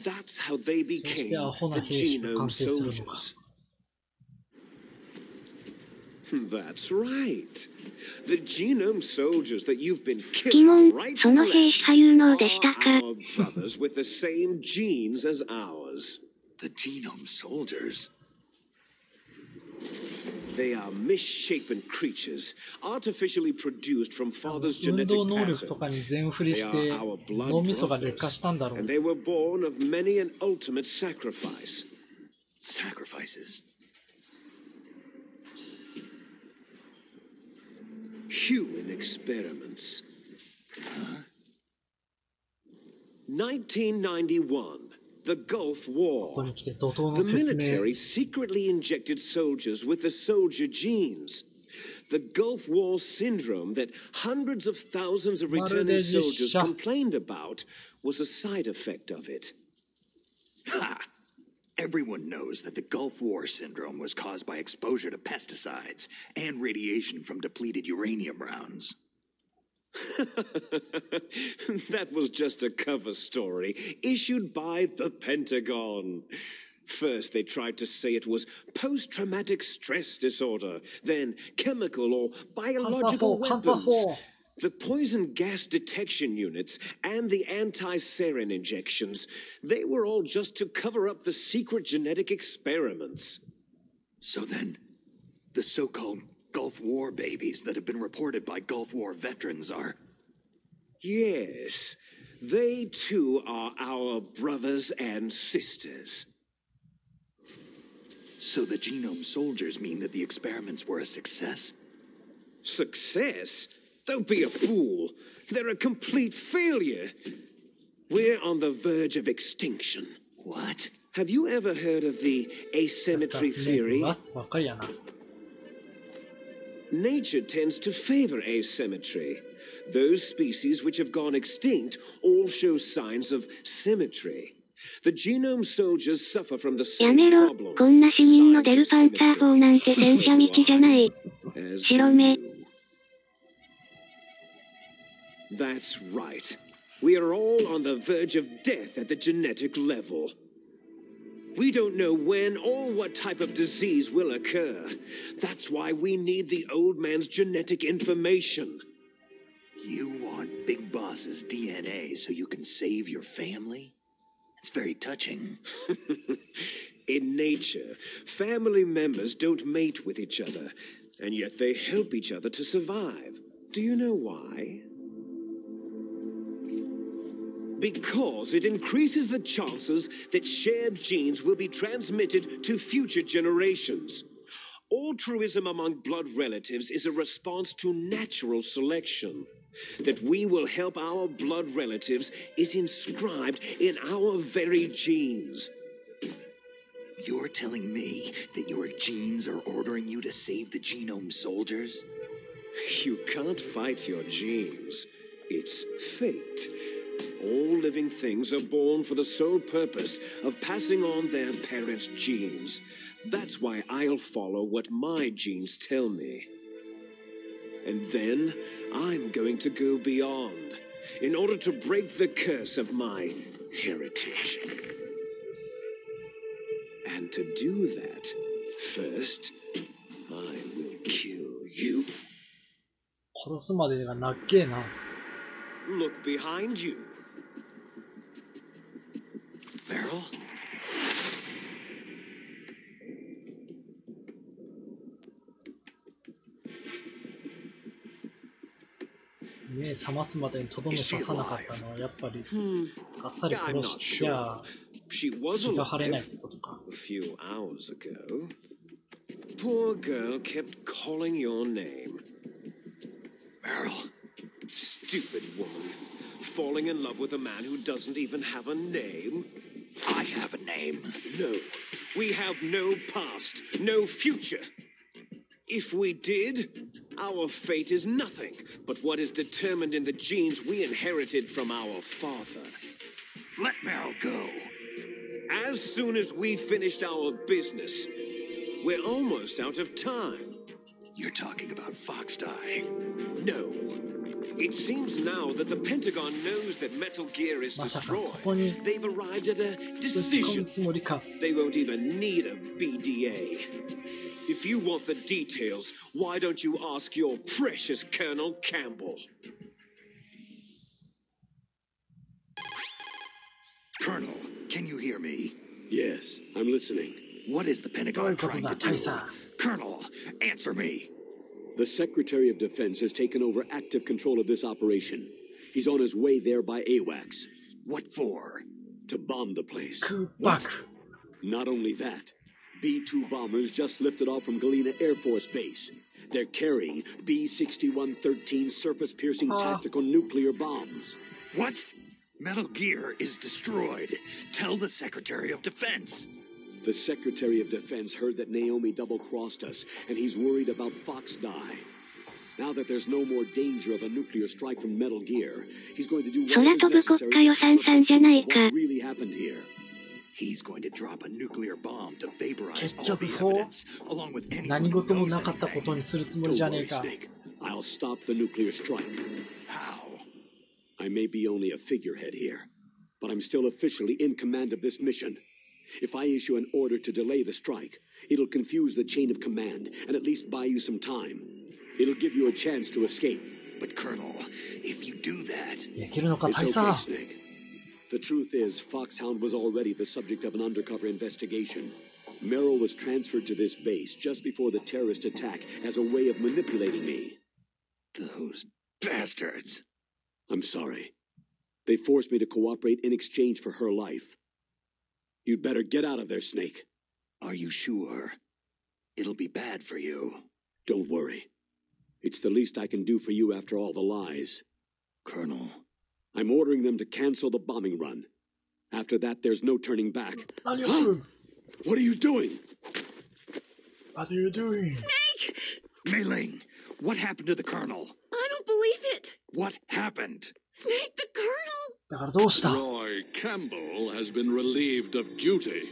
That's how they became the genome soldiers. That's right. The genome soldiers that you've been killing right to left are our brothers with the same genes as ours. The genome soldiers? They are misshapen creatures, artificially produced from Father's genetic pattern. They are our blood brothers, and they were born of many an ultimate sacrifice. Sacrifices? Human experiments. 1991, the Gulf War. The military secretly injected soldiers with the soldier genes. The Gulf War syndrome that hundreds of thousands of returning soldiers complained about was a side effect of it. Ha! Everyone knows that the Gulf War syndrome was caused by exposure to pesticides and radiation from depleted uranium rounds. That was just a cover story issued by the Pentagon. First, they tried to say it was post-traumatic stress disorder, then chemical or biological weapons. The poison gas detection units and the anti-sarin injections, they were all just to cover up the secret genetic experiments. So then, the so-called Gulf War babies that have been reported by Gulf War veterans are... Yes, they too are our brothers and sisters. So the genome soldiers mean that the experiments were a success? Success? Don't be a fool. They're a complete failure. We're on the verge of extinction. What? Have you ever heard of the asymmetry theory? Nature tends to favor asymmetry. Those species which have gone extinct all show signs of symmetry. The genome soldiers suffer from the same problem. こんな市民の出るパンツァー砲なんて戦車道じゃない。白目。That's right. We are all on the verge of death at the genetic level. We don't know when or what type of disease will occur. That's why we need the old man's genetic information. You want Big Boss's DNA so you can save your family? It's very touching. In nature, family members don't mate with each other, and yet they help each other to survive. Do you know why? Because it increases the chances that shared genes will be transmitted to future generations. Altruism among blood relatives is a response to natural selection. That we will help our blood relatives is inscribed in our very genes. You're telling me that your genes are ordering you to save the genome soldiers? You can't fight your genes. It's fate. All living things are born for the sole purpose of passing on their parents' genes. That's why I'll follow what my genes tell me. And then I'm going to go beyond in order to break the curse of my heritage. And to do that, first, I will kill 殺すまでがなっけえな。Look behind you. Meryl? 目覚ますまでにとどめ刺さなかったのはやっぱりあっさり殺しちゃ気が晴れないってことか。A few hours ago, poor girl kept calling your name. Meryl? Stupid woman. Falling in love with a man who doesn't even have a name? I have a name. No. We have no past, no future. If we did, our fate is nothing but what is determined in the genes we inherited from our father. Let Meryl go. As soon as we finished our business, we're almost out of time. You're talking about Fox Die. No. It seems now that the Pentagon knows that Metal Gear is まさかこ destroyed. こに They've arrived at a ぶち込む decision. つもりか。 They won't even need a BDA. If you want the details, why don't you ask your precious Colonel Campbell? Colonel, can you hear me? Yes, I'm listening. What is the どうい Pentagon うこと trying だ to 大 do? 佐。 Colonel, answer me. The Secretary of Defense has taken over active control of this operation. He's on his way there by AWACS. What for? To bomb the place. 空爆。 Not only that, B-2 bombers just lifted off from Galena Air Force Base. They're carrying B-6113 surface-piercing tactical nuclear bombs. What? Metal Gear is destroyed. Tell the Secretary of Defense. The Secretary of Defense heard that Naomi double-crossed us, and he's worried about Fox Die. Now that there's no more danger of a nuclear strike from Metal Gear, he's going to do what is 空飛ぶ国 necessary 家予算さんじゃない to か。 what really happened here. He's going to drop a nuclear bomb to vaporize 結 all 局 the そう evidence, along with anyone 何 who 事も knows なかったこと anything. にするつもり Don't じゃねえ worry, か。 Snake. I'll stop the nuclear strike. How? I may be only a figurehead here, but I'm still officially in command of this mission. If I issue an order to delay the strike, it'll confuse the chain of command and at least buy you some time. It'll give you a chance to escape. But Colonel, if you do that... できるのか It's 大 okay, 佐。 Snake. The truth is, Foxhound was already the subject of an undercover investigation. Merrill was transferred to this base just before the terrorist attack as a way of manipulating me. Those bastards. I'm sorry. They forced me to cooperate in exchange for her life. You'd better get out of there, Snake. Are you sure? It'll be bad for you. Don't worry. It's the least I can do for you after all the lies. Colonel. I'm ordering them to cancel the bombing run. After that, there's no turning back. 何をする What are you doing? What are you doing? Mei-Ling, what happened to the Colonel? I don't believe it. What happened? Snake the Colonel. だからどうした Roy Campbell has been relieved of duty.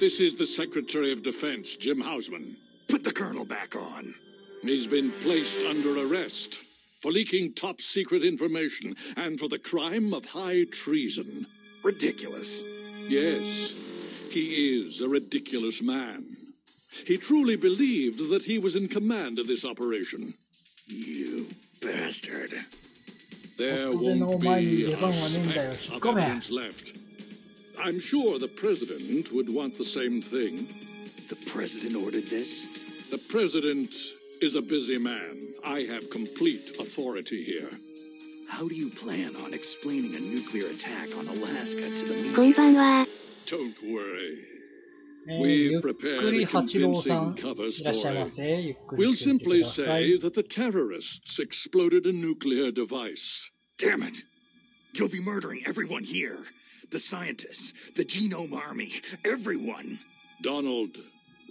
This is the Secretary of Defense, Jim Hausman. Put the Colonel back on. He's been placed under arrest for leaking top-secret information and for the crime of high treason. Ridiculous. Yes, he is a ridiculous man. He truly believed that he was in command of this operation. You bastard. There 突然のお won't 前に be 出 a 番はねえんだよ。 speck 引っ of 込め。 evidence left. I'm sure the President would want the same thing. The President ordered this? The President is a busy man. I have complete authority here. How do you plan on explaining a nuclear attack on Alaska to the こんばん media? は。 Don't worry. ゆっくり八郎さん、いらっしゃいませ。ゆっくり We'll してみてく simply ださ say い。 that the terrorists exploded a nuclear device. Damn it! You'll be murdering everyone here. The scientists, the Genome Army, everyone. Donald,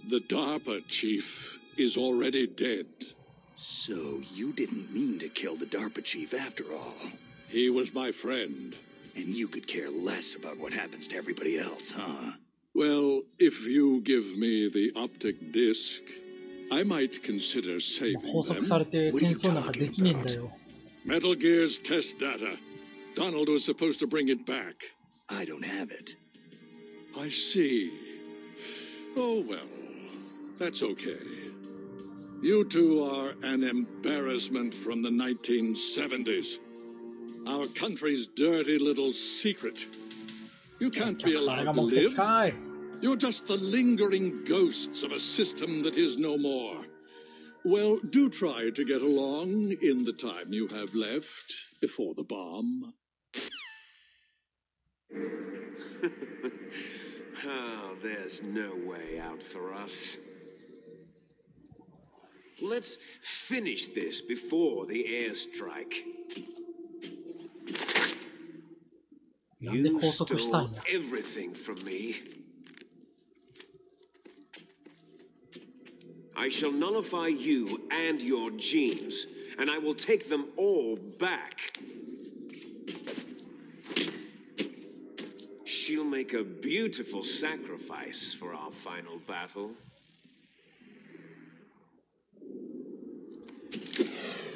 the DARPA chief, is already dead. So you didn't mean to kill the DARPA chief after all. He was my friend. And you could care less about what happens to everybody else, huh? Well, if you give me the optic disc, I might consider saving 拘束さ them. れて転送なんかできねえんだよ。 Metal Gear's test data. Donald was supposed to bring it back. I don't have it. I see. Oh, well, that's okay. You two are an embarrassment from the 1970s. Our country's dirty little secret. You can't be allowed to live. You're just the lingering ghosts of a system that is no more. Well, do try to get along in the time you have left before the bomb. Oh, there's no way out for us. Let's finish this before the airstrike. You stole everything from me. I shall nullify you and your genes, and I will take them all back. She'll make a beautiful sacrifice for our final battle.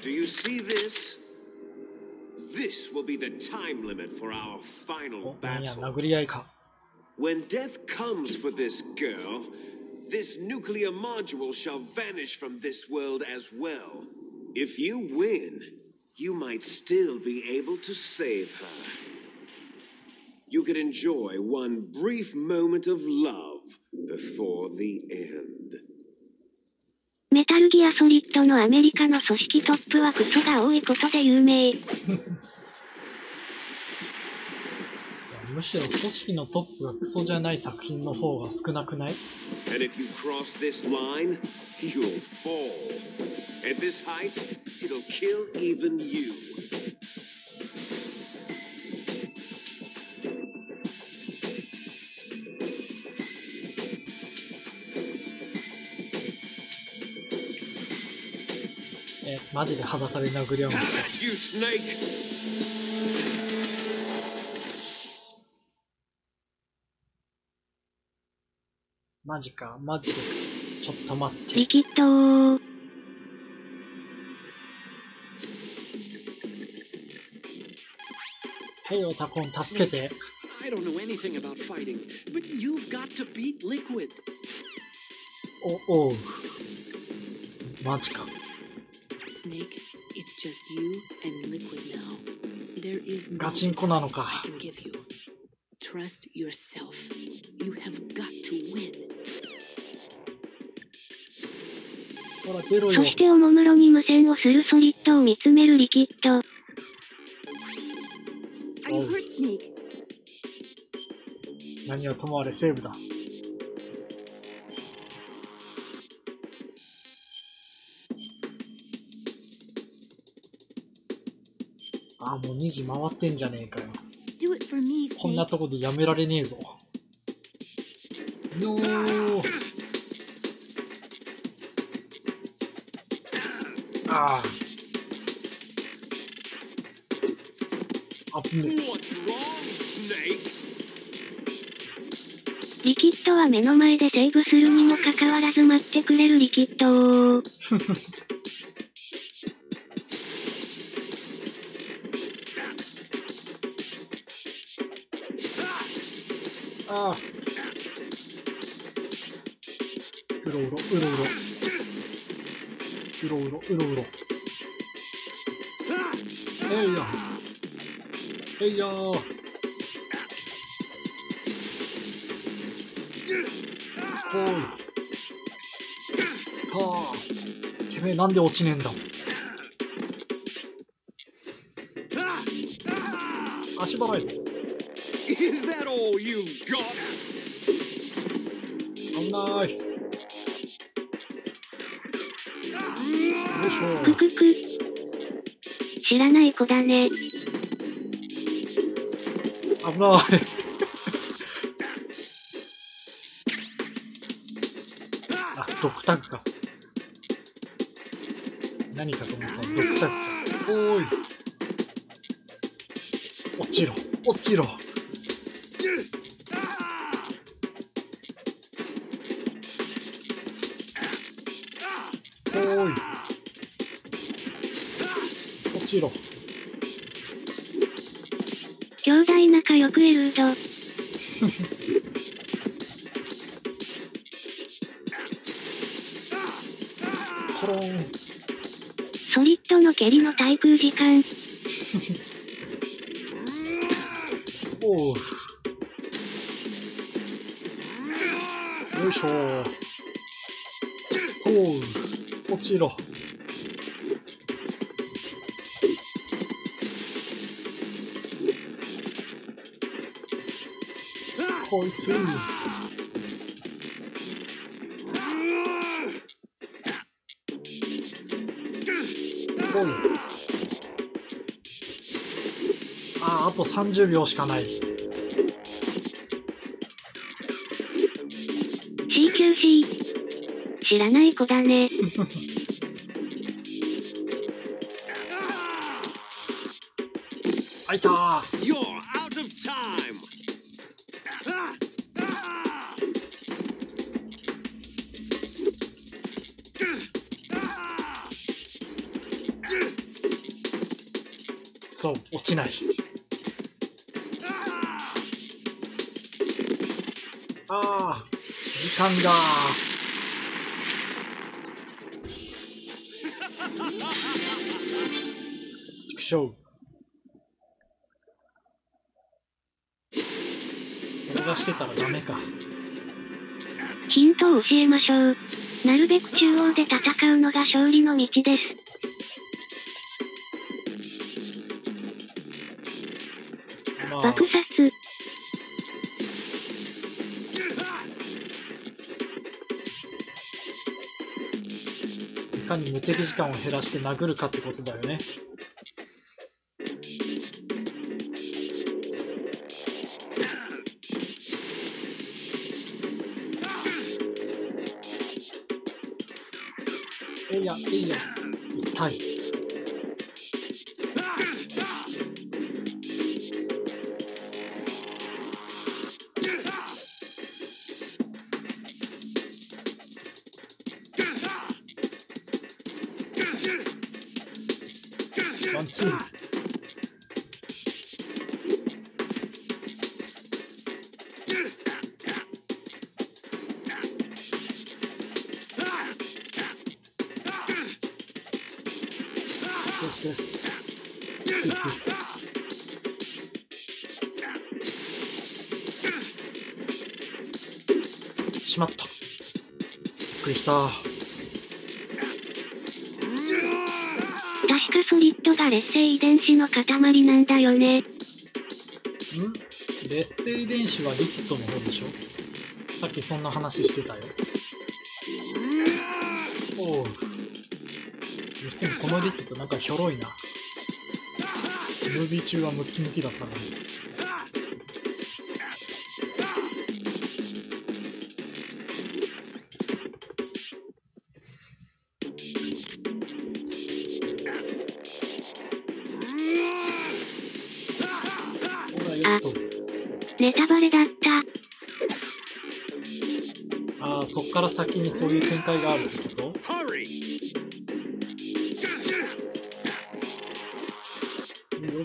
Do you see this? This will be the time limit for our final battle. When death comes for this girl, this nuclear module shall vanish from this world as well. If you win, you might still be able to save her. You could enjoy one brief moment of love before the end. メタルギアソリッドのアメリカの組織トップはクソが多いことで有名。むしろ組織のトップがクソじゃない作品の方が少なくない？ And if you cross this line, you'll fall. At this height, it'll kill even you. マジで裸で殴り合うんですか？ You snake! マジか、マジで。ちょっと待って。リキッドー。ヘイオタコン助けて。I don't know anything about fighting, but you've got to beat Liquid. おう。マジか。Snake, it's just you and Liquid now. There is no ガチンコなのか。I can give you. Trust yourself. You have got to win. ほら出ろよ。そしておもむろに無線をするソリッドを見つめるリキッド。そう。何はともあれセーブだ。あ、もう2時回ってんじゃねえかよ。こんなとこでやめられねえぞ。のー。ああ。危ねえ。リキッドは目の前でセーブするにもかかわらず待ってくれるリキッド。ああ。うろうろ。えいやー。おい。てめえなんで落ちねえんだ。足払え。Is that all you've got? 危ない。よいしょ。くくく。知らない子だね。危ない。あ、ドクタグか。何かと思ったらドクタグか。おーい。落ちろ。おーい。落ちろ。兄弟仲良くエルード。来コロン。ソリッドの蹴りの滞空時間。おう。よいしょー。とう。落ちろ。こいつ。あと30秒しかない。CQC。知らない子だね。あいたー。You're out of time. そう、落ちない。ああ、時間が。畜生。逃してたらダメか。ヒントを教えましょう。なるべく中央で戦うのが勝利の道です。爆殺。いかに無敵時間を減らして殴るかってことだよね。えいや、えいや、痛い。ワン、ツー。です。ピスピス。しまった。びっくりした。確かソリッドが劣勢遺伝子の塊なんだよね。劣勢遺伝子はリキッドの方でしょ。さっきそんな話してたよ。おう。にしてもこのリキッドなんかひょろいな。ムービー中はムッキムキだったのに。あ、ネタバレだった。ああ、そっから先にそういう展開があるってこと？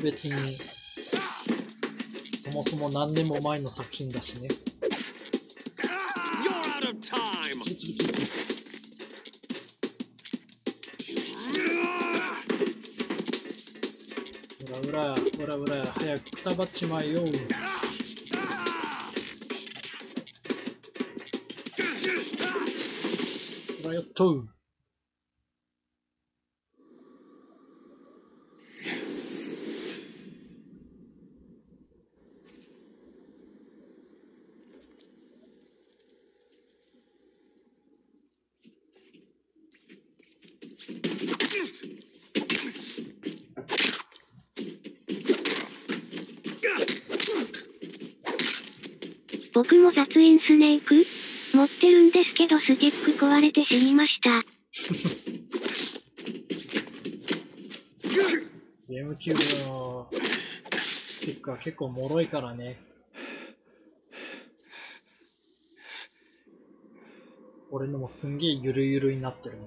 別にそもそも何年も前の作品だしね。うらうら早くくたばっちまえよ。ほらよっと。僕も雑印スネーク持ってるんですけどスティック壊れて死にました。ゲームキューブのスティックは結構脆いからね。俺のもすんげえゆるゆるになってるね。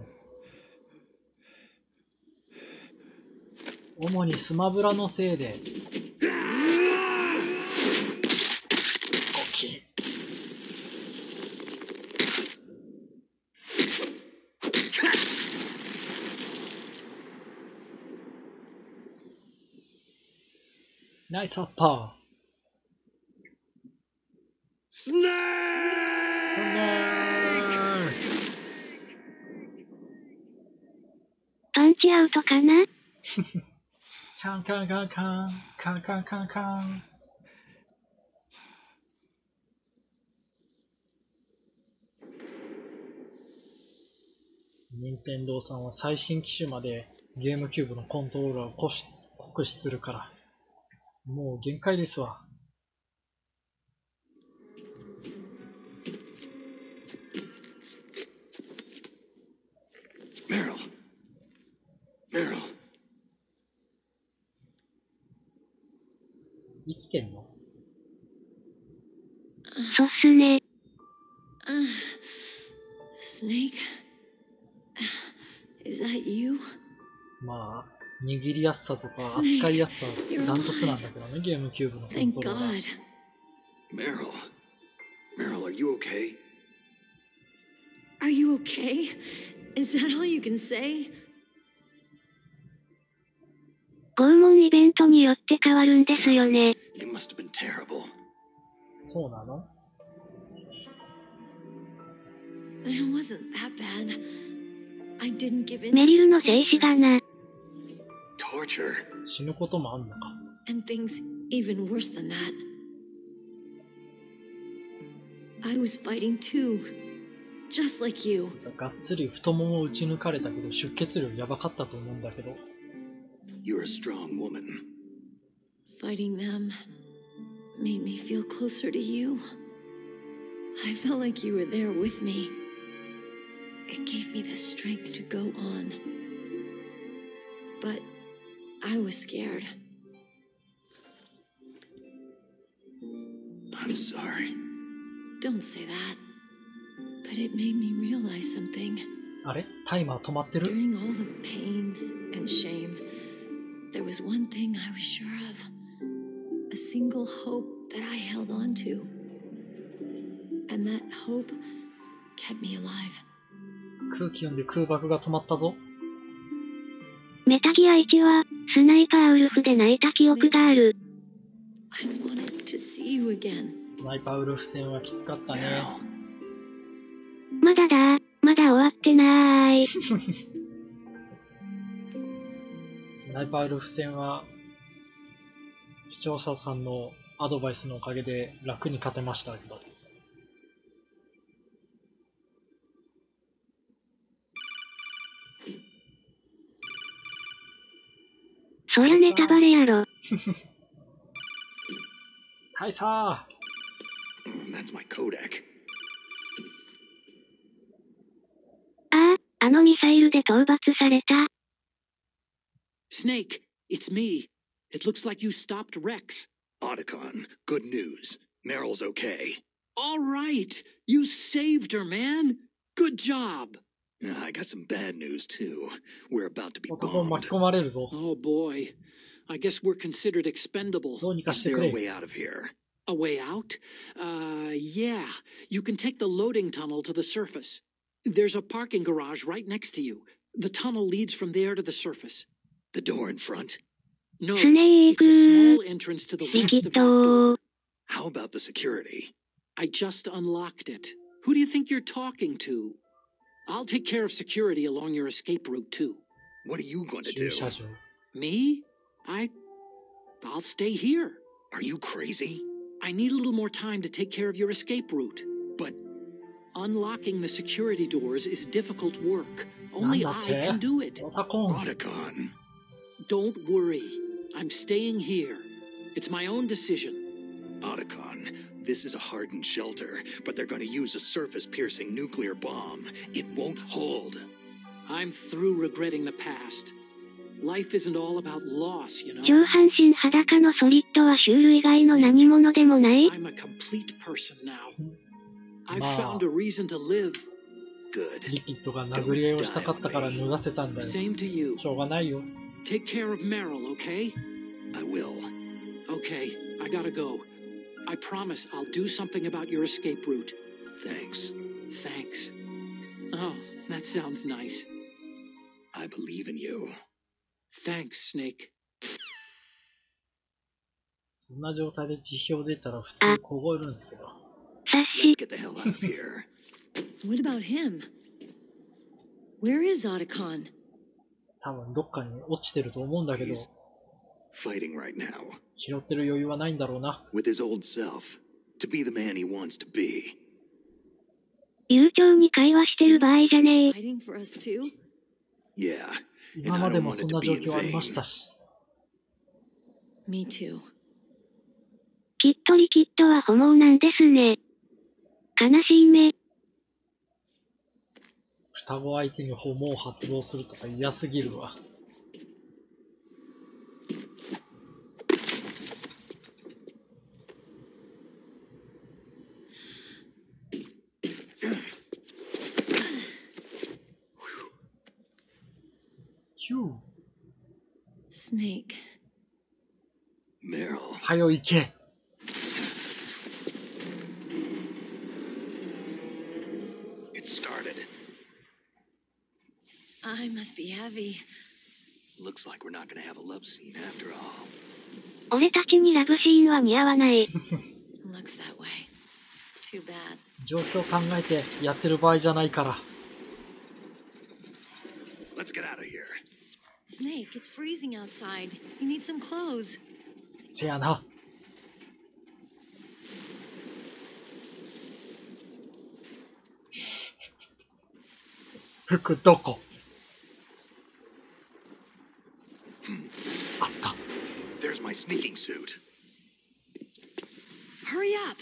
主にスマブラのせいで。ナイスアッパスネーー。スネーク。パンチアウトかな。カンカンカンカンカンカンカンカン。任天堂さんは最新機種までゲームキューブのコントローラーを酷使するから、もう限界ですわ。Meryl. Meryl. 生きてんの？そうっすね。Snake? Is that you? まあ、握りやすさとか扱いやすさはダントツなんだけどね、ゲームキューブのコン Thank トローラー。 God. Meryl. Meryl, are you okay? Are you okay? Is that all you can say? 拷問イベントによって変わるんですよね。It must have been terrible. そうなの？ It wasn't that bad. I didn't give in メ to リル the の静止 torture. だな。Torture. 死ぬこともあんのか。 And things even worse than that. I was fighting too. Just like you. がっつり太ももを打ち抜かれたけど出血量やばかったと思うんだけど。 You're a strong woman. Fighting them made me feel closer to you. I felt like you were there with me. It gave me the strength to go on. But I was scared. I'm sorry. Don't say that. But it made me realize something. あれ？タイマー止まってる？ During all the pain and shame, there was one thing I was sure of. A single hope that I held on to. And that hope kept me alive. 空気読んで空爆が止まったぞ。メタギア1は、スナイパーウルフで泣いた記憶がある。I wanted to see you again. スナイパーウルフ戦はきつかったね。まだだ、まだ終わってなーい。スナイパーウルフ戦は、視聴者さんのアドバイスのおかげで楽に勝てましたけど。そりゃネタバレやろ。大佐 That's my Kodak. ああ、あのミサイルで討伐された。Snake, it's me. It looks like you stopped Rex. Otacon, good news. Meryl's okay. All right. You saved her, man. Good job. I got some bad news, too. We're about to be 男を bombed. 巻き込まれるぞ。 Oh, boy. I guess we're considered expendable. どうにかし Is て there く a れ。 way out of here? A way out? Yeah. You can take the loading tunnel to the surface. There's a parking garage right next to you. The tunnel leads from there to the surface. The door in front? No, スネー it's a ク small entrance to the リキ west ッ of that door. ド。 How about the security? I just unlocked it. Who do you think you're talking to? I'll take care of security along your escape route, too. What are you going to 駐 do? 車場。 Me? I'll stay here. Are you crazy? I need a little more time to take care of your escape route. But Unlocking the security doors is difficult work. なん Only だっ I て can do it. オタコン。 Otacon. Don't worry. I'm staying here. It's my own decision. Otacon, this is a hardened shelter, but they're going to use a surface-piercing nuclear bomb. It won't hold. I'm through regretting the past. Life isn't all about loss, you know. 上半身裸のソリッドはシュール以外の何者でもない。 I'm a complete person now. I've まあ found a reason to live. Good. リキッドが殴り合いをしたかったから脱がせたんだよ。 Same to you. しょうがないよ。 Take care of Meryl, okay? I will. Okay, I gotta go. I promise I'll do something about your escape route. Thanks. Thanks. Oh, that sounds nice. I believe in you. Thanks, Snake. そんな状態で辞表出たら普通凍えるんですけど。Let's get the hell out of here. What about him? Where is Otacon? 多分どっかに落ちてると思うんだけど、 Fighting right now 拾ってる余裕はないんだろうな。 with his old self to be the man he wants to be. 悠長に会話してる場合じゃねえ。 Fighting for us too? Yeah. 今までもそんな状況ありましたし。Me too. きっとリキッドはホモなんですね。悲しい目。双子相手にホモを発動するとか嫌すぎるわ。ヒュー。Snake. Meryl. はよ行け。It started. I must be heavy. Looks like we're not gonna have a love scene after all. 俺たちにラブシーンは似合わない。Looks that way. Too bad. 状況考えてやってる場合じゃないから。Let's get out of here. Snake, it's freezing outside. You need some clothes. せやな。服どこ？あった。There's my sneaking suit. Hurry up.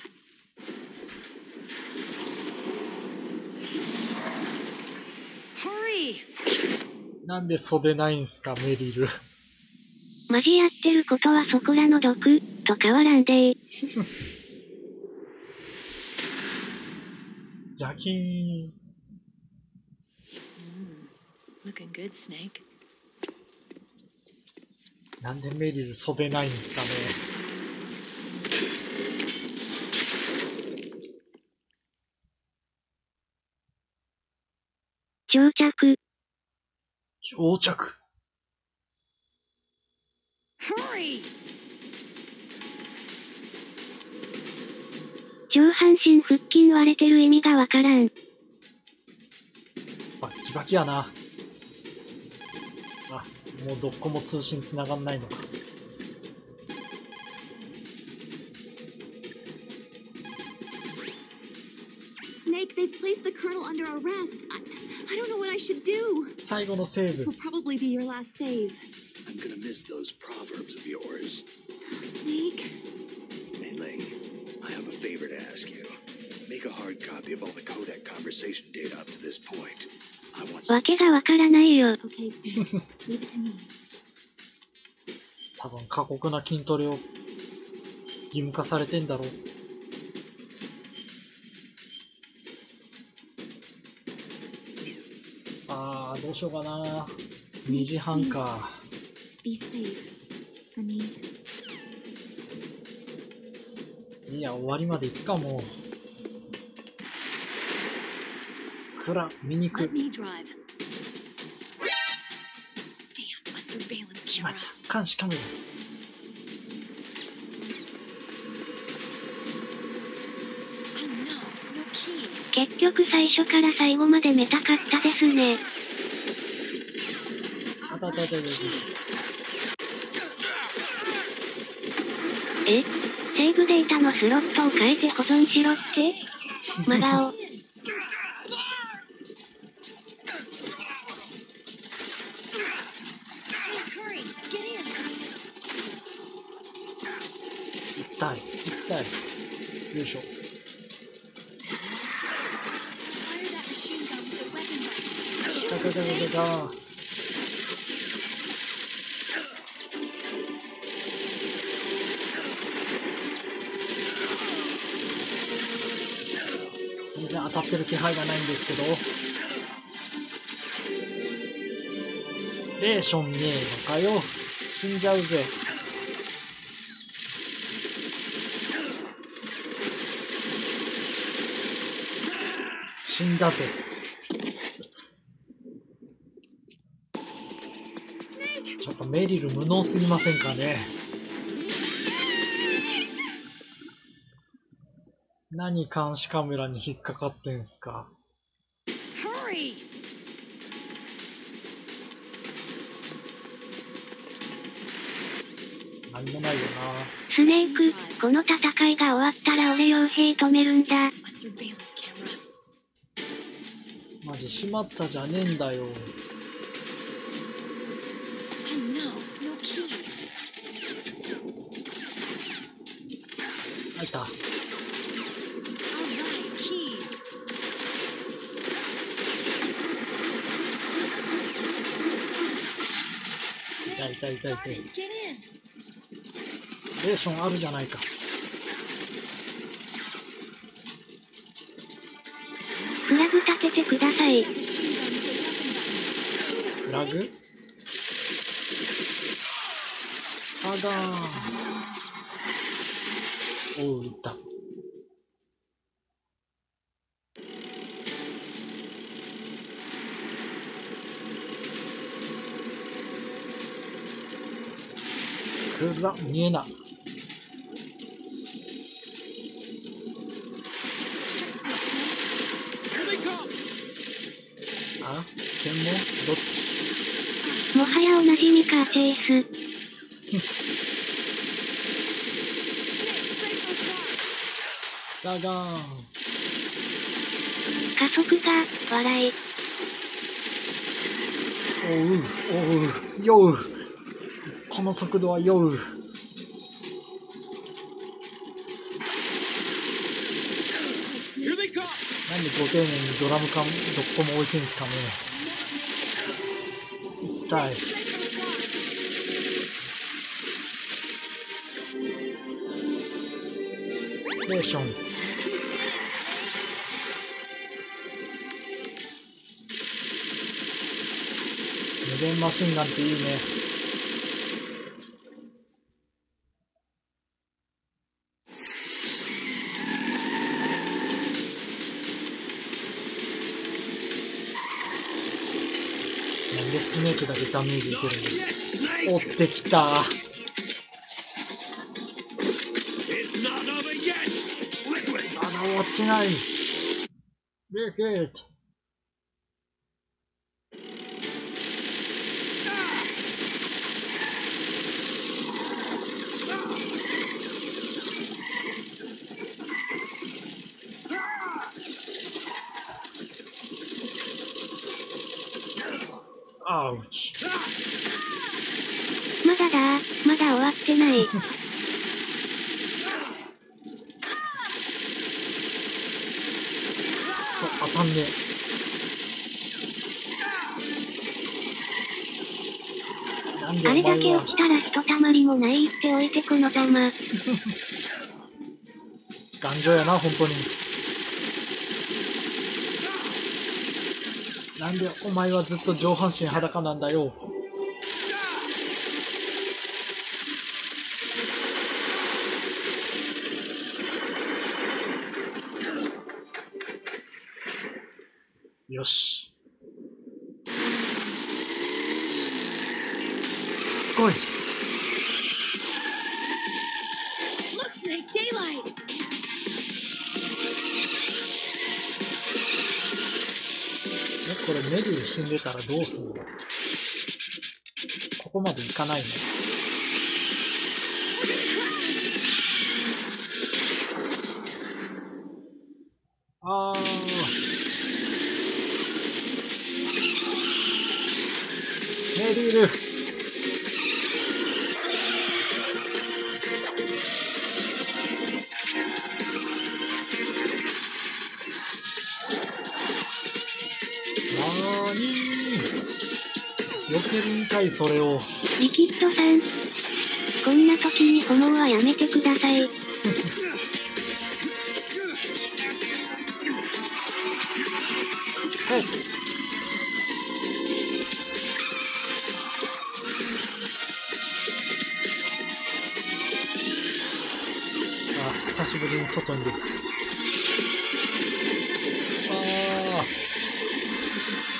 Hurry. なんで袖ないんすか、メリル。マジやってることはそこらの毒と変わらんでー。ジャキーン。Looking good, Snake. なんでメリル袖ないんすかね。到着。到着。Hurry! 上半身腹筋割れてる意味がわからん。バッキバキやな。あ、もうどこも通信繋がんないのか。Snake, they've placed the colonel under arrest. I don't know what I should do. 最後のセー This ブ。 will probably be your last save. I'm gonna miss those proverbs of yours. Snake? Mainly, I have a favor to ask you. Make a hard copy of all the codec conversation data up to this point. I want some... わけがわからないよ。Okay, Snake. Leave it to me. 多分過酷な筋トレを義務化されてんだろう。さあ、どうしようかな。2時半か。Be safe. For me. いや、終わりまで行くかも。クラ、見に行く。 Let me drive. Damn, a surveillance しまっ camera. た。監視カメラ。Oh no, no key. 結局最初から最後まで見たかったですね。あたたたたた。え？セーブデータのスロットを変えて保存しろって？真顔。痛い、痛い。よいしょ。来た来た来た来た。全然当たってる気配がないんですけど。レーションねえのかよ。死んじゃうぜ。死んだぜ。ちょっとメリル無能すぎませんかね。何監視カメラに引っかかってんすか。Hurry! 何もないよな。スネーク、この戦いが終わったら俺傭兵止めるんだ。マジしまったじゃねえんだよ。開いた。痛い痛い痛い痛い。レーションあるじゃないか。フラグ立ててください。フラグ？あだー。おう、撃った。クールが見えない。あ？剣もどっち？もはやおなじみか、チェイス。ガガーン。加速が、笑い。おう、おう、酔う。この速度は酔う。なんでご丁寧にドラム缶どっこも置いてんすかね。痛い。レーション。無限マシンガンっていいね。なんでスネークだけダメージいけるの？追ってきた。まだ終わってない。リキッド。アウチ。まだだ、まだ終わってない。そう、当たんねえ。なんでお前はあれだけ落ちたらひとたまりもないっておいてこのざま。頑丈やな、本当に。なんでお前はずっと上半身裸なんだよ。よし。しつこい。これメリル死んでたらどうすんの？ここまでいかないの？あー。メリル。避けるんかい、それを。リキッドさん。こんな時に炎はやめてください。はい。あ、久しぶりに外に出た。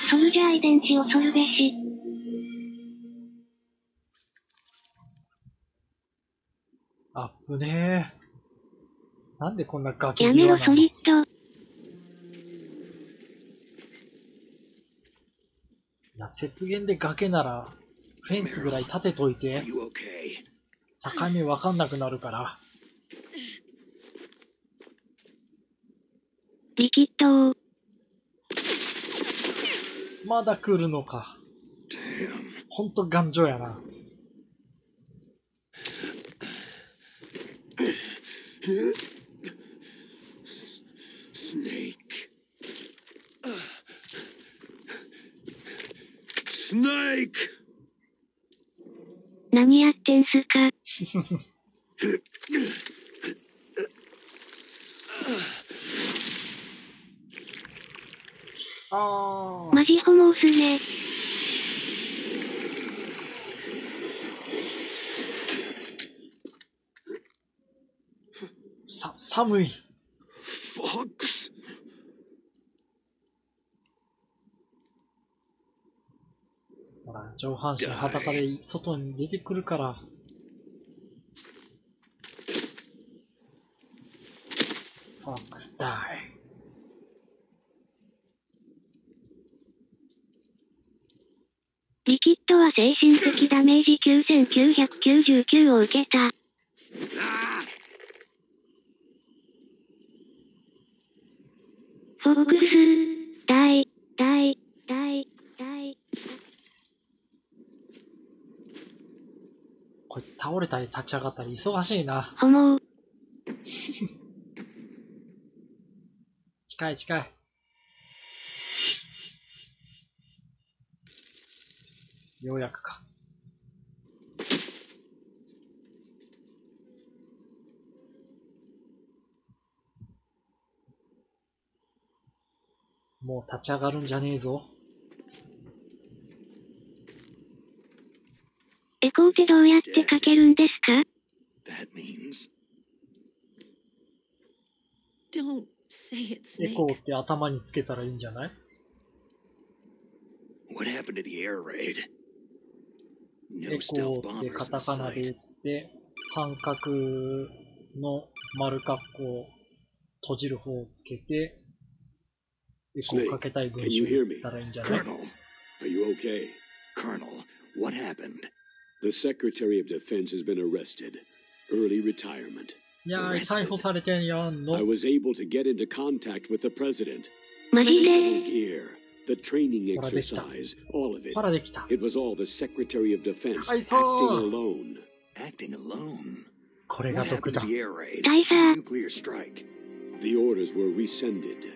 ソルジャー遺伝子恐るべし。あぶねえ。なんでこんなガキやめろ、際なの？ソリッド。いや、雪原で崖なら、フェンスぐらい立てといて、境目わかんなくなるから。リキッドを。まだ来るのか。ほんと頑丈やな。スネーク。何やってんすか？マジホモっすね。寒い。フォックス。ほら、上半身裸で外に出てくるから。フォックスダイ。リキッドは精神的ダメージ9999を受けた。フォックス、ダイ。こいつ倒れたり立ち上がったり忙しいな。ホモ。近い。ようやくか。もう立ち上がるんじゃねえぞ。エコーってどうやってかけるんですか？ Don't say it, エ Snake. コーって頭につけたらいいんじゃない？ What happened to the air raid? エ No コ stealth ーってカ bombers タ in カナで言 sight. って、半角の丸括弧閉じる方をつけて、エコーかけたい文章を言ったらいいんじゃない？ Colonel, are you okay? Colonel, what happened? The Secretary of Defense has been arrested. Early retirement. いやー、逮捕されてんやんの。 I was able to get into contact with the president. マジで？ Gear, the training exercise, all of it. パラできた。 It was all the Secretary of Defense 大 acting 佐 alone. Acting alone? これが What 毒 happened だ to。the air raid? 大佐。 Nuclear strike. The orders were rescinded.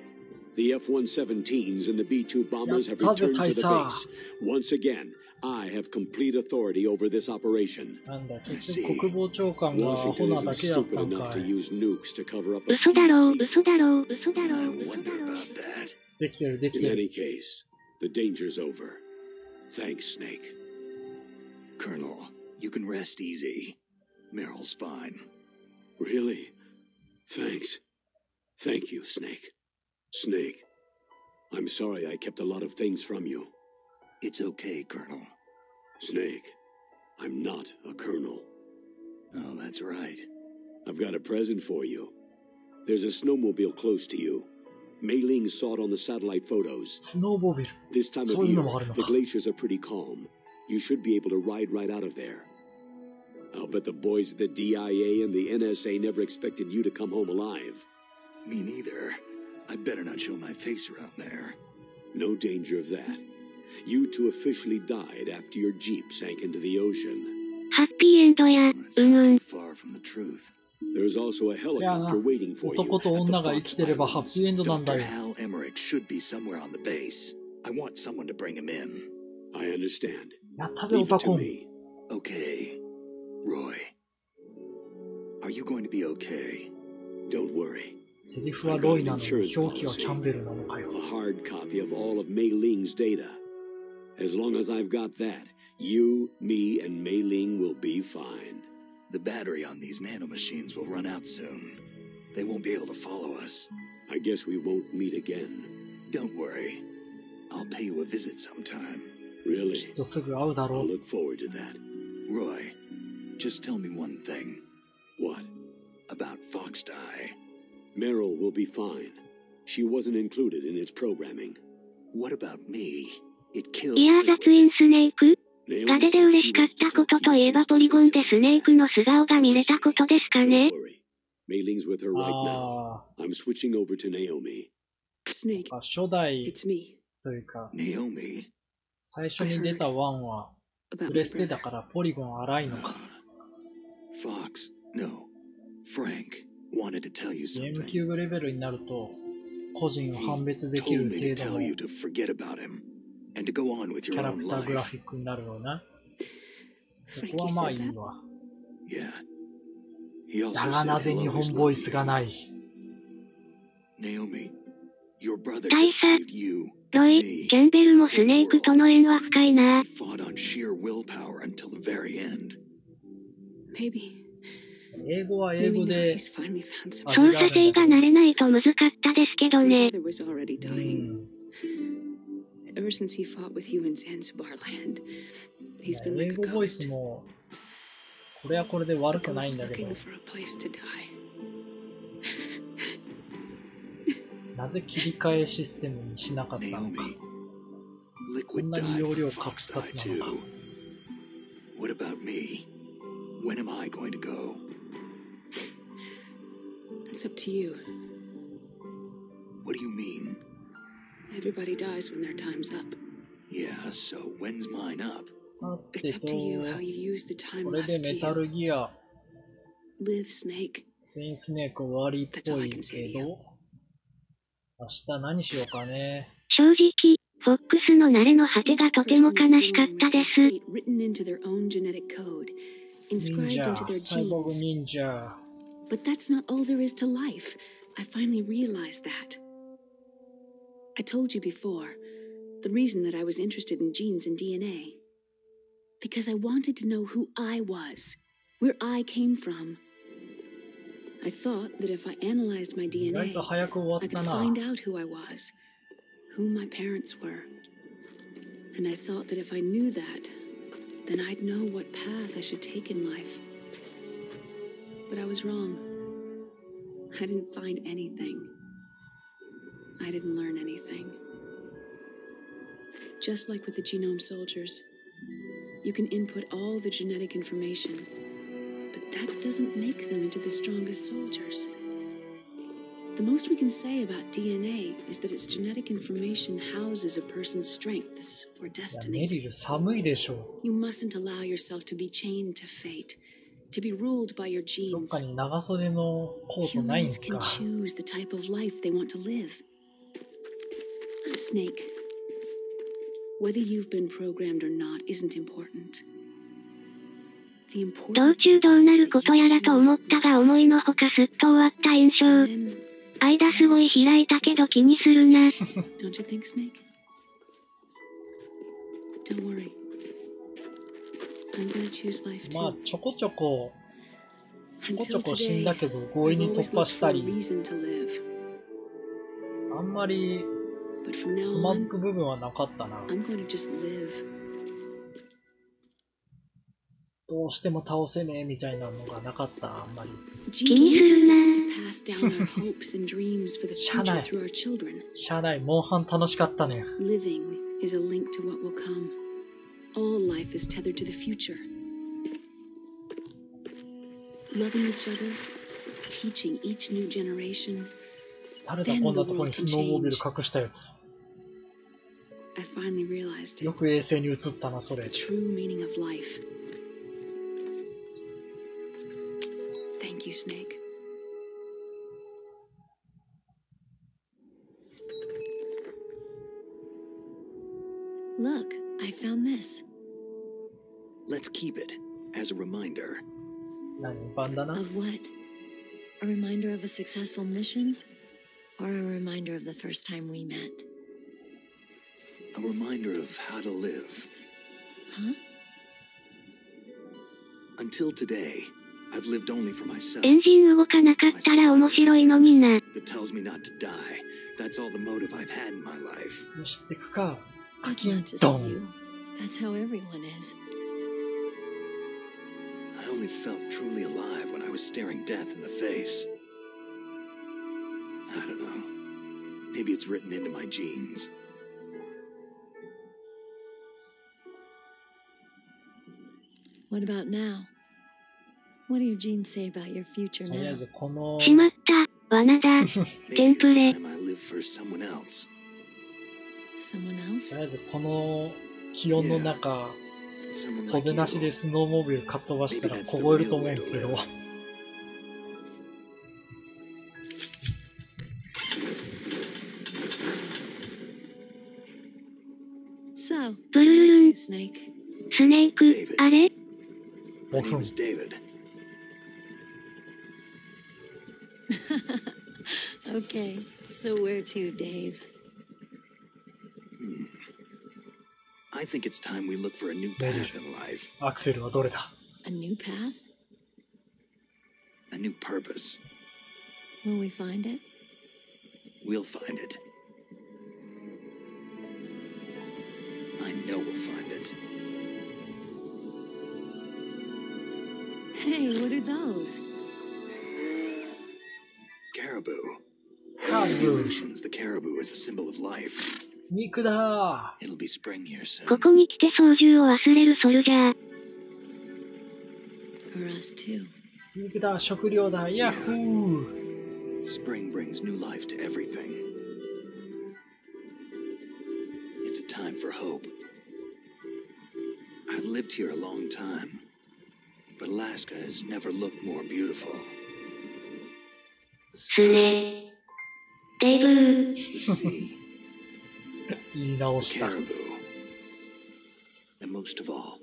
The F-117s and the B-2 bombers have returned to the base. Once again, I have complete authority over this operation. なんだ、結局国防長官がアホ Washington なだ isn't けやっ stupid たん enough か to い。 use nukes to cover up a 嘘だろう、 few 嘘だろう、嘘だ I ろう、嘘だ wonder ろう。 about that. できてる、でき In てる。 any case, the danger's over. Thanks, Snake. Colonel, you can rest easy. Meryl's fine. Really? Thanks. Thank you, Snake. Snake, I'm sorry I kept a lot of things from you. It's okay, Colonel. Snake, I'm not a colonel. Oh, that's right. I've got a present for you. There's a snowmobile close to you. Mei Ling saw it on the satellite photos. スノーモービル。 This time そ of ういう year, のもあるの the か。 glaciers are pretty calm. You should be able to ride right out of there. I'll bet the boys at the DIA and the NSA never expected you to come home alive. Me neither. I better not show my face around there. No danger of that. You two officially died after your jeep sank into the ocean. ハッピーエンドや、That's not too far from the truth. There's also a せやな。 helicopter waiting for you. 男と女が生きてればハッピーエンドなんだ Dr. よ。 Hal Emmerich should be somewhere on the base. I want someone to bring him in. I understand. やったぜ、 Leave オ it タ to コン。 Okay. Roy. Are you going to be okay? Don't worry. セリフはロイなのに表記はキャンベルなのかよ。 A hard copy of all of Mei Ling's data. As long as I've got that, you, me, and Mei Ling will be fine. The battery on these nanomachines will run out soon. They won't be able to follow us. I guess we won't meet again. Don't worry. I'll pay you a visit sometime. き Really? っとすぐ会うだろ I'll う。 look forward to that. Roy, just tell me one thing. What? About Foxdie. Meryl will be fine. She wasn't included in its programming. What about me? It killed いやーザツインスネークガデで嬉しかったことといえばポリゴンでスネークの素顔が見れたことですかね。Meiling's with her right now. I'm switching over to Naomi. Snake, 初代 it's me. というか、 Naomi? 最初に出た1はプレステだからポリゴン荒いのか。Fox, no. Frank wanted to tell you ゲー something. ムキューブレベルになると個人を判別でき Told る me to 程度 tell の you to forget about him and to go on with キ your ャラ own クターグラ life. フィックになるよな。そこはまあいいわ。 Yeah. He also だが said なぜ he'll 日 always 本 love ボイスが you. ない。 Naomi, your brother 大 just 佐 saved you, ロイ me, キャンベルもスネークとの縁は深いな。 fought on sheer willpower until the very end. Maybe. 英語は英 Maybe 語 now で he's finally found some. 味があ操作性がるんだけ慣れないと難かったですけどね。 Father was already ど。う dying. ん。 Ever since he fought with you in Zanzibar land, he's been 英 like 語 a ボイス ghost. もこれはこれで A 悪くない ghost んだけど looking、for a place to die. なぜ切り替えシステムにしなかったのか。 Naomi, そん Liquid なに died 容 for 量カツカ Fox ツ Die なのか。 too. What about me? When am I going to go? That's up to you. What do you mean? Everybody dies when their time's up. Yeah, so when's mine up? さ It's て up と、 to you how you use the time これ left で to メタ you. ルギア、 Live, Snake. ツインスネーク終わりっぽいけど、明日何しようかね。正直、フォックスの慣れの果てがとても悲しかったです。 Written into their own genetic code, 忍 inscribed 者 into、their サイボーグ genes. 忍者。 But that's not all there is to life. I finally realized that. I told you before, the reason that I was interested in genes and DNA. Because I wanted to know who I was, where I came from. I thought that if I analyzed my 意外 DNA, と早く終わ I っ could たな。 find out who I was, who my parents were. And I thought that if I knew that, then I'd know what path I should take in life. But I was wrong. I didn't find anything. I didn't learn anything. Just like with the genome soldiers, you can input all the genetic information, but that doesn't make them into the strongest soldiers. The most we can say about DNA is that its genetic information houses a person's strengths or いや、 destiny. メリル寒いでしょ。 You mustn't allow yourself to be chained to fate, to be ruled by your どっ genes. かに長袖のコートないん Humans す can か。 choose the type of life they want to live. Snake, whether you've been programmed or not isn't important. The 道 important 中どう thing な is る that こと you やらと思っ choose たが思いのほかすっと終わった印象。 And then, 間すごい開いたけど気にするな。 don't you think, Snake? Don't worry. I'm gonna choose life まあ too. ちょこちょこ死 Until ん today, だけど強引 I've に always 突破 looked した for a り、 reason to live. あんまり But from now つまず on, く部分はなかったな。 I'm going to just live. どうしても倒せねえみたいなのがなかった、あんまり。 Genes exist to pass down our hopes and dreams for the しゃあ future ない。 through our children. しゃあない、モンハン楽しかったね。 Living is a link to what will come. All life is tethered to the future. Loving each other, teaching each new generation. 誰だこんなとこにスノーモービル隠したやつ。 I finally realized よ it. く衛星に映ったな、それ。 The true meaning of life. Thank you, Snake. Look, I found this. Let's keep it as a reminder. 何バンダナ Of what? A reminder of a successful mission? Or a reminder of the first time we met? A reminder of how to live. Huh? Until today, I've lived only for myself. エンジン動かなかったら面白いのにな。 It tells me not to die. That's all the motive I've had in my life. よし、行くか。カ That's キン not just ドン。 you. That's how everyone is. I only felt truly alive when I was staring death in the face. Maybe it's written into my genes. What about now? What do your genes say about your future とりあえ now? ずこのしまった。罠だ。テン Maybe プ it's レ。 time I live for someone else. Someone else? とりあえずこの気温の中、 Someone 袖 like なし you. でスノーモービルかっ飛ばしたら凍えると思うんですけど。 So, ブルルルン。 Snake. スネーク David.、あれ My name is David. Okay, so where to, Dave? I think it's time we look for a new path in life. アクセルはどれだ？ A new path? A new purpose. Will we find it? We'll find it. I know we'll find it. Hey, what are those? Caribou. Caribou. Evolutions, the caribou is a symbol of life. 肉だ It'll be spring here soon. ここに来て操縦を忘れるソルジャー。For us too. ー。肉だ、食料だ、ヤッホー。 Spring brings new life to everything. It's a time for hope. I've lived here a long time, but Alaska has never looked more beautiful. スネデイブー。 The sea, 言い直 the した。 caribou, and most of all,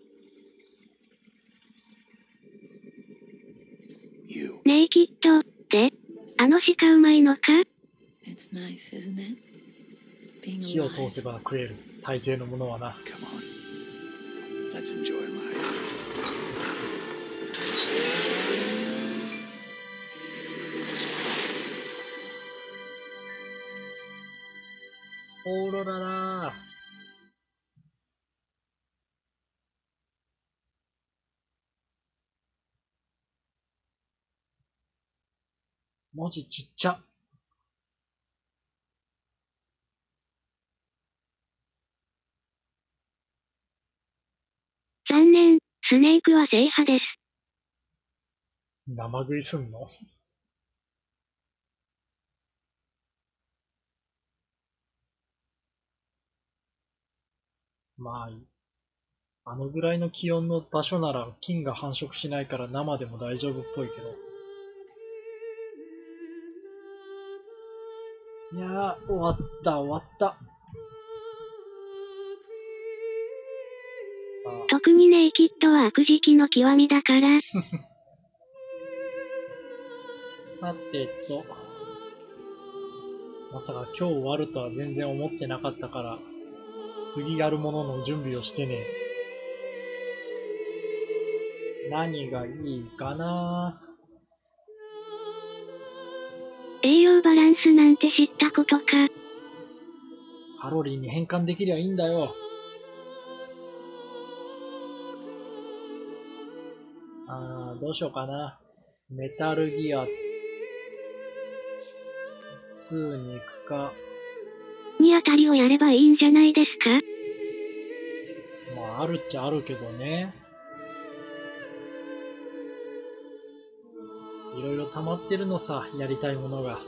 you. ネイキッドってあの鹿うまいのか It's nice, isn't it? Being 火を alive. 通せば食える。大抵のものはな。 Come on. Let's enjoy life. オーロラだー。文字ちっちゃ。残念、スネークは正派です。生食いすんの？まあ、あのぐらいの気温の場所なら菌が繁殖しないから生でも大丈夫っぽいけど。いやー、終わった終わった。さあ、特にネイキッドは悪時期の極みだから。さてと、まさか今日終わるとは全然思ってなかったから、次やるものの準備をしてね。何がいいかな。栄養バランスなんて知ったことか。カロリーに変換できりゃいいんだよ。どうしようかな。メタルギア2に行くか。にあたりをやればいいんじゃないですか。まあ、あるっちゃあるけどね。いろいろ溜まってるのさ、やりたいものが。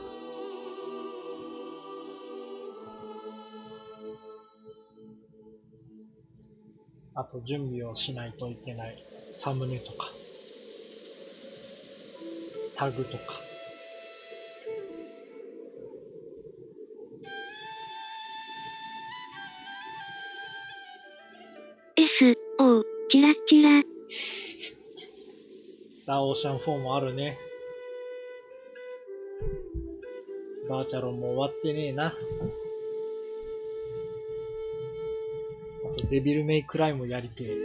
あと準備をしないといけない。サムネとか。タグとか。SO、チラッチラ。スターオーシャン4もあるね。バーチャロンも終わってねえな。あとデビルメイクライもやりてえ。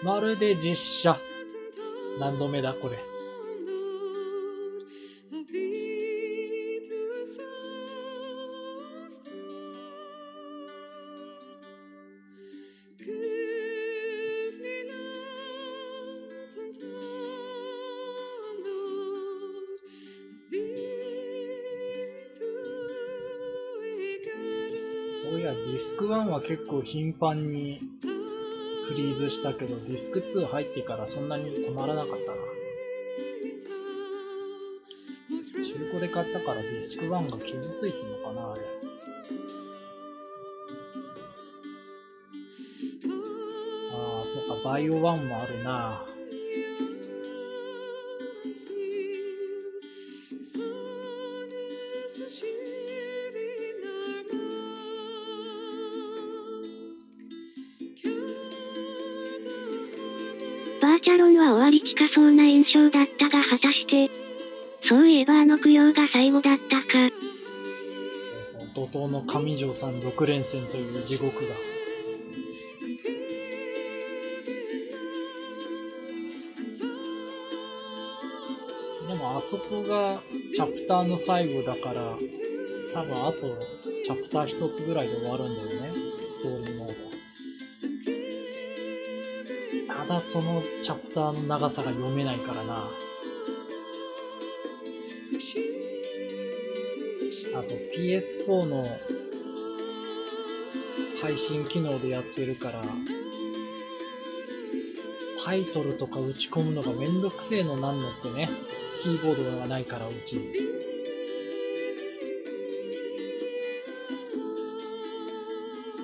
まるで実写。何度目だこれ。ディスク1は結構頻繁にフリーズしたけど、ディスク2入ってからそんなに止まらなかったな。中古で買ったからディスク1が傷ついてるのかな、あれ。ああ、そうか、バイオ1もあるな。バーチャロンは終わり近そうな印象だったが果たして、そういえばあの供養が最後だったか。そうそう、怒涛の上条さん6連戦という地獄が。でもあそこがチャプターの最後だから、多分あとチャプター1つぐらいで終わるんだよね、ストーリーモード。ただそのチャプターの長さが読めないからな。あと PS4 の配信機能でやってるから、タイトルとか打ち込むのがめんどくせえのなんのってね。キーボードがないからうち。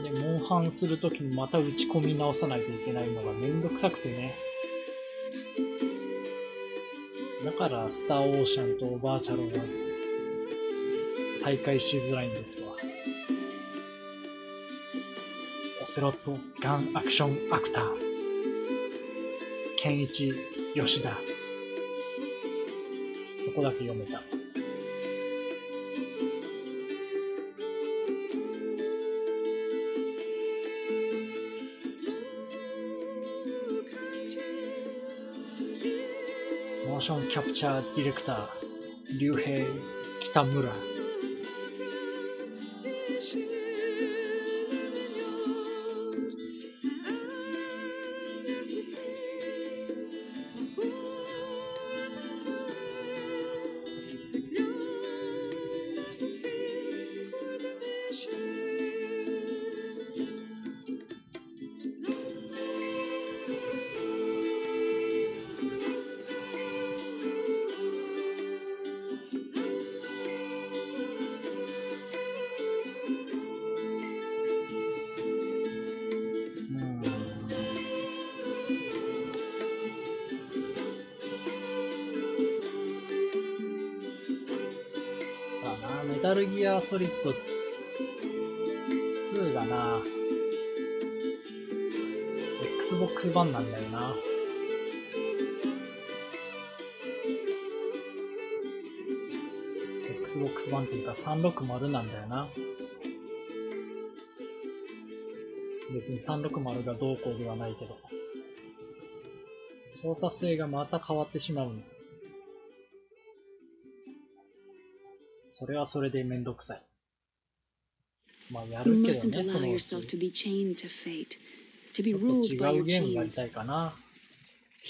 で、モンハンするときにまた打ち込み直さないといけないのがめんどくさくてね。だからスターオーシャンとバーチャルが再開しづらいんですわ。オセロットガンアクションアクターケンイチ吉田、そこだけ読めた。モーションキャプチャーディレクター竜兵北村。メタルギアソリッド2がな、Xbox 版なんだよな。Xbox 版っていうか360なんだよな。別に360がどうこうではないけど。操作性がまた変わってしまうの。それはそれでめんどくさい。まあやるけどね、そのうち。もっと違うゲームやりたいかな。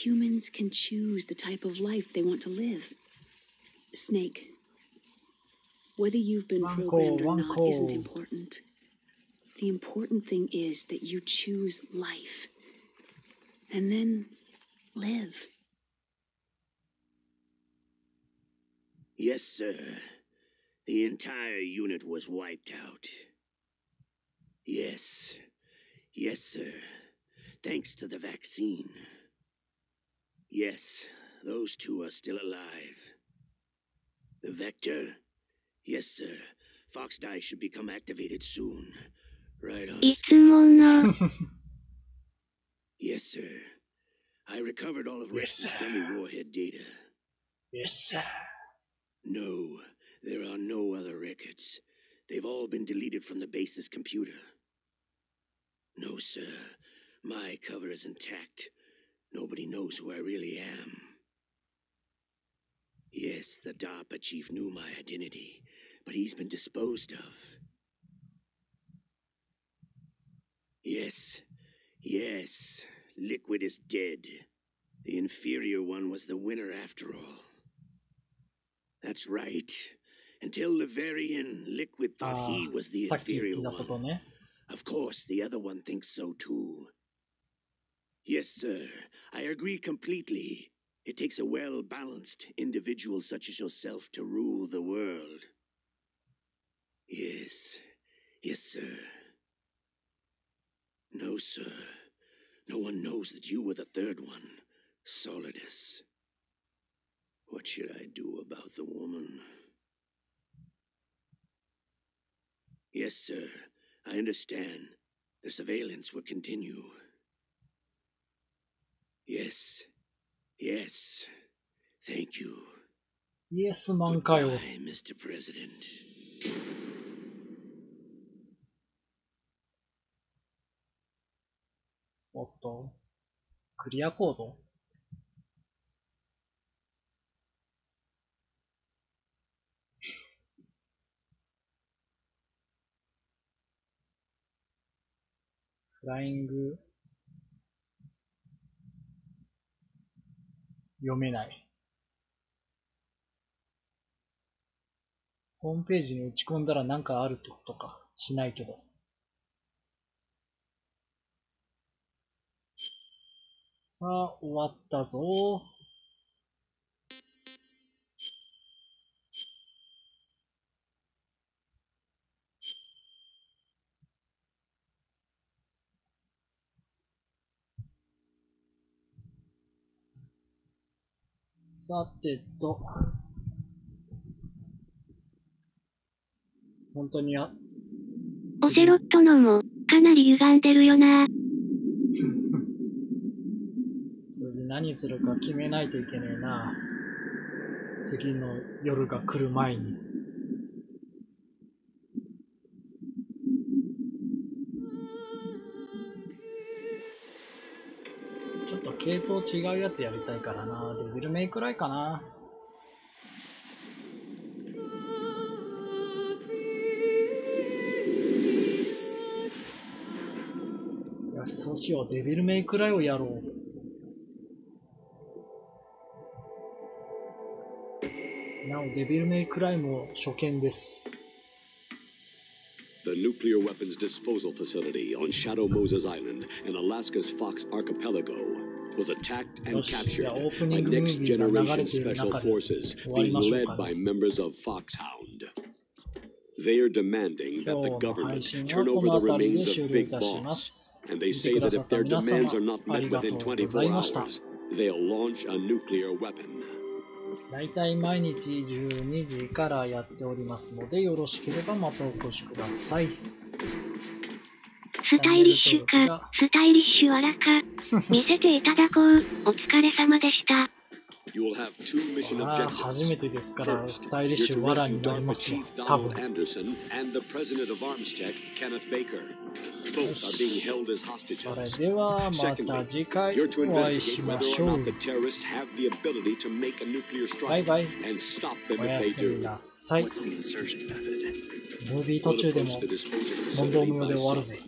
Humans can choose the type of life they want to live. Snake, whether you've been programmed or not isn't important. The important thing is that you choose life. And then live. Yes, sir. The entire unit was wiped out. Yes. Yes, sir. Thanks to the vaccine. Yes, those two are still alive. The vector? Yes, sir. Fox Die should become activated soon. Right on. Yes, sir. I recovered all of Rex's dummy warhead data. Yes, sir. No, there are no other records. They've all been deleted from the base's computer. No, sir. My cover is intact. Nobody knows who I really am. Yes, the DARPA chief knew my identity, but he's been disposed of. Yes. Yes. Liquid is dead. The inferior one was the winner after all. That's right. Until the very end, Liquid thought he was the inferior one. Of course, the other one thinks so too. Yes, sir. I agree completely. It takes a well-balanced individual such as yourself to rule the world. Yes. Yes, sir. No, sir. No one knows that you were the third one, Solidus. What should I do about the woman? Yes, sir. I understand. The surveillance will continue. Yes. Yes. Thank you. Yes, man かよ。 Goodbye, Mr. President. おっと。クリアコードフライング読めない。ホームページに打ち込んだらなんかあるってことか。しないけど。さあ、終わったぞ。さてと、本当にオセロットのもかなり歪んでるよな。次何するか決めないといけねえな。次の夜が来る前に。ちょっと系統違うやつやりたいからな。デビルメイクライかな。よし、そうしよう。デビルメイクライをやろう。なお、デビルメイクライも初見です。The nuclear weapons disposal facility on Shadow Moses Island in Alaska's Fox Archipelago was attacked and captured by next generation special forces being led by members of Foxhound. They are demanding that the government turn over the remains of Big Boss, and they say that if their demands are not met within 24 hours, they'll launch a nuclear weapon. だいたい毎日12時からやっておりますので、よろしければまたお越しください。スタイリッシュか、スタイリッシュわらか、見せていただこう。お疲れ様でした。さあ、初めてですから、スタイリッシュわらになりますよ。多分。それでは、また次回お会いしましょう。バイバイ。おやすみなさい。ムービー途中でも問答無用で終わるぜ。